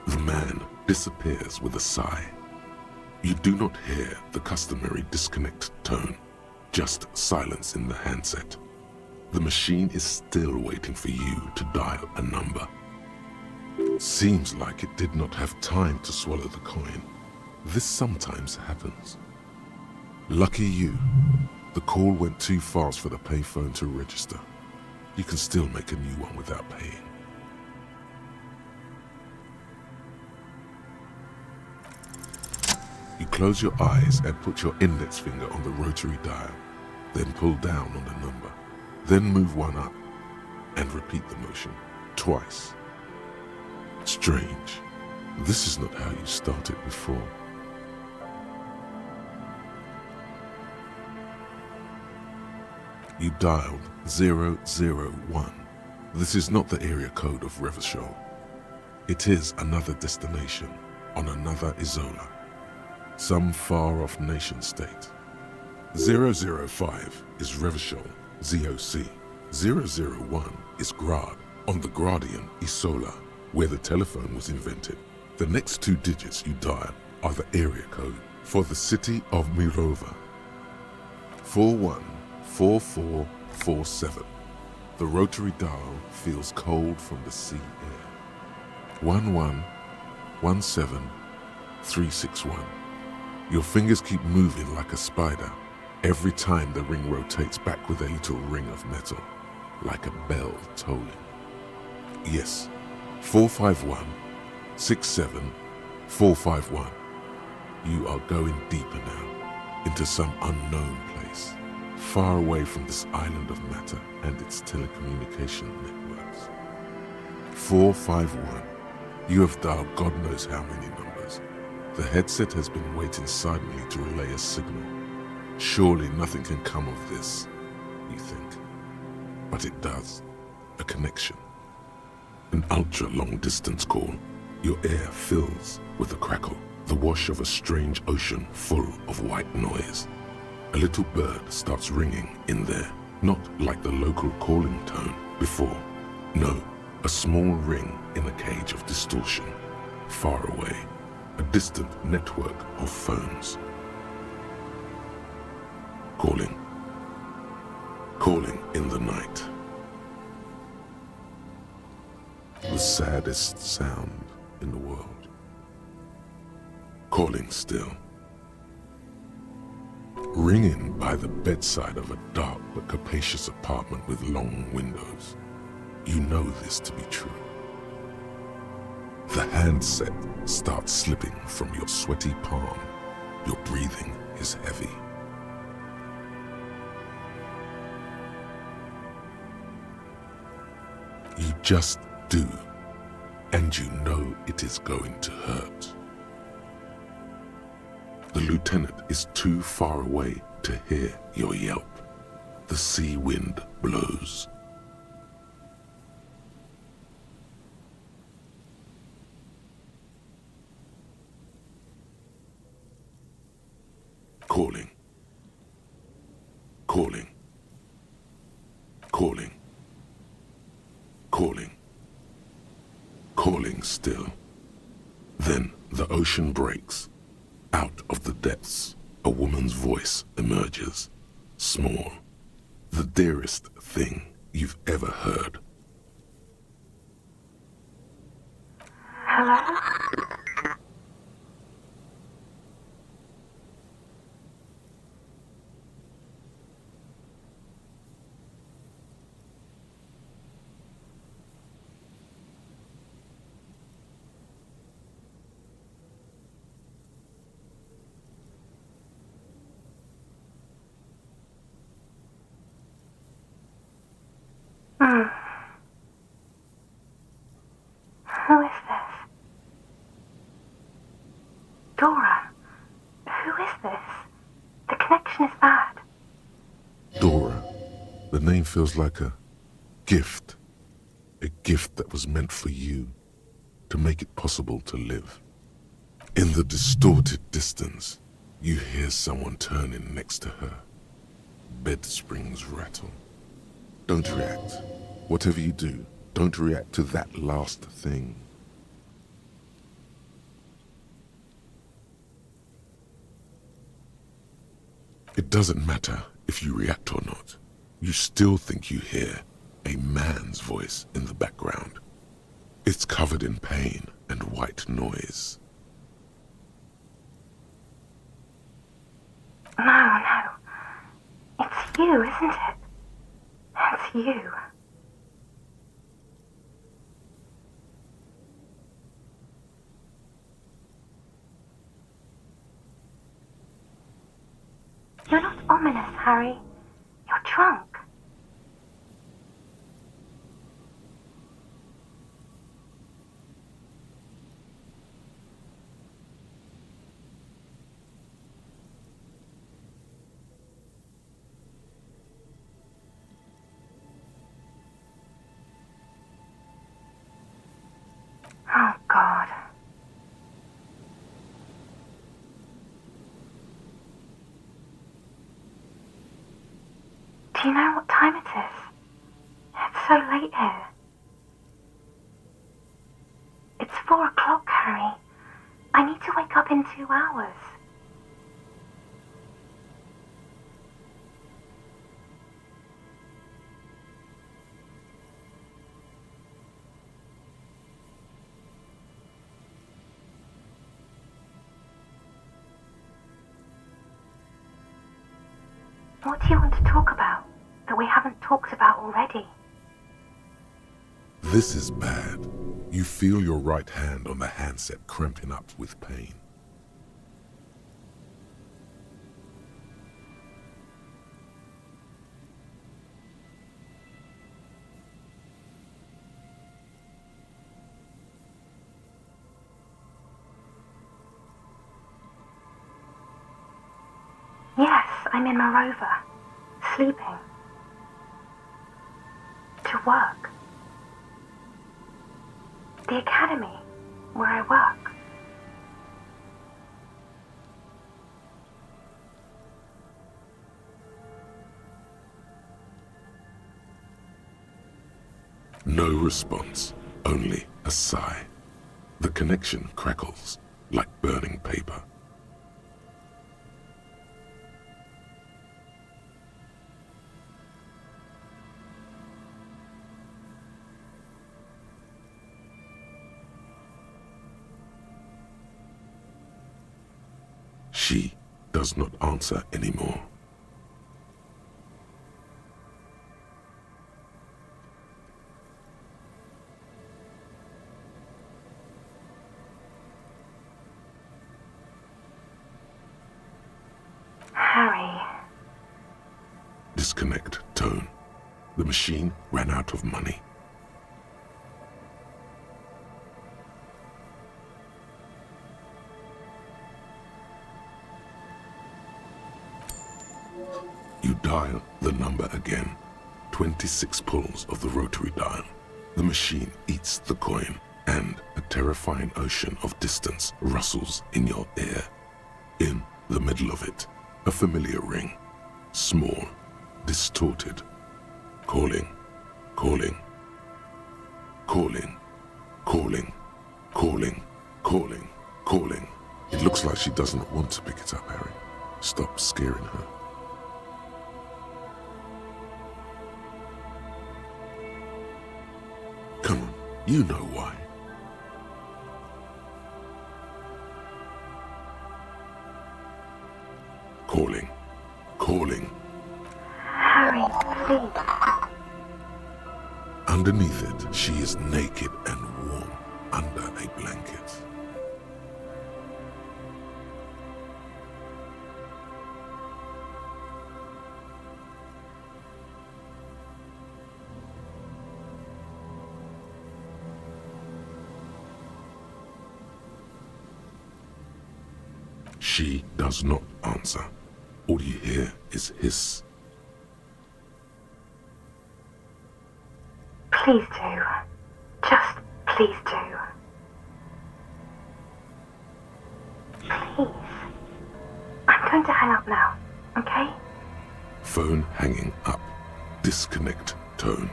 The man disappears with a sigh. You do not hear the customary disconnect tone, just silence in the handset. The machine is still waiting for you to dial a number. Seems like it did not have time to swallow the coin. This sometimes happens. Lucky you, the call went too fast for the payphone to register. You can still make a new one without paying. You close your eyes and put your index finger on the rotary dial, then pull down on the number, then move one up and repeat the motion twice. Strange. This is not how you started before. You dialed 001. This is not the area code of Revachol. It is another destination on another Isola. Some far-off nation-state. 005 is Revachol, ZOC. 001 is Grad, on the Gradian Isola, where the telephone was invented. The next 2 digits you dial are the area code for the city of Mirova. 414447. The rotary dial feels cold from the sea air. 1117361. Your fingers keep moving like a spider every time the ring rotates back with a little ring of metal, like a bell tolling. Yes, 451-67451. You are going deeper now, into some unknown place, far away from this island of matter and its telecommunication networks. 451. You have dialed God knows how many numbers. The headset has been waiting silently to relay a signal. Surely nothing can come of this, you think. But it does. A connection. An ultra-long distance call. Your air fills with a crackle, the wash of a strange ocean full of white noise. A little bird starts ringing in there, not like the local calling tone before. No, a small ring in a cage of distortion, far away. A distant network of phones. Calling. Calling in the night. The saddest sound in the world. Calling still. Ringing by the bedside of a dark but capacious apartment with long windows. You know this to be true. The handset starts slipping from your sweaty palm. Your breathing is heavy. You just do, and you know it is going to hurt. The lieutenant is too far away to hear your yelp. The sea wind blows. Calling. Calling. Calling. Calling. Calling still. Then the ocean breaks. Out of the depths, a woman's voice emerges. Small. The dearest thing you've ever heard. Hello? Who is this? Dora, who is this? The connection is bad. Dora. The name feels like a gift. A gift that was meant for you, to make it possible to live. In the distorted distance, you hear someone turning next to her. Bed springs rattle. Don't react. Whatever you do, don't react to that last thing. It doesn't matter if you react or not. You still think you hear a man's voice in the background. It's covered in pain and white noise. No. It's you, isn't it? It's you. You're not ominous, Harry. You're drunk. Oh, God. Do you know what time it is? It's so late here. It's 4 o'clock, Harry. I need to wake up in 2 hours. What do you want to talk about that we haven't talked about already? This is bad. You feel your right hand on the handset cramping up with pain. Yes, I'm in my rover. Sleeping. To work. The academy, where I work. No response, only a sigh. The connection crackles like burning paper. She does not answer anymore. Harry. Disconnect tone. The machine ran out of money. You dial the number again. 26 pulls of the rotary dial. The machine eats the coin, and a terrifying ocean of distance rustles in your ear. In the middle of it, a familiar ring. Small, distorted. Calling, calling, calling, calling, calling, calling, calling. It looks like she doesn't want to pick it up, Harry. Stop scaring her. Come on, you know why. Calling, calling. Harry, please. Underneath it, she is naked and warm under a blanket. She does not answer. All you hear is hiss. Please do. Just please do. Please. I'm going to hang up now, okay? Phone hanging up. Disconnect tone.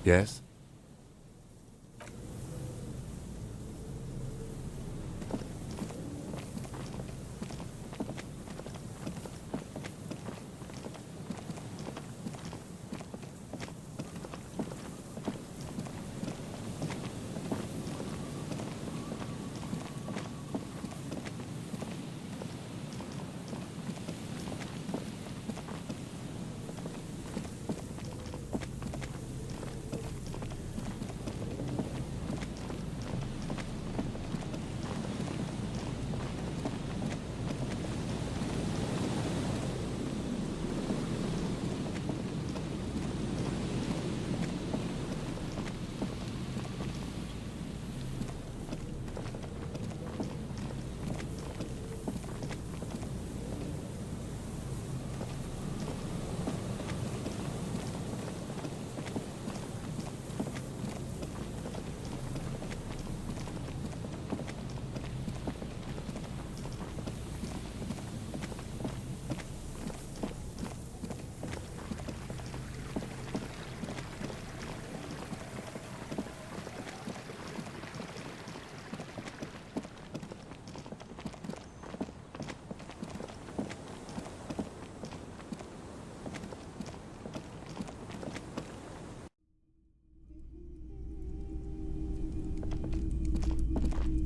Yes?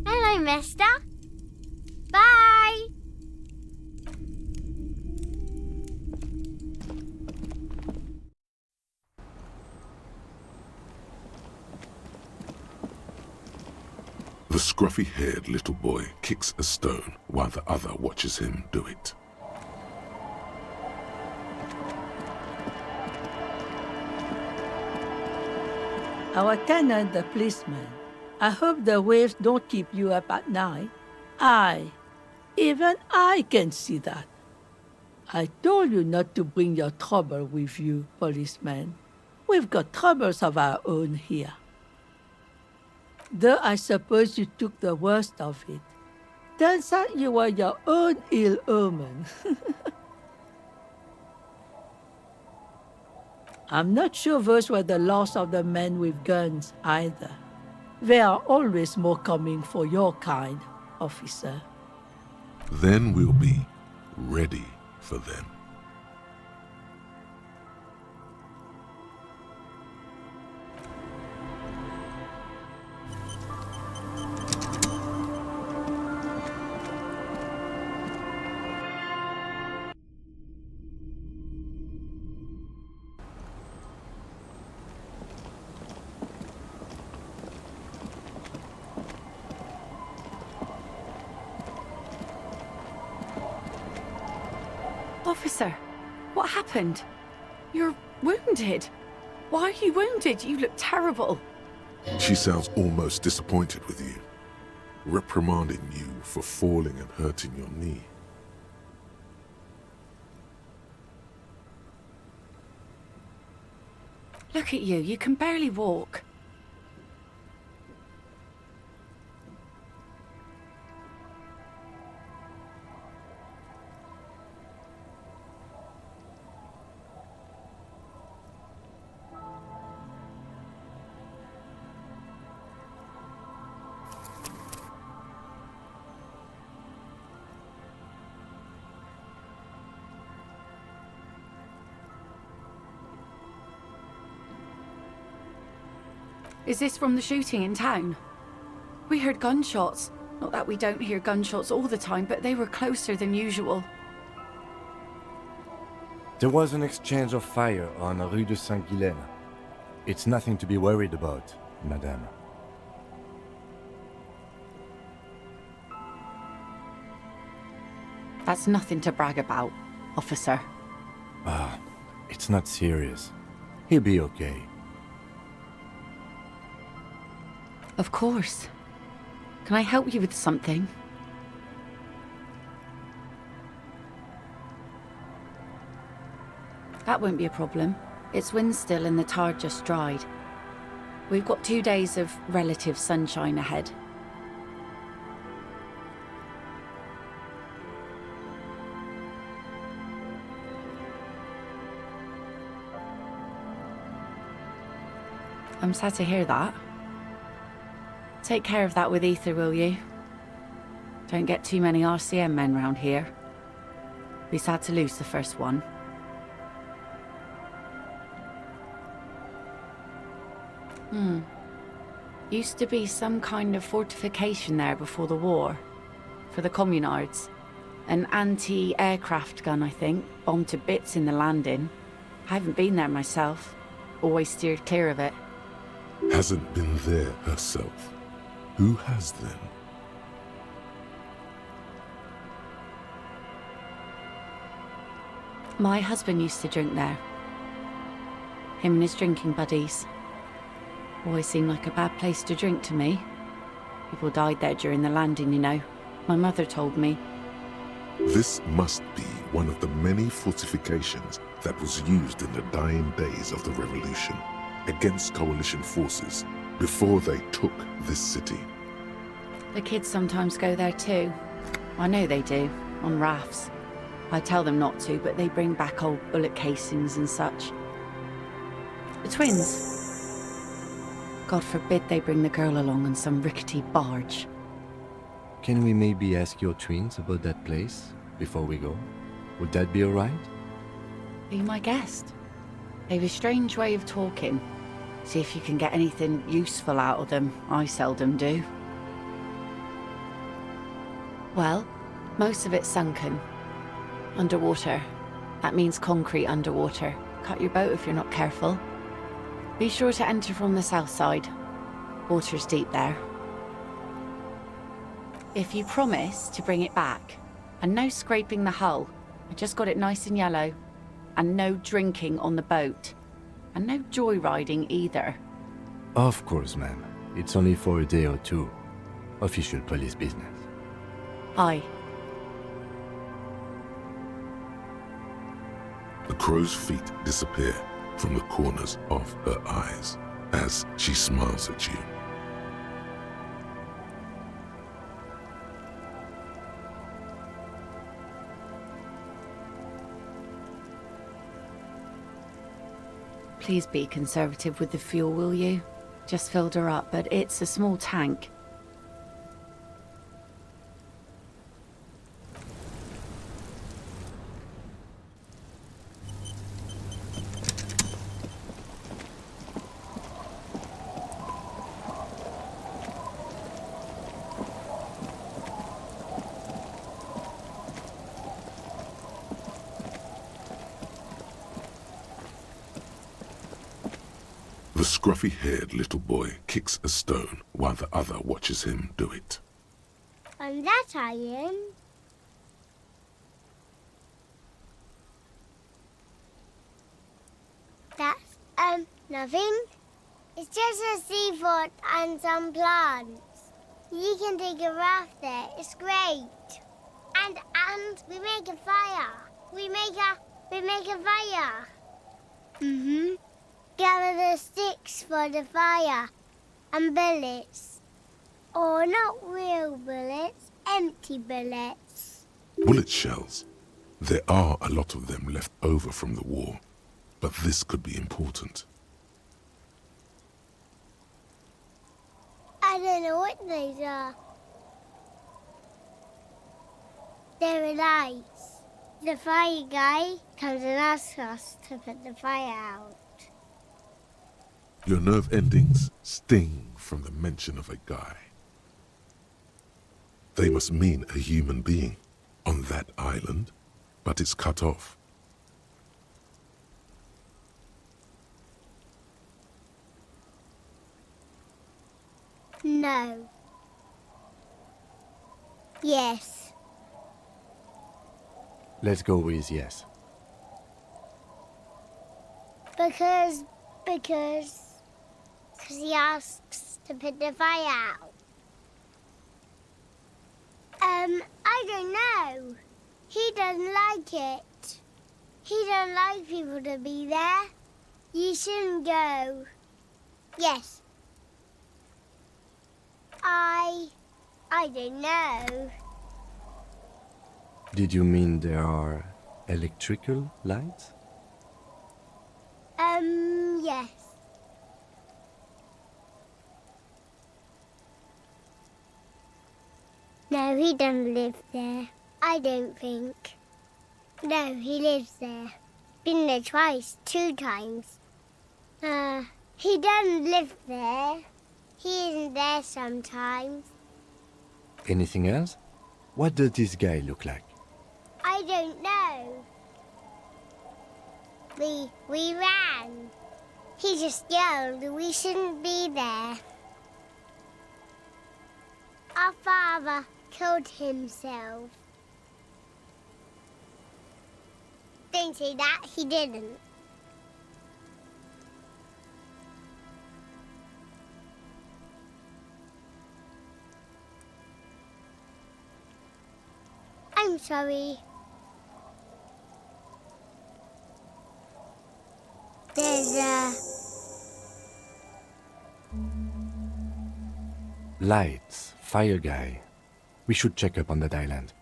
Hello, mister. Bye. The scruffy-haired little boy kicks a stone while the other watches him do it. Our tenant, the policeman. I hope the waves don't keep you up at night. Even I can see that. I told you not to bring your trouble with you, policeman. We've got troubles of our own here. Though I suppose you took the worst of it. Turns out you were your own ill omen. I'm not sure those were the last of the men with guns either. There are always more coming for your kind, officer. Then we'll be ready for them. Officer, what happened? You're wounded. Why are you wounded? You look terrible. She sounds almost disappointed with you, reprimanding you for falling and hurting your knee. Look at you, you can barely walk. Is this from the shooting in town? We heard gunshots. Not that we don't hear gunshots all the time, but they were closer than usual. There was an exchange of fire on Rue de Saint-Ghilaine. It's nothing to be worried about, madame. That's nothing to brag about, officer. Ah, it's not serious. He'll be okay. Of course. Can I help you with something? That won't be a problem. It's wind still and the tar just dried. We've got 2 days of relative sunshine ahead. I'm sad to hear that. Take care of that with Ether, will you? Don't get too many RCM men round here. Be sad to lose the first one. Used to be some kind of fortification there before the war. For the communards. An anti-aircraft gun, I think. Bombed to bits in the landing. I haven't been there myself. Always steered clear of it. Hasn't been there herself. Who has then? My husband used to drink there. Him and his drinking buddies. Always seemed like a bad place to drink to me. People died there during the landing, you know. My mother told me. This must be one of the many fortifications that was used in the dying days of the revolution against coalition forces before they took this city. The kids sometimes go there too. I know they do, on rafts. I tell them not to, but they bring back old bullet casings and such. The twins. God forbid they bring the girl along on some rickety barge. Can we maybe ask your twins about that place before we go? Would that be alright? Be my guest. They've a strange way of talking. See if you can get anything useful out of them. I seldom do. Well, most of it's sunken. Underwater. That means concrete underwater. Cut your boat if you're not careful. Be sure to enter from the south side. Water's deep there. If you promise to bring it back, and no scraping the hull, I just got it nice and yellow, and no drinking on the boat, and no joyriding either. Of course, ma'am. It's only for a day or two. Official police business. Aye. The crow's feet disappear from the corners of her eyes as she smiles at you. Please be conservative with the fuel, will you? Just filled her up, but it's a small tank. The scruffy-haired little boy kicks a stone while the other watches him do it. And that iron. That's, nothing. It's just a seafort and some plants. You can take a raft there. It's great. And we make a fire. We make a fire. Mm-hmm. Gather are the sticks for the fire. And bullets. Or not real bullets, empty bullets. Bullet shells. There are a lot of them left over from the war, but this could be important. I don't know what these are. They're lights. The fire guy comes and asks us to put the fire out. Your nerve endings sting from the mention of a guy. They must mean a human being on that island, but it's cut off. No. Yes. Let's go with yes. Because he asks to put the fire out. I don't know. He doesn't like it. He don't like people to be there. You shouldn't go. Yes. I don't know. Did you mean there are electrical lights? Yes. No, he doesn't live there. I don't think. No, he lives there. Been there twice, 2 times. He doesn't live there. He isn't there sometimes. Anything else? What does this guy look like? I don't know. We ran. He just yelled we shouldn't be there. Our father killed himself. Don't say that, he didn't. I'm sorry. There's Lights, fire guy. We should check up on that island.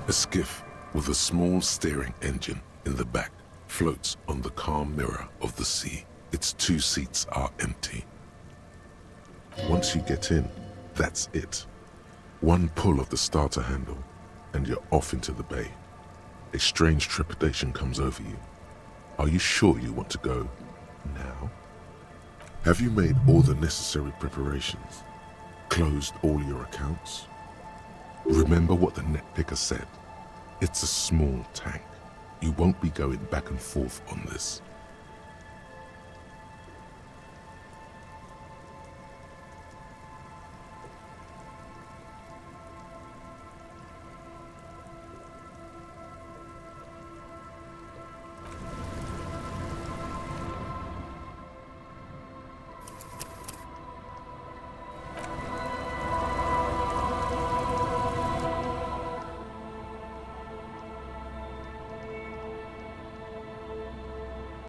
A skiff with a small steering engine in the back floats on the calm mirror of the sea. Its 2 seats are empty. Once you get in, that's it. One pull of the starter handle, and you're off into the bay. A strange trepidation comes over you. Are you sure you want to go now? Have you made all the necessary preparations? Closed all your accounts? Remember what the net picker said. It's a small tank. You won't be going back and forth on this.